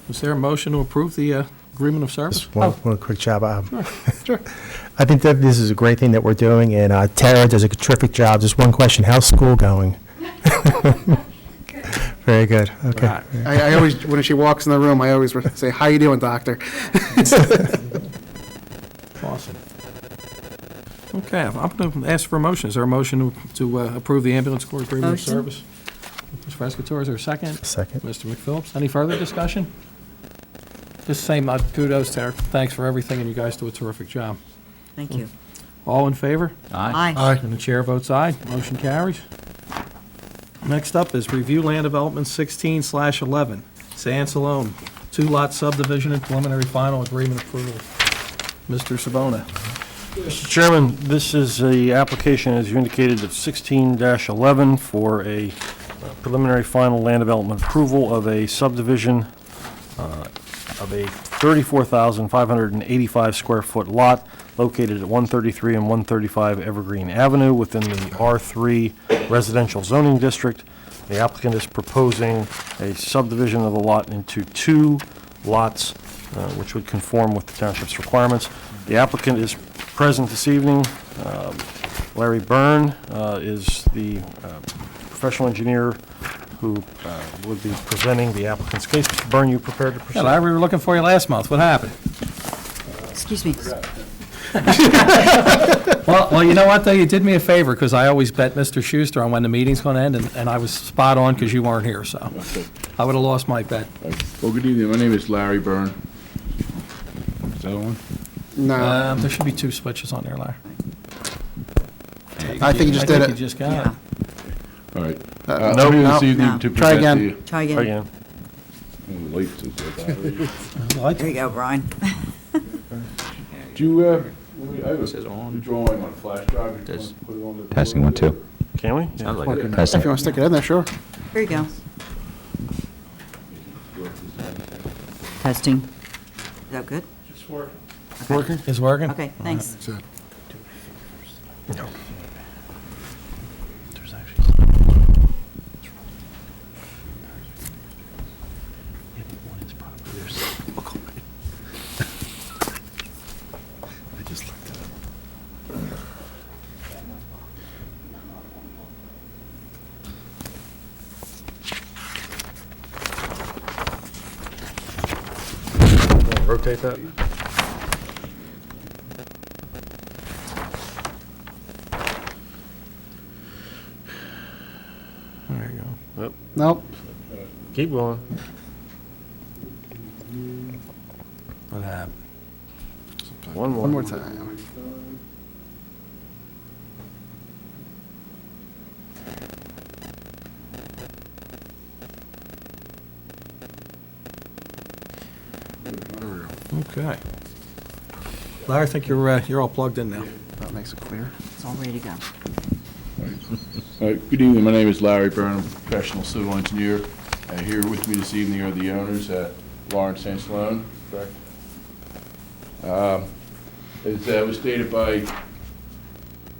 Is there a motion to approve the agreement of service? Just one quick job. I think that this is a great thing that we're doing, and Tara does a terrific job. Just one question, how's school going? Very good, okay. Right. I always, when she walks in the room, I always say, "How you doing, doctor?" Awesome. Okay, I'm going to ask for a motion. Is there a motion to approve the ambulance corps agreement of Motion. service? Ms. Frescatore, is there a second? Second. Mr. McPhillips, any further discussion? Just saying, kudos to her. Thanks for everything, and you guys do a terrific job. Thank you. All in favor? Aye. Aye. And the chair votes aye. Motion carries. Next up is review land development 16/11, San Salone, 2-lot subdivision and preliminary final agreement approval. Mr. Savona. Mr. Chairman, this is the application, as you indicated, of 16-11 for a preliminary final land development approval of a subdivision of a 34,585 square foot lot located at 133 and 135 Evergreen Avenue within the R3 residential zoning district. The applicant is proposing a subdivision of the lot into 2 lots, which would conform with the township's requirements. The applicant is present this evening. Larry Byrne is the professional engineer who would be presenting the applicant's case. Mr. Byrne, you prepared to proceed? Yeah, Larry, we were looking for you last month. What happened? Excuse me. Well, you know what, though? You did me a favor, because I always bet Mr. Schuster on when the meeting's going to end, and I was spot on because you weren't here, so I would have lost my bet. Well, good evening. My name is Larry Byrne. Is that one? No, There should be 2 switches on there, Larry. I think you just did I think it. you just got Yeah. it. All right. No, I'm here no, this evening no. to Try present again. to you. Try again. Again. I'm late to that. There you go, Brian. Do you, I have a drawing on a flash drive. You want to put it on the- Testing 1, 2. Can we? Testing. If you want to stick it in there, sure. Here you go. Testing. Is that good? Working? It's working? Okay, thanks. That's it. Rotate that. There you go. Nope. Keep going. What happened? One more. One more time. Okay. Larry, I think you're all plugged in now. That makes it clear. It's all ready to go. All right, good evening. My name is Larry Byrne. I'm a professional civil engineer. Here with me this evening are the owners, Lawrence and Sloan, correct? As was stated by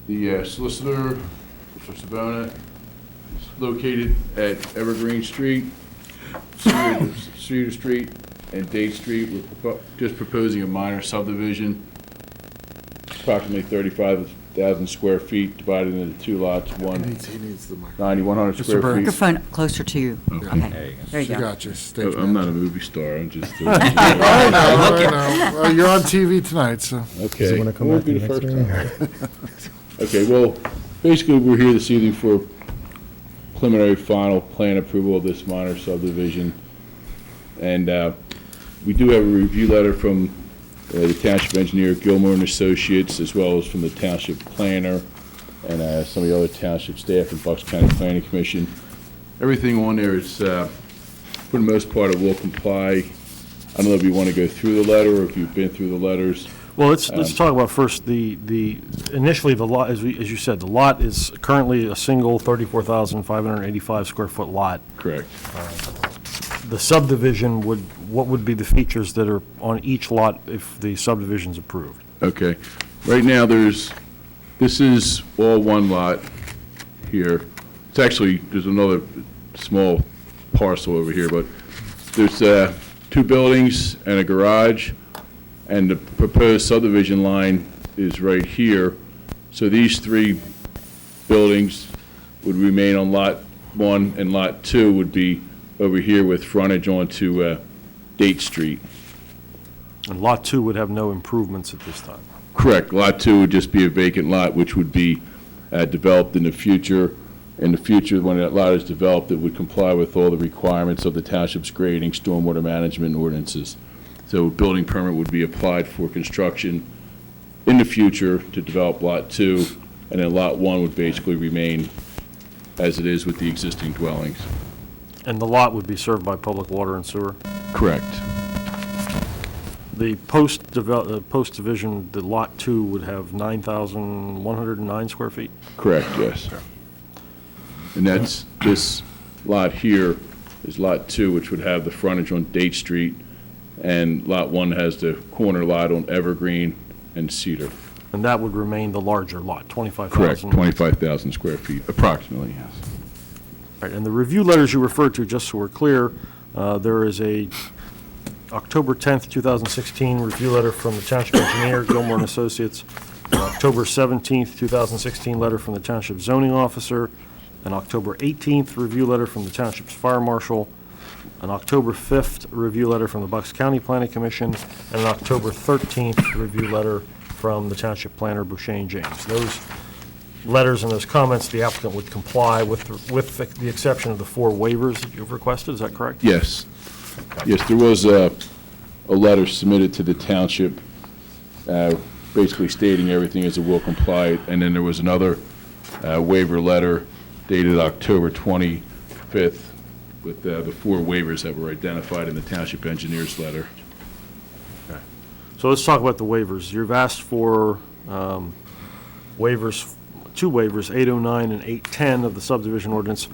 the solicitor, Mr. Savona, it's located at Evergreen Street, Cedar Street, and Date Street. We're just proposing a minor subdivision, approximately 35,000 square feet, divided into 2 lots, He one needs the microphone. 9,100 Mr. square Burns. feet. Microphone closer to you. Okay, there you She go. got you. Stage I'm not manager. a movie star, I'm just. I know. Well, you're on TV tonight, so. Okay. Does it wanna come Won't back be to the the next first meeting, time. Okay, well, basically, we're here this evening for preliminary final plan approval of this minor subdivision. And we do have a review letter from the Township Engineer Gilmore and Associates, as well as from the Township Planner and some of the other township staff and Bucks County Planning Commission. Everything on there is, for the most part, it will comply. I don't know if you want to go through the letter or if you've been through the letters. Well, let's talk about first initially the lot, as you said, the lot is currently a single 34,585 square foot lot. Correct. The subdivision what would be the features that are on each lot if the subdivision's approved? Okay. Right now, this is all one lot here. It's actually, there's another small parcel over here, but there's 2 buildings and a garage, and the proposed subdivision line is right here. So these 3 buildings would remain on Lot 1, and Lot 2 would be over here with frontage onto Date Street. And Lot 2 would have no improvements at this time? Correct. Lot 2 would just be a vacant lot, which would be developed in the future. In the future, when that lot is developed, it would comply with all the requirements of the township's grading, stormwater management ordinances. So a building permit would be applied for construction in the future to develop Lot 2, and then Lot 1 would basically remain as it is with the existing dwellings. And the lot would be served by public water and sewer? Correct. The post-division, the Lot 2 would have 9,109 square feet? Correct, yes. And that's, this lot here is Lot 2, which would have the frontage on Date Street, and Lot 1 has the corner lot on Evergreen and Cedar. And that would remain the larger lot, 25,000? Correct, 25,000 square feet, approximately, yes. Right, and the review letters you referred to, just so we're clear, there is a October 10th, 2016 review letter from the Township Engineer, Gilmore and Associates, an October 17th, 2016 letter from the Township Zoning Officer, an October 18th review letter from the Township's Fire Marshal, an October 5th review letter from the Bucks County Planning Commission, and an October 13th review letter from the Township Planner, Boucher James. Those letters and those comments, the applicant would comply with the exception of the 4 waivers that you've requested, is that correct? Yes. Yes, there was a letter submitted to the township basically stating everything as it will comply, and then there was another waiver letter dated October 25th with the 4 waivers that were identified in the township engineer's letter. So let's talk about the waivers. You've asked for waivers, 2 waivers, 809 and 810 of the subdivision ordinance.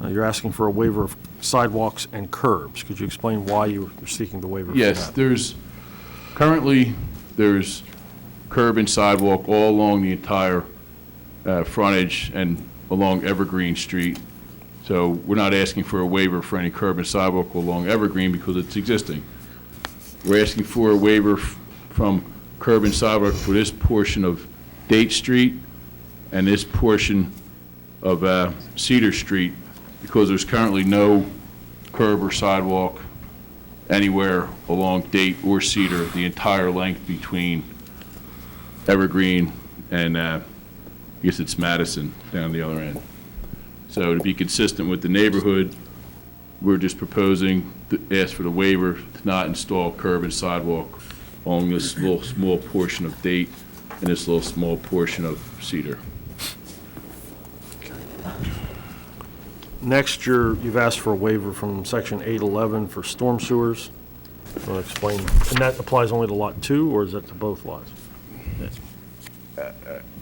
You're asking for a waiver of sidewalks and curbs. Could you explain why you're seeking the waiver? Yes, currently, there's curb and sidewalk all along the entire frontage and along Evergreen Street. So we're not asking for a waiver for any curb and sidewalk along Evergreen because it's existing. We're asking for a waiver from curb and sidewalk for this portion of Date Street and this portion of Cedar Street because there's currently no curb or sidewalk anywhere along Date or Cedar, the entire length between Evergreen and I guess it's Madison down the other end. So to be consistent with the neighborhood, we're just proposing to ask for the waiver to not install curb and sidewalk along this little small portion of Date and this little small portion of Cedar. Next, you've asked for a waiver from section 811 for storm sewers. Want to explain, and that applies only to Lot 2, or is that to both lots?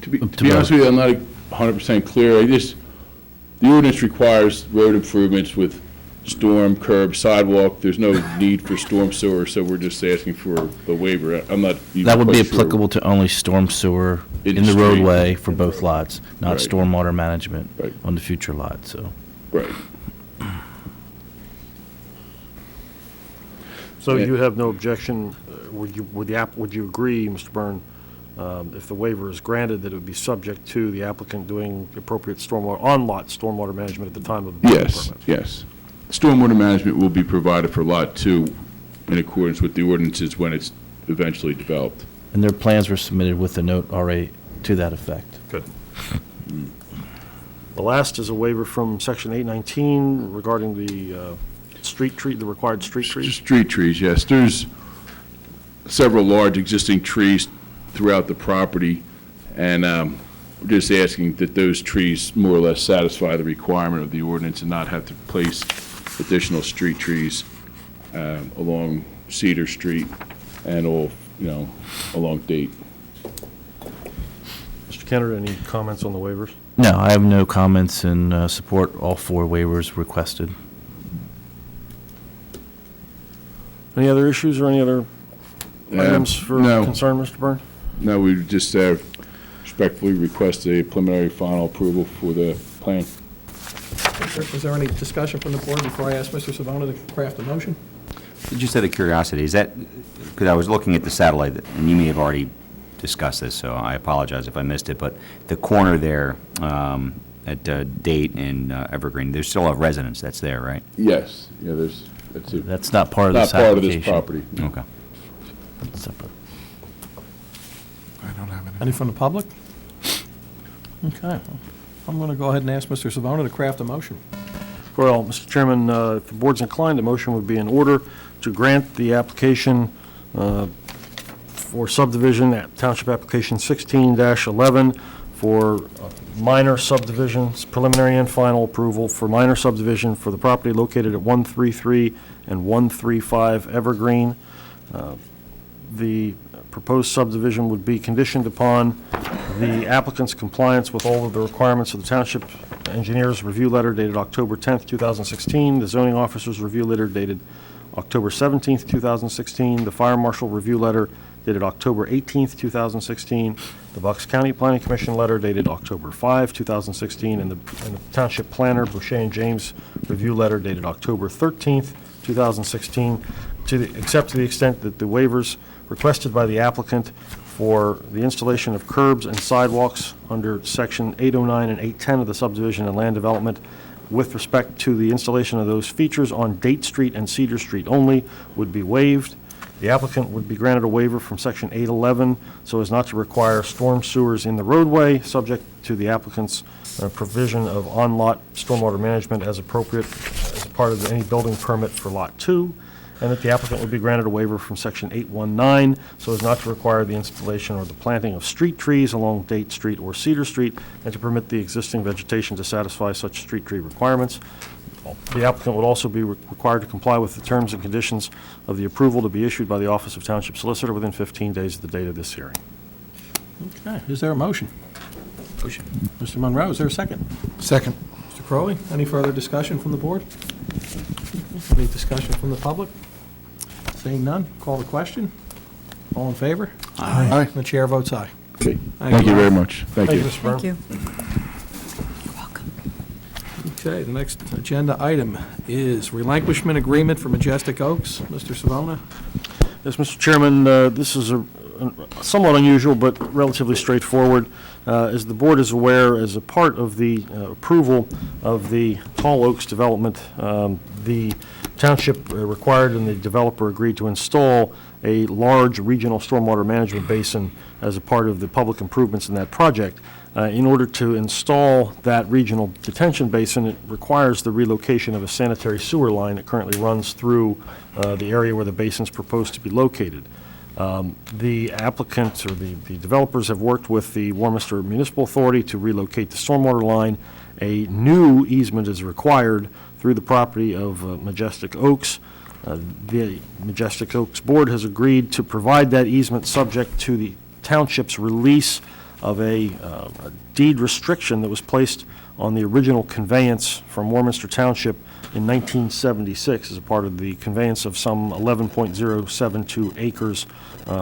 To be honest with you, I'm not 100% clear. The ordinance requires road improvements with storm, curb, sidewalk. There's no need for storm sewer, so we're just asking for a waiver. I'm not even That would be quite sure. applicable to only storm sewer In in the the street. roadway for both lots, not Right. stormwater management Right. on the future lot, so. Right. So Yeah. you have no objection, would you agree, Mr. Byrne, if the waiver is granted, that it would be subject to the applicant doing appropriate stormwater, on-lot stormwater management at the time of the building Yes, permit? yes. Stormwater management will be provided for Lot 2 in accordance with the ordinances when it's eventually developed. And their plans were submitted with a note already to that effect. Good. The last is a waiver from section 819 regarding the the required street trees. Street trees, yes. There's several large existing trees throughout the property, and we're just asking that those trees more or less satisfy the requirement of the ordinance and not have to place additional street trees along Cedar Street and along Date. Mr. Kenner, any comments on the waivers? No, I have no comments and support all 4 waivers requested. Any other issues or any other items for no. concern, Mr. Byrne? No, we just respectfully request a preliminary final approval for the plan. Is there any discussion from the board before I ask Mr. Savona to craft a motion? Just out of curiosity, is that, because I was looking at the satellite, and you may have already discussed this, so I apologize if I missed it, but the corner there at Date and Evergreen, there's still a residence that's there, right? Yes, yeah, that's it. That's not part of Not this part of application. this property. Okay. That's separate. I don't have any. Any from the public? Okay. I'm going to go ahead and ask Mr. Savona to craft a motion. Well, Mr. Chairman, if the board's inclined, a motion would be in order to grant the application for subdivision, Township Application 16-11, for minor subdivisions, preliminary and final approval for minor subdivision for the property located at 133 and 135 Evergreen. The proposed subdivision would be conditioned upon the applicant's compliance with all of the requirements of the Township Engineer's Review Letter dated October 10th, 2016, the Zoning Officer's Review Letter dated October 17th, 2016, the Fire Marshal Review Letter dated October 18th, 2016, the Bucks County Planning Commission Letter dated October 5, 2016, and the Township Planner Boucher and James Review Letter dated October 13th, 2016, except to the extent that the waivers requested by the applicant for the installation of curbs and sidewalks under Section 809 and 810 of the subdivision and land development with respect to the installation of those features on Date Street and Cedar Street only would be waived. The applicant would be granted a waiver from Section 811 so as not to require storm sewers in the roadway, subject to the applicant's provision of on-lot stormwater management as appropriate as part of any building permit for Lot 2, and that the applicant would be granted a waiver from Section 819 so as not to require the installation or the planting of street trees along Date Street or Cedar Street, and to permit the existing vegetation to satisfy such street tree requirements. The applicant would also be required to comply with the terms and conditions of the approval to be issued by the Office of Township Solicitor within 15 days of the date of this hearing. Okay, is there a motion? Motion. Mr. Monroe, is there a second? Second. Mr. Crowley, any further discussion from the board? Any discussion from the public? Seeing none, call the question. All in favor? Aye. The chair votes aye. Okay, thank you very much. Thank you. Mr. Byrne. Thank you. You're welcome. Okay, the next agenda item is relinquishment agreement for Majestic Oaks. Mr. Savona? Yes, Mr. Chairman, this is a somewhat unusual but relatively straightforward. As the board is aware, as a part of the approval of the Tall Oaks development, the township required and the developer agreed to install a large regional stormwater management basin as a part of the public improvements in that project. In order to install that regional detention basin, it requires the relocation of a sanitary sewer line that currently runs through the area where the basin is proposed to be located. The applicants or the developers have worked with the Warminster Municipal Authority to relocate the stormwater line. A new easement is required through the property of Majestic Oaks. The Majestic Oaks Board has agreed to provide that easement subject to the township's release of a deed restriction that was placed on the original conveyance from Warminster Township in 1976 as a part of the conveyance of some 11.072 acres,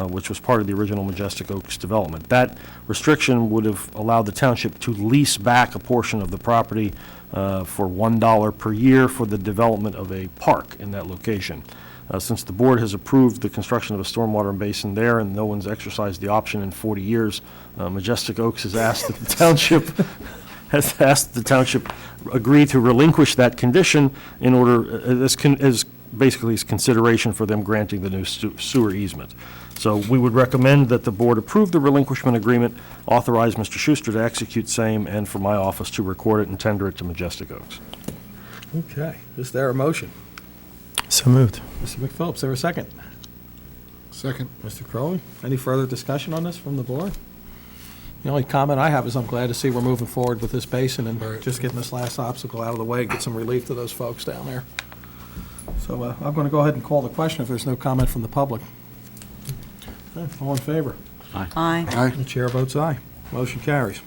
which was part of the original Majestic Oaks development. That restriction would have allowed the township to lease back a portion of the property for $1 per year for the development of a park in that location. Since the board has approved the construction of a stormwater basin there and no one's exercised the option in 40 years, Majestic Oaks has asked that the township agree to relinquish that condition in order, as basically as consideration for them granting the new sewer easement. So we would recommend that the board approve the relinquishment agreement, authorize Mr. Schuster to execute same, and for my office to record it and tender it to Majestic Oaks. Okay, is there a motion? So moved. Mr. McPhillips, there a second? Second. Mr. Crowley, any further discussion on this from the board? The only comment I have is I'm glad to see we're moving forward with this basin and Right. just getting this last obstacle out of the way and get some relief to those folks down there. So I'm going to go ahead and call the question if there's no comment from the public. Okay, all in favor? Aye. Aye. The chair votes aye. Motion carries.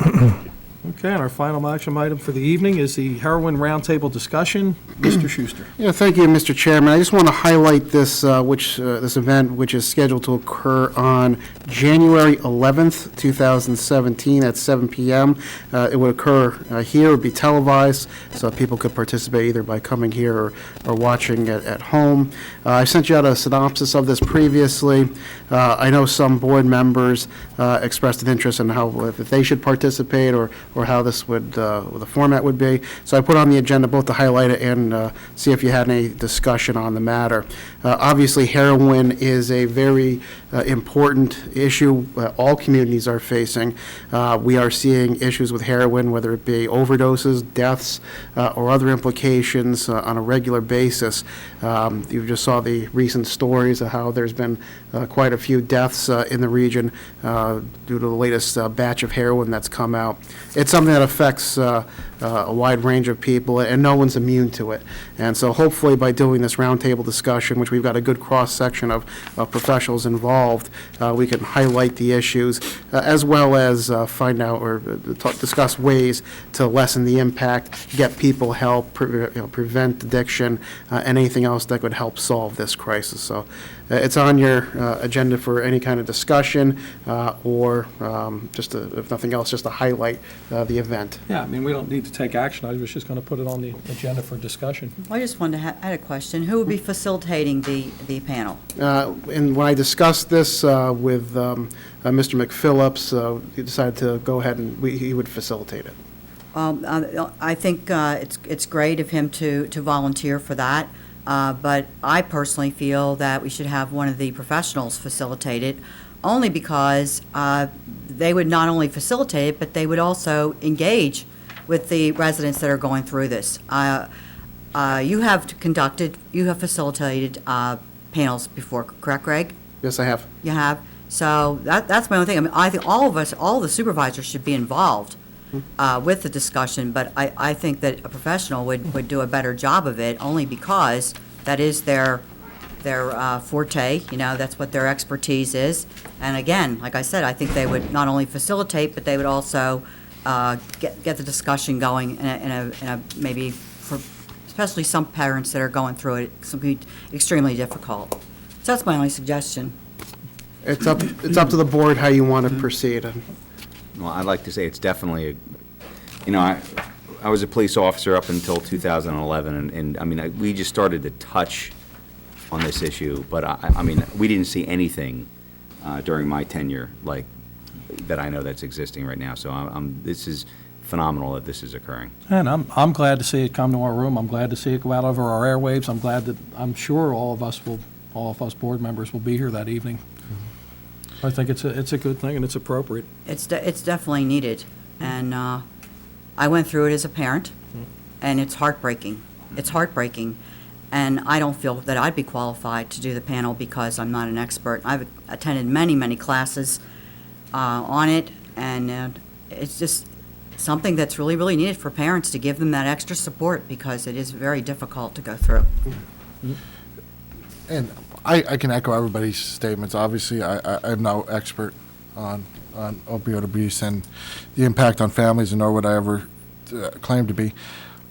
Okay, and our final action item for the evening is the heroin roundtable discussion. Mr. Schuster. Yeah, thank you, Mr. Chairman. I just want to highlight this, this event, which is scheduled to occur on January 11th, 2017, at 7 p.m. It would occur here, it would be televised, so people could participate either by coming here or watching at home. I sent you out a synopsis of this previously. I know some board members expressed an interest in how, if they should participate or how this would, the format would be. So I put on the agenda both to highlight it and see if you had any discussion on the matter. Obviously, heroin is a very important issue all communities are facing. We are seeing issues with heroin, whether it be overdoses, deaths, or other implications on a regular basis. You just saw the recent stories of how there's been quite a few deaths in the region due to the latest batch of heroin that's come out. It's something that affects a wide range of people, and no one's immune to it. And so hopefully by doing this roundtable discussion, which we've got a good cross-section of professionals involved, we can highlight the issues as well as find out or discuss ways to lessen the impact, get people help, prevent addiction, and anything else that could help solve this crisis. So it's on your agenda for any kind of discussion or just to, if nothing else, just to highlight the event. Yeah, I mean, we don't need to take action. I was just going to put it on the agenda for discussion. I just wanted to, I had a question. Who would be facilitating the panel? And when I discussed this with Mr. McPhillips, he decided to go ahead and he would facilitate it. I think it's great of him to volunteer for that, but I personally feel that we should have one of the professionals facilitate it, only because they would not only facilitate it, but they would also engage with the residents that are going through this. You have facilitated panels before, correct, Greg? Yes, I have. You have? So that's my only thing. I mean, I think all the supervisors should be involved with the discussion, but I think that a professional would do a better job of it, only because that is their forte, that's what their expertise is. And again, like I said, I think they would not only facilitate, but they would also get the discussion going in a maybe for especially some parents that are going through it, something extremely difficult. So that's my only suggestion. It's up to the board how you want to proceed. Well, I'd like to say it's definitely, I was a police officer up until 2011, and I mean, we just started to touch on this issue, but I mean, we didn't see anything during my tenure like that I know that's existing right now. So this is phenomenal that this is occurring. And I'm glad to see it come to our room. I'm glad to see it go out over our airwaves. I'm sure all of us board members will be here that evening. I think it's a good thing and it's appropriate. It's definitely needed, and I went through it as a parent, and it's heartbreaking. It's heartbreaking, and I don't feel that I'd be qualified to do the panel because I'm not an expert. I've attended many classes on it, and it's just something that's really, really needed for parents to give them that extra support because it is very difficult to go through. And I can echo everybody's statements. Obviously, I'm no expert on opioid abuse and the impact on families, and nor would I ever claim to be.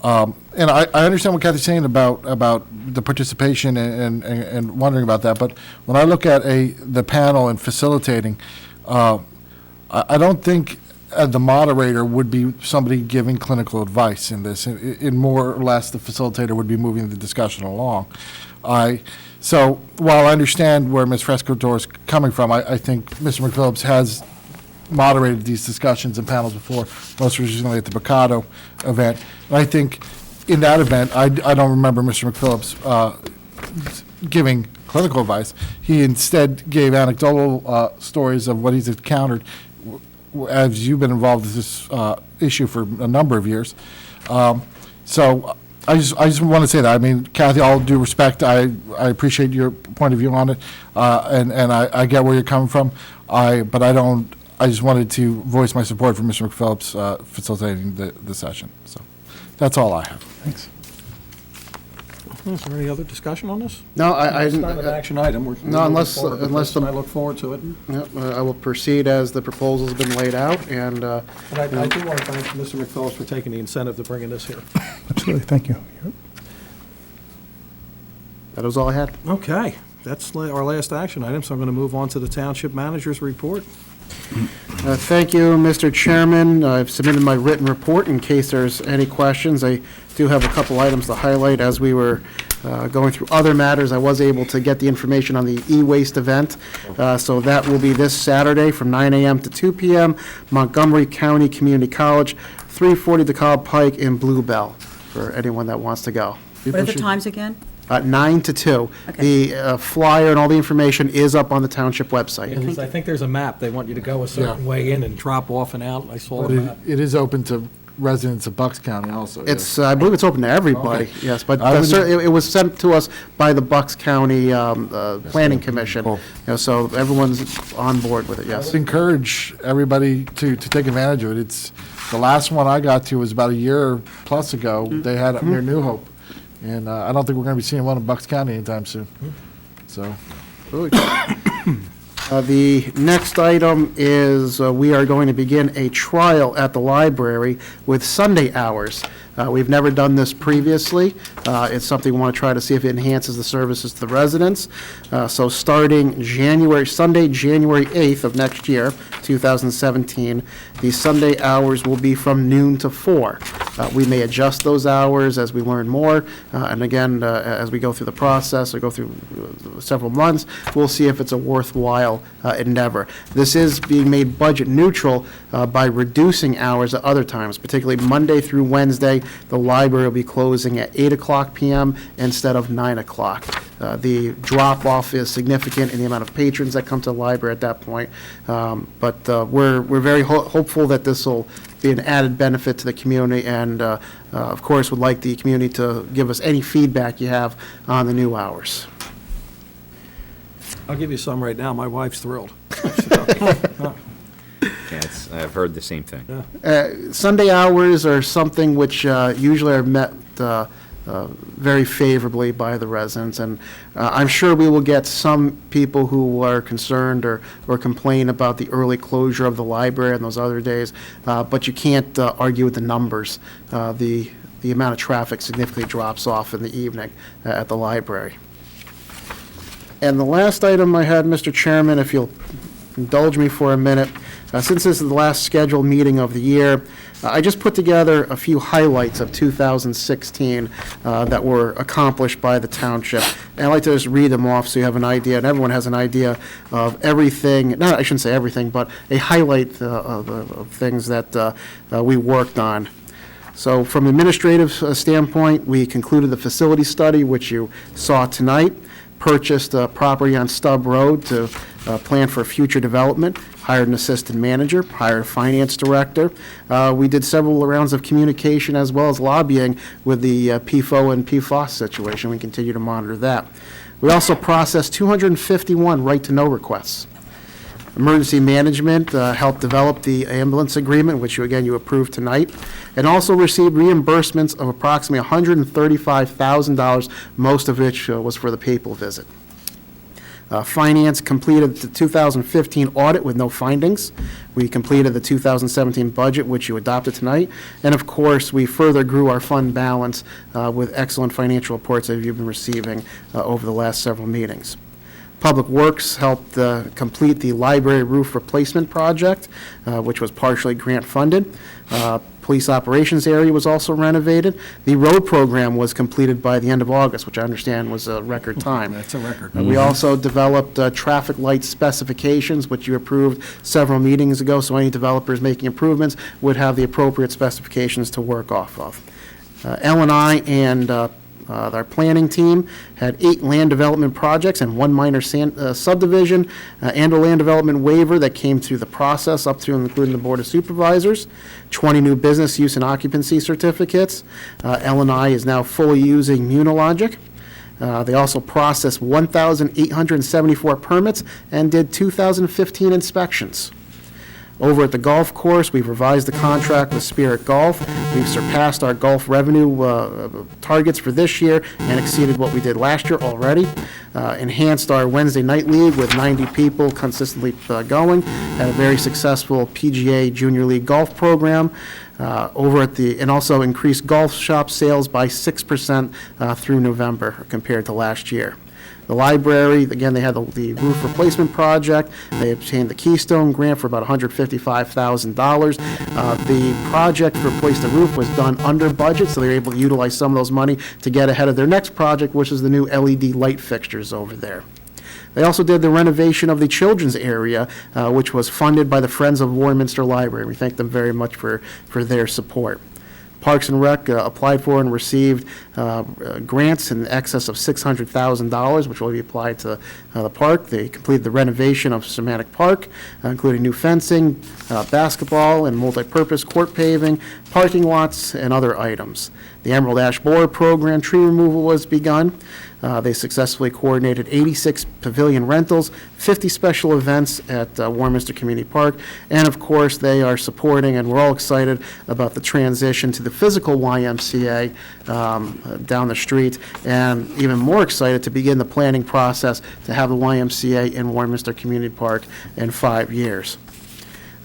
And I understand what Kathy's saying about the participation and wondering about that. But when I look at the panel and facilitating, I don't think the moderator would be somebody giving clinical advice in this. In more or less, the facilitator would be moving the discussion along. So while I understand where Ms. Frescatore is coming from, I think Mr. McPhillips has moderated these discussions and panels before, most recently at the Picado event. And I think in that event, I don't remember Mr. McPhillips giving clinical advice. He instead gave anecdotal stories of what he's encountered as you've been involved with this issue for a number of years. So I just want to say that. I mean, Kathy, all due respect, I appreciate your point of view on it, and I get where you're coming from. But I just wanted to voice my support for Mr. McPhillips facilitating the session. So that's all I have. Thanks. Is there any other discussion on this? No, I It's didn't. not an action item. We're No, unless- moving forward with unless this, and the- I look forward to it. Yep, I will proceed as the proposal's been laid out, and And I do want to thank Mr. McPhillips for taking the incentive to bringing this here. Absolutely, thank you. that was all I had. Okay, that's our last action item, so I'm going to move on to the Township Manager's report. Thank you, Mr. Chairman. I've submitted my written report in case there's any questions. I do have a couple items to highlight. As we were going through other matters, I was able to get the information on the e-waste event. So that will be this Saturday from 9 a.m. to 2 p.m., Montgomery County Community College, 340 DeKalb Pike in Bluebell, for anyone that wants to go. What are the times again? 9 to 2. Okay. The flyer and all the information is up on the township website. Because I think there's a map. They want you to go a certain Yeah. way in and drop off and out. I saw But the map. it is open to residents of Bucks County also. yes. It's, I believe it's open to everybody, Okay. yes, but I would- it was sent to us by the Bucks County Planning Commission, Cool. So everyone's on board with it, Let's yes. encourage everybody to take advantage of it. It's, the last one I got to was about a year plus ago. They had it near New Hope. And I don't think we're going to be seeing one in Bucks County anytime soon. So, The next item is we are going to begin a trial at the library with Sunday hours. We've never done this previously. It's something we want to try to see if it enhances the services to the residents. So starting Sunday, January 8th of next year, 2017, the Sunday hours will be from noon to 4. We may adjust those hours as we learn more, and again, as we go through the process or go through several months, we'll see if it's a worthwhile endeavor. This is being made budget neutral by reducing hours at other times, particularly Monday through Wednesday. The library will be closing at 8 o'clock p.m. instead of 9 o'clock. The drop-off is significant in the amount of patrons that come to the library at that point, but we're very hopeful that this will be an added benefit to the community, and of course, would like the community to give us any feedback you have on the new hours. I'll give you some right now. My wife's thrilled. Yeah, I've heard the same thing. Sunday hours are something which usually are met very favorably by the residents, and I'm sure we will get some people who are concerned or complain about the early closure of the library on those other days, but you can't argue with the numbers. The amount of traffic significantly drops off in the evening at the library. And the last item I had, Mr. Chairman, if you'll indulge me for a minute, since this is the last scheduled meeting of the year, I just put together a few highlights of 2016 that were accomplished by the township. And I'd like to just read them off so you have an idea, and everyone has an idea of everything, no, I shouldn't say everything, but a highlight of things that we worked on. So from an administrative standpoint, we concluded the facility study, which you saw tonight, purchased a property on Stubb Road to plan for future development, hired an assistant manager, hired a finance director. We did several rounds of communication as well as lobbying with the PFO and PFOS situation. We continue to monitor that. We also processed 251 right-to-know requests. Emergency Management helped develop the ambulance agreement, which you approved tonight, and also received reimbursements of approximately $135,000, most of which was for the papal visit. Finance completed the 2015 audit with no findings. We completed the 2017 budget, which you adopted tonight. And of course, we further grew our fund balance with excellent financial reports that you've been receiving over the last several meetings. Public Works helped complete the library roof replacement project, which was partially grant funded. Police operations area was also renovated. The road program was completed by the end of August, which I understand was a record time. That's a record. We also developed traffic light specifications, which you approved several meetings ago, so any developers making improvements would have the appropriate specifications to work off of. L&I and Our planning team had 8 land development projects and 1 minor subdivision and a land development waiver that came through the process up to and including the Board of Supervisors, 20 new business use and occupancy certificates. L&I is now fully using Munilogic. They also processed 1,874 permits and did 2,015 inspections. Over at the golf course, we've revised the contract with Spirit Golf. We've surpassed our golf revenue targets for this year and exceeded what we did last year already. Enhanced our Wednesday night league with 90 people consistently going. Had a very successful PGA Junior League golf program. And also increased golf shop sales by 6% through November compared to last year. The library, again, they had the roof replacement project. They obtained the Keystone grant for about $155,000. The project to replace the roof was done under budget, so they were able to utilize some of those money to get ahead of their next project, which is the new LED light fixtures over there. They also did the renovation of the children's area, which was funded by the Friends of Warminster Library. We thank them very much for their support. Parks and Rec applied for and received grants in excess of $600,000, which will be applied to the park. They completed the renovation of Semantic Park, including new fencing, basketball and multi-purpose court paving, parking lots, and other items. The Emerald Ash Borer Program tree removal was begun. They successfully coordinated 86 pavilion rentals, 50 special events at Warminster Community Park, and of course, they are supporting, and we're all excited about the transition to the physical YMCA down the street, and even more excited to begin the planning process to have the YMCA in Warminster Community Park in 5 years.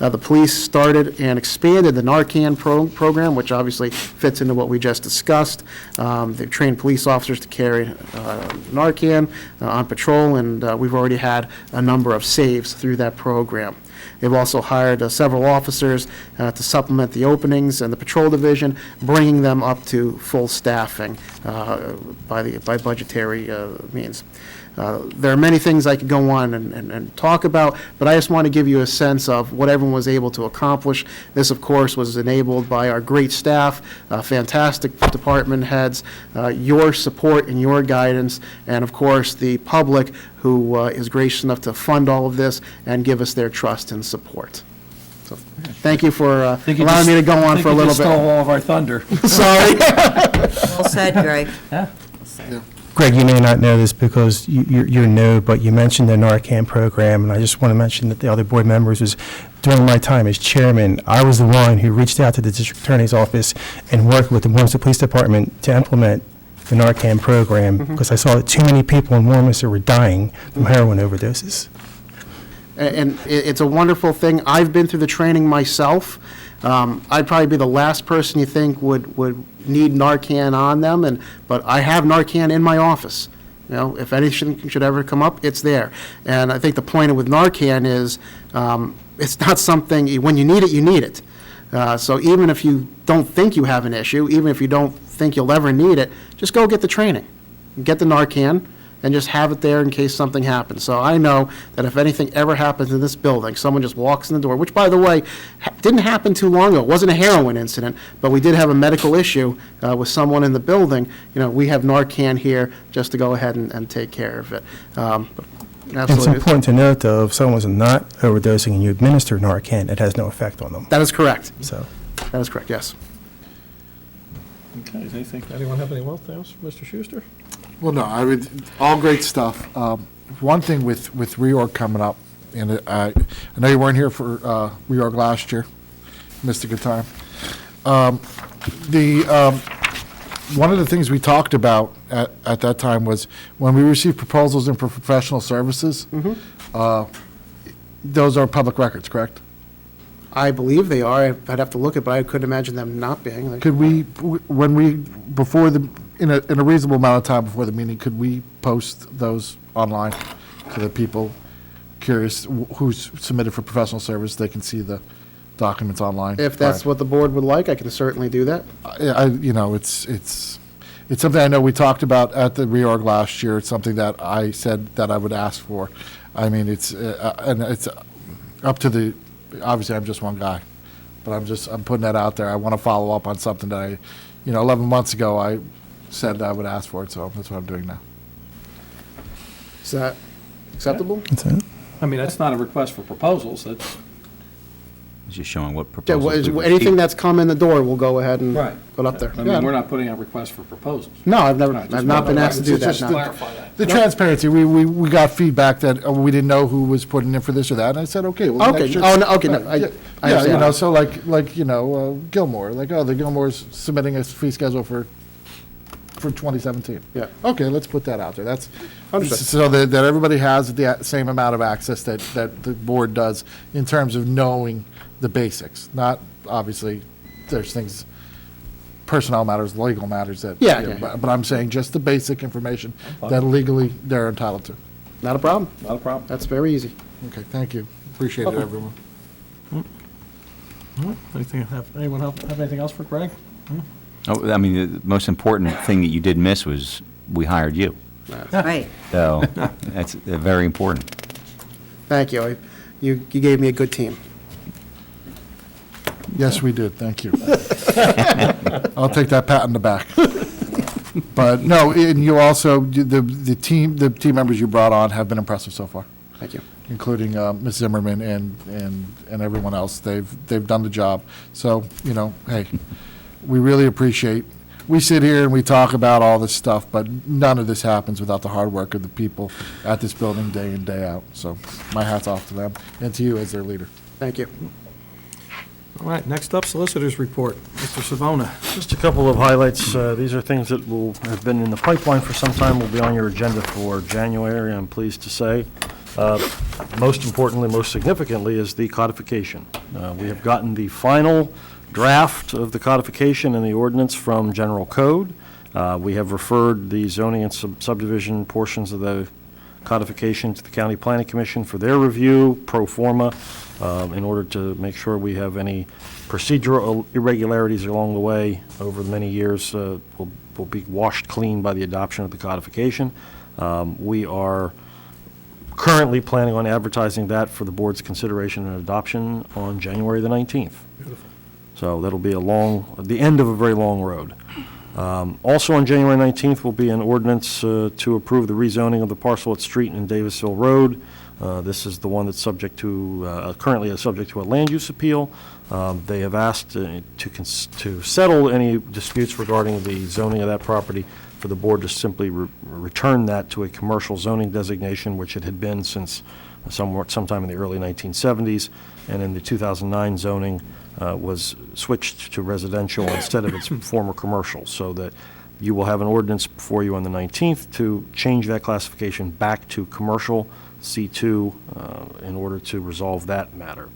The police started and expanded the Narcan program, which obviously fits into what we just discussed. They've trained police officers to carry Narcan on patrol, and we've already had a number of saves through that program. They've also hired several officers to supplement the openings in the patrol division, bringing them up to full staffing by budgetary means. There are many things I could go on and talk about, but I just want to give you a sense of what everyone was able to accomplish. This, of course, was enabled by our great staff, fantastic department heads, your support and your guidance, and, of course, the public who is gracious enough to fund all of this and give us their trust and support. So, thank you for allowing me to go on for a little bit. I think you just stole all of our thunder. Sorry. Well said, Greg. Yeah. Greg, you may not know this because you're new, but you mentioned the Narcan program, and I just want to mention that the other board members was, during my time as chairman, I was the one who reached out to the district attorney's office and worked with the Warminster Police Department to implement the Narcan program because I saw that too many people in Warminster were dying from heroin overdoses. And it's a wonderful thing. I've been through the training myself. I'd probably be the last person you think would need Narcan on them, but I have Narcan in my office. You know, if anything should ever come up, it's there. And I think the point with Narcan is it's not something, when you need it, you need it. So even if you don't think you have an issue, even if you don't think you'll ever need it, just go get the training. Get the Narcan and just have it there in case something happens. So I know that if anything ever happens in this building, someone just walks in the door, which, by the way, didn't happen too long ago. It wasn't a heroin incident, but we did have a medical issue with someone in the building. You know, we have Narcan here just to go ahead and take care of it. It's Absolutely. important to note, though, if someone's not overdosing and you administer Narcan, it has no effect on them. That is correct. So, That is correct, yes. Okay, anyone have anything else, Mr. Schuster? Well, no, I would, all great stuff. One thing with reorg coming up, and I know you weren't here for reorg last year, missed a good time. One of the things we talked about at that time was when we received proposals in for professional services, those are public records, correct? I believe they are. I'd have to look at it, but I couldn't imagine them not being. Could we, when we, before the, in a reasonable amount of time before the meeting, could we post those online so that people curious who's submitted for professional service, they can see the documents online? If that's what the board would like, I can certainly do that. It's something I know we talked about at the reorg last year. It's something that I said that I would ask for. I mean, and it's up to the, obviously I'm just one guy, but I'm putting that out there. I want to follow up on something that 11 months ago, I said I would ask for it, so that's what I'm doing now. Is that acceptable? That's it. I mean, that's not a request for proposals, that's, It's just showing what Yeah, proposals we've anything received. that's come in the door, we'll go ahead and right. put up there. I Yeah. mean, we're not putting out requests for proposals. No, I've never, Right, just I've not been asked to do that. Just no. clarify that. The transparency, we got feedback that we didn't know who was putting in for this or that, and I said, okay, well, Okay. next year. Oh, no, okay, no, Right, I yeah, Yeah, you understand. know, so like Gilmore, like, oh, the Gilmore's submitting a fee schedule for 2017. Yeah. Okay, let's put that out there. That's, Understood. so that everybody has the same amount of access that the board does in terms of knowing the basics. Not, obviously, there's things, personnel matters, legal matters that. Yeah, you know, yeah. But I'm saying just the basic information that legally they're entitled to. Not a problem. Not a problem. That's very easy. Okay, thank you. Appreciate it, everyone. Anyone have anything else for Greg? Oh, I mean, the most important thing that you did miss was we hired you. Right. So that's very important. Thank you. You gave me a good team. Yes, we did, thank you. I'll take that pat on the back. But, no, and you also, the team members you brought on have been impressive so far, Thank you. including Ms. Zimmerman and everyone else. They've done the job. So, you know, hey, we really appreciate, we sit here and we talk about all this stuff, but none of this happens without the hard work of the people at this building day in, day out. So my hat's off to them and to you as their leader. Thank you. All right, next up, solicitors report. Mr. Savona. Just a couple of highlights. These are things that will have been in the pipeline for some time, will be on your agenda for January, I'm pleased to say. Most importantly, most significantly, is the codification. We have gotten the final draft of the codification and the ordinance from General Code. We have referred the zoning and subdivision portions of the codification to the County Planning Commission for their review, pro forma, in order to make sure we have any procedural irregularities along the way over the many years will be washed clean by the adoption of the codification. We are currently planning on advertising that for the board's consideration and adoption on January the 19th. Beautiful. So that'll be the end of a very long road. Also on January 19th will be an ordinance to approve the rezoning of the parcel at Street and Davisville Road. This is the one that's subject to, currently is subject to a land use appeal. They have asked to settle any disputes regarding the zoning of that property for the board to simply return that to a commercial zoning designation, which it had been since sometime in the early 1970s, and in the 2009 zoning was switched to residential instead of its former commercial, so that you will have an ordinance before you on the 19th to change that classification back to commercial C2 in order to resolve that matter.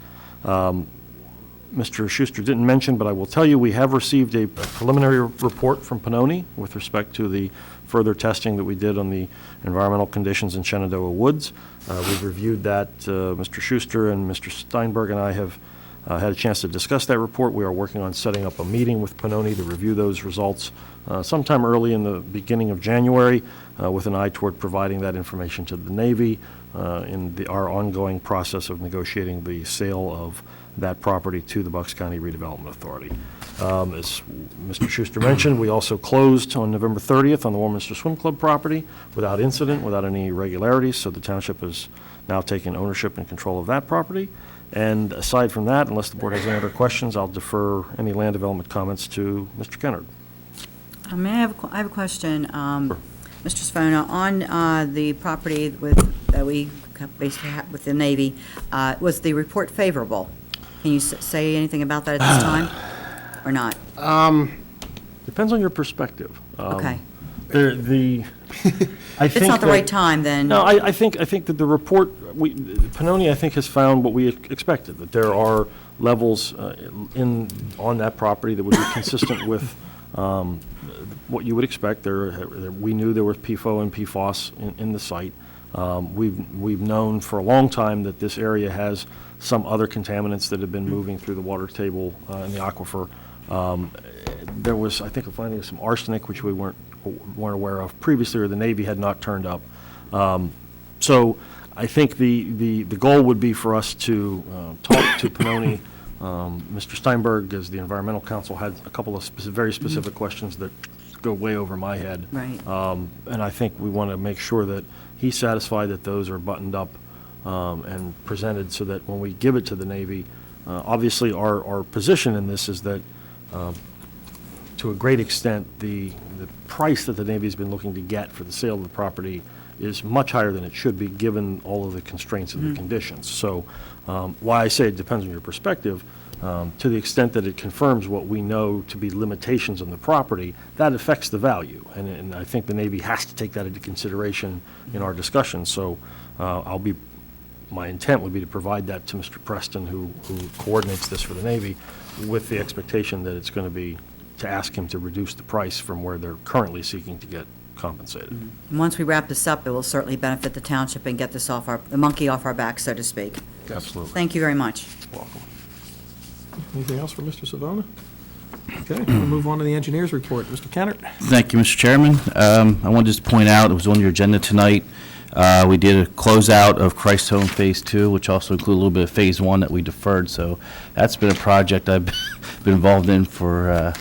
Mr. Schuster didn't mention, but I will tell you, we have received a preliminary report from Pannoni with respect to the further testing that we did on the environmental conditions in Shenandoah Woods. We've reviewed that. Mr. Schuster and Mr. Steinberg and I have had a chance to discuss that report. We are working on setting up a meeting with Pannoni to review those results sometime early in the beginning of January with an eye toward providing that information to the Navy in our ongoing process of negotiating the sale of that property to the Bucks County Redevelopment Authority. As Mr. Schuster mentioned, we also closed on November 30th on the Warminster Swim Club property without incident, without any irregularities, so the township has now taken ownership and control of that property. And aside from that, unless the board has any other questions, I'll defer any land development comments to Mr. Kennard. May I have a question, Mr. Sfona, on the property that we basically have with the Navy. Was the report favorable? Can you say anything about that at this time, or not? Depends on your perspective. Okay. I think It's not the that- right time, then. No, I think that the report, Pannoni, I think, has found what we expected, that there are levels on that property that would be consistent with what you would expect. We knew there was PFOA and PFOS in the site. We've known for a long time that this area has some other contaminants that have been moving through the water table in the aquifer. There was, I think, a finding of some arsenic, which we weren't aware of previously, or the Navy had not turned up. So I think the goal would be for us to talk to Pannoni. Mr. Steinberg, as the environmental counsel, had a couple of very specific questions that go way over my head. Right. And I think we want to make sure that he's satisfied that those are buttoned up and presented so that when we give it to the Navy, obviously our position in this is that to a great extent, the price that the Navy's been looking to get for the sale of the property is much higher than it should be, given all of the constraints of the conditions. So why I say it depends on your perspective, to the extent that it confirms what we know to be limitations on the property, that affects the value. And I think the Navy has to take that into consideration in our discussion. So my intent would be to provide that to Mr. Preston, who coordinates this for the Navy, with the expectation that it's going to be to ask him to reduce the price from where they're currently seeking to get compensated. And once we wrap this up, it will certainly benefit the township and get this the monkey off our back, so to speak. Absolutely. Thank you very much. Welcome. Anything else for Mr. Savona? Okay, we'll move on to the engineer's report. Mr. Kennard? Thank you, Mr. Chairman. I wanted to just point out, it was on your agenda tonight, we did a closeout of Christ Home Phase 2, which also included a little bit of Phase 1 that we deferred, so that's been a project I've been involved in for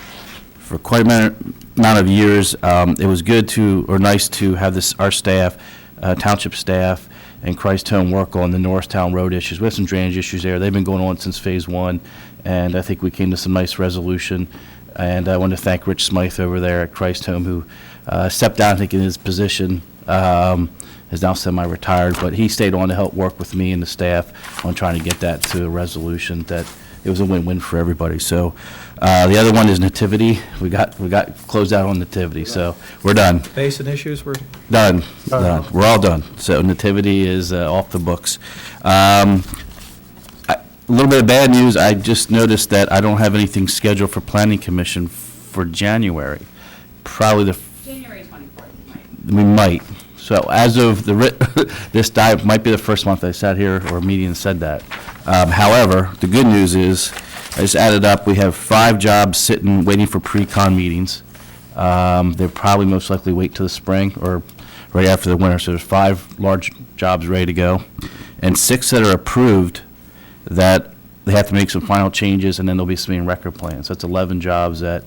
quite a amount of years. It was nice to have our staff, township staff, and Christ Home work on the Norristown Road issues. We have some drainage issues there. They've been going on since Phase 1, and I think we came to some nice resolution. And I want to thank Rich Smythe over there at Christ Home, who stepped down, I think, in his position, is now semi-retired, but he stayed on to help work with me and the staff on trying to get that to a resolution that it was a win-win for everybody. So the other one is Nativity. We got closed out on Nativity, so we're done. Basin issues were? Done. We're all done. So Nativity is off the books. A little bit of bad news. I just noticed that I don't have anything scheduled for Planning Commission for January. Probably January 24th. we might. So as of this might be the first month I sat here or a meeting and said that. However, the good news is, I just added up, we have 5 jobs sitting, waiting for pre-con meetings. They'll probably most likely wait till the spring or right after the winter. So there's 5 large jobs ready to go, and 6 that are approved that they have to make some final changes, and then they'll be submitting record plans. So it's 11 jobs that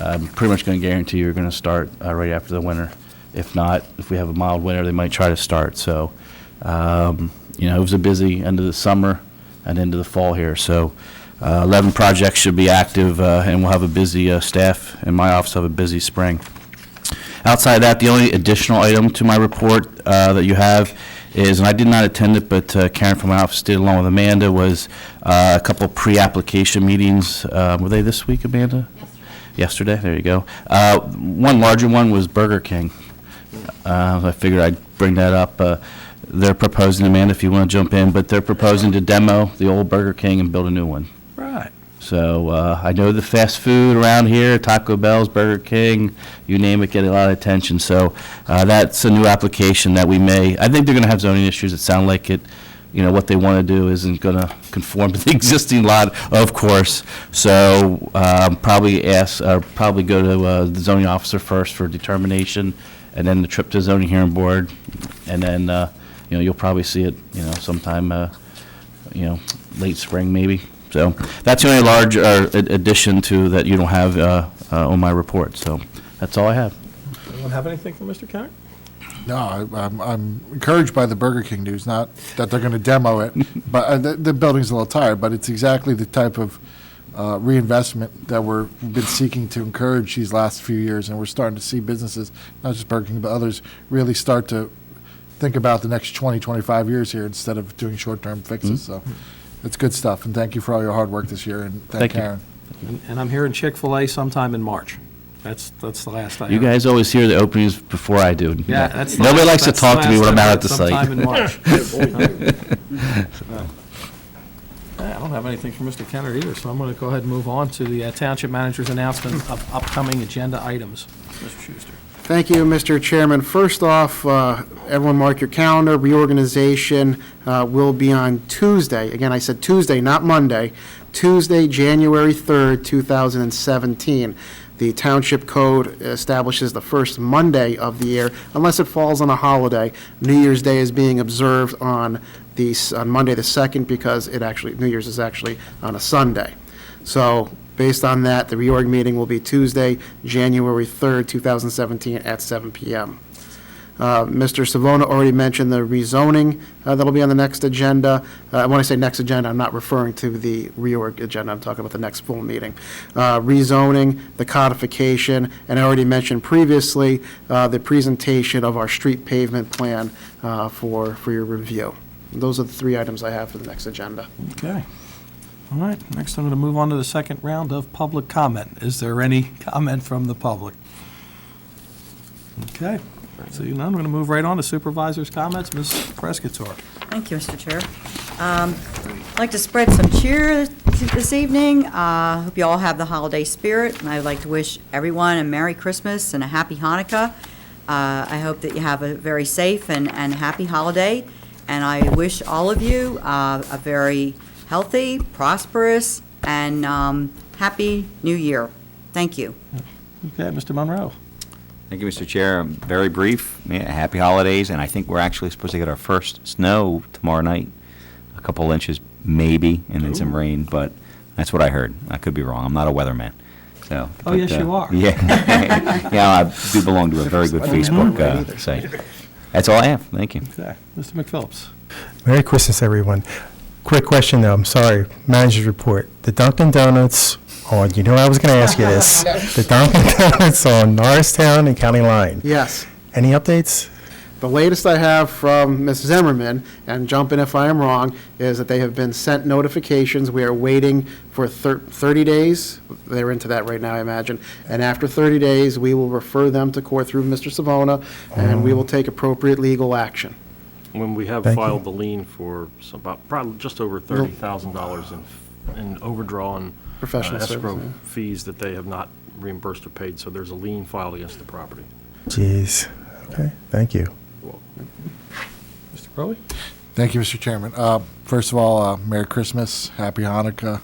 I'm pretty much going to guarantee you're going to start right after the winter. If not, if we have a mild winter, they might try to start. So, it was a busy end of the summer and into the fall here. So 11 projects should be active, and we'll have a busy staff, and my office will have a busy spring. Outside of that, the only additional item to my report that you have is, and I did not attend it, but Karen from my office did along with Amanda, was a couple pre-application meetings. Were they this week, Amanda? Yesterday, there you go. One larger one was Burger King. I figured I'd bring that up. They're proposing, Amanda, if you want to jump in, but they're proposing to demo the old Burger King and build a new one. Right. So I know the fast food around here, Taco Bell's, Burger King, you name it, get a lot of attention. So that's a new application that I think they're going to have zoning issues. It sounds like it, what they want to do isn't going to conform to the existing lot, of course. So probably go to the zoning officer first for determination, and then the trip to the zoning hearing board, and then you'll probably see it sometime late spring maybe. So that's the only large addition to that you don't have on my report. So that's all I have. Anyone have anything for Mr. Kennard? No, I'm encouraged by the Burger King news, not that they're going to demo it, but the building's a little tired, but it's exactly the type of reinvestment that we've been seeking to encourage these last few years, and we're starting to see businesses, not just Burger King, but others, really start to think about the next 20, 25 years here instead of doing short-term fixes. So it's good stuff, and thank you for all your hard work this year, and thank Karen. And I'm hearing Chick-fil-A sometime in March. That's the last I heard. You guys always hear the openings before I do. Yeah, that's the Nobody likes last- to that's talk the to me when I'm last out I at the heard, site. sometime in March. I don't have anything for Mr. Kennard either, so I'm going to go ahead and move on to the Township Manager's announcement of upcoming agenda items. Mr. Schuster. Thank you, Mr. Chairman. First off, everyone mark your calendar. Reorganization will be on Tuesday. Again, I said Tuesday, not Monday. Tuesday, January 3rd, 2017. The Township Code establishes the first Monday of the year, unless it falls on a holiday. New Year's Day is being observed on Monday the 2nd because New Year's is actually on a Sunday. So Based on that, the reorg meeting will be Tuesday, January 3rd, 2017, at 7 p.m. Mr. Savona already mentioned the rezoning that'll be on the next agenda. When I say next agenda, I'm not referring to the reorg agenda. I'm talking about the next full meeting. Rezoning, the codification, and I already mentioned previously the presentation of our street pavement plan for your review. Those are the 3 items I have for the next agenda. Okay. All right, next I'm going to move on to the second round of public comment. Is there any comment from the public? Okay, so none, I'm going to move right on to supervisors' comments. Ms. Prescott. Thank you, Mr. Chair. I'd like to spread some cheer this evening. Hope you all have the holiday spirit, and I'd like to wish everyone a Merry Christmas and a Happy Hanukkah. I hope that you have a very safe and happy holiday, and I wish all of you a very healthy, prosperous, and happy New Year. Thank you. Okay, Mr. Monroe. Thank you, Mr. Chair. Very brief. Yeah, happy holidays, and I think we're actually supposed to get our first snow tomorrow night. A couple inches, maybe, and then some rain, but that's what I heard. I could be wrong. I'm not a weatherman. So. Oh, yes, you are. Yeah. Yeah, I do belong to a very good Facebook site. That's all I have. Thank you. Okay, Mr. McPhillips. Merry Christmas, everyone. Quick question, though, I'm sorry, manager's report. The Dunkin' Donuts on, you know I was going to ask you this, the Dunkin' Donuts on Norristown and County Line. Yes. Any updates? The latest I have from Ms. Zimmerman, and jump in if I am wrong, is that they have been sent notifications. We are waiting for 30 days. They're into that right now, I imagine. And after 30 days, we will refer them to court through Mr. Savona, and we will take appropriate legal action. When we have Thank you. filed the lien for about, probably just over $30,000 in overdraw and Professional escrow service, fees that they have not reimbursed or paid, so there's a lien filed against the property. Jeez. Okay, thank you. Mr. Crowley? Thank you, Mr. Chairman. First of all, Merry Christmas, Happy Hanukkah,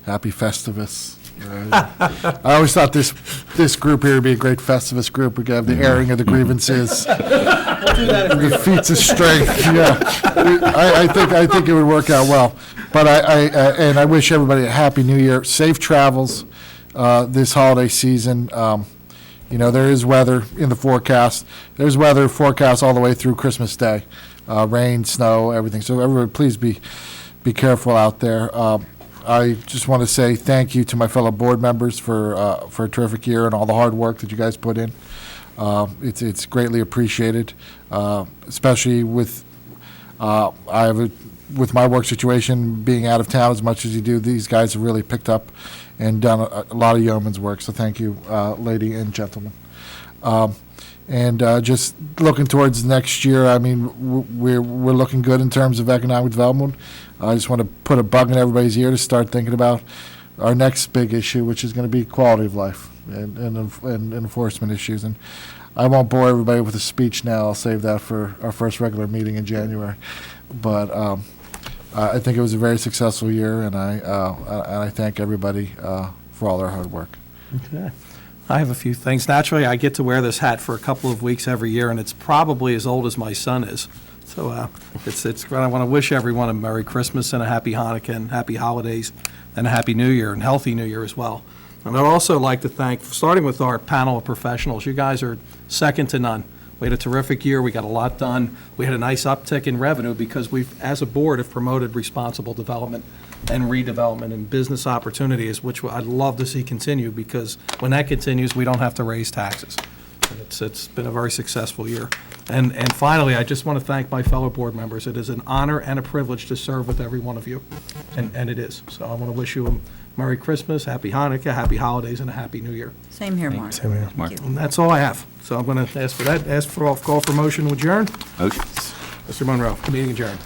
Happy Festivus. I always thought this group here would be a great Festivus group. We could have the airing of the grievances, the feats of strength. Yeah, I think it would work out well. But I wish everybody a Happy New Year, safe travels this holiday season. You know, there is weather in the forecast. There's weather forecast all the way through Christmas Day, rain, snow, everything. So everybody, please be careful out there. I just want to say thank you to my fellow board members for a terrific year and all the hard work that you guys put in. It's greatly appreciated, especially with with my work situation being out of town as much as you do. These guys have really picked up and done a lot of yeoman's work. So thank you, lady and gentlemen. And just looking towards next year, I mean, we're looking good in terms of economic development. I just want to put a bug in everybody's ear to start thinking about our next big issue, which is going to be quality of life and enforcement issues. And I won't bore everybody with a speech now. I'll save that for our first regular meeting in January. But I think it was a very successful year, and I thank everybody for all their hard work. Okay. I have a few things. Naturally, I get to wear this hat for a couple of weeks every year, and it's probably as old as my son is. So I want to wish everyone a Merry Christmas and a Happy Hanukkah and Happy Holidays and a Happy New Year and Healthy New Year as well. And I'd also like to thank, starting with our panel of professionals, you guys are second to none. We had a terrific year. We got a lot done. We had a nice uptick in revenue because we've, as a board, have promoted responsible development and redevelopment and business opportunities, which I'd love to see continue, because when that continues, we don't have to raise taxes. And it's been a very successful year. And finally, I just want to thank my fellow board members. It is an honor and a privilege to serve with every one of you, and it is. So I want to wish you a Merry Christmas, Happy Hanukkah, Happy Holidays, and a Happy New Year. Same here, Mark. Same here. Thank you. And that's all I have. So I'm going to ask for that, call for motion to adjourn. Motion. Mr. Monroe, meeting adjourned.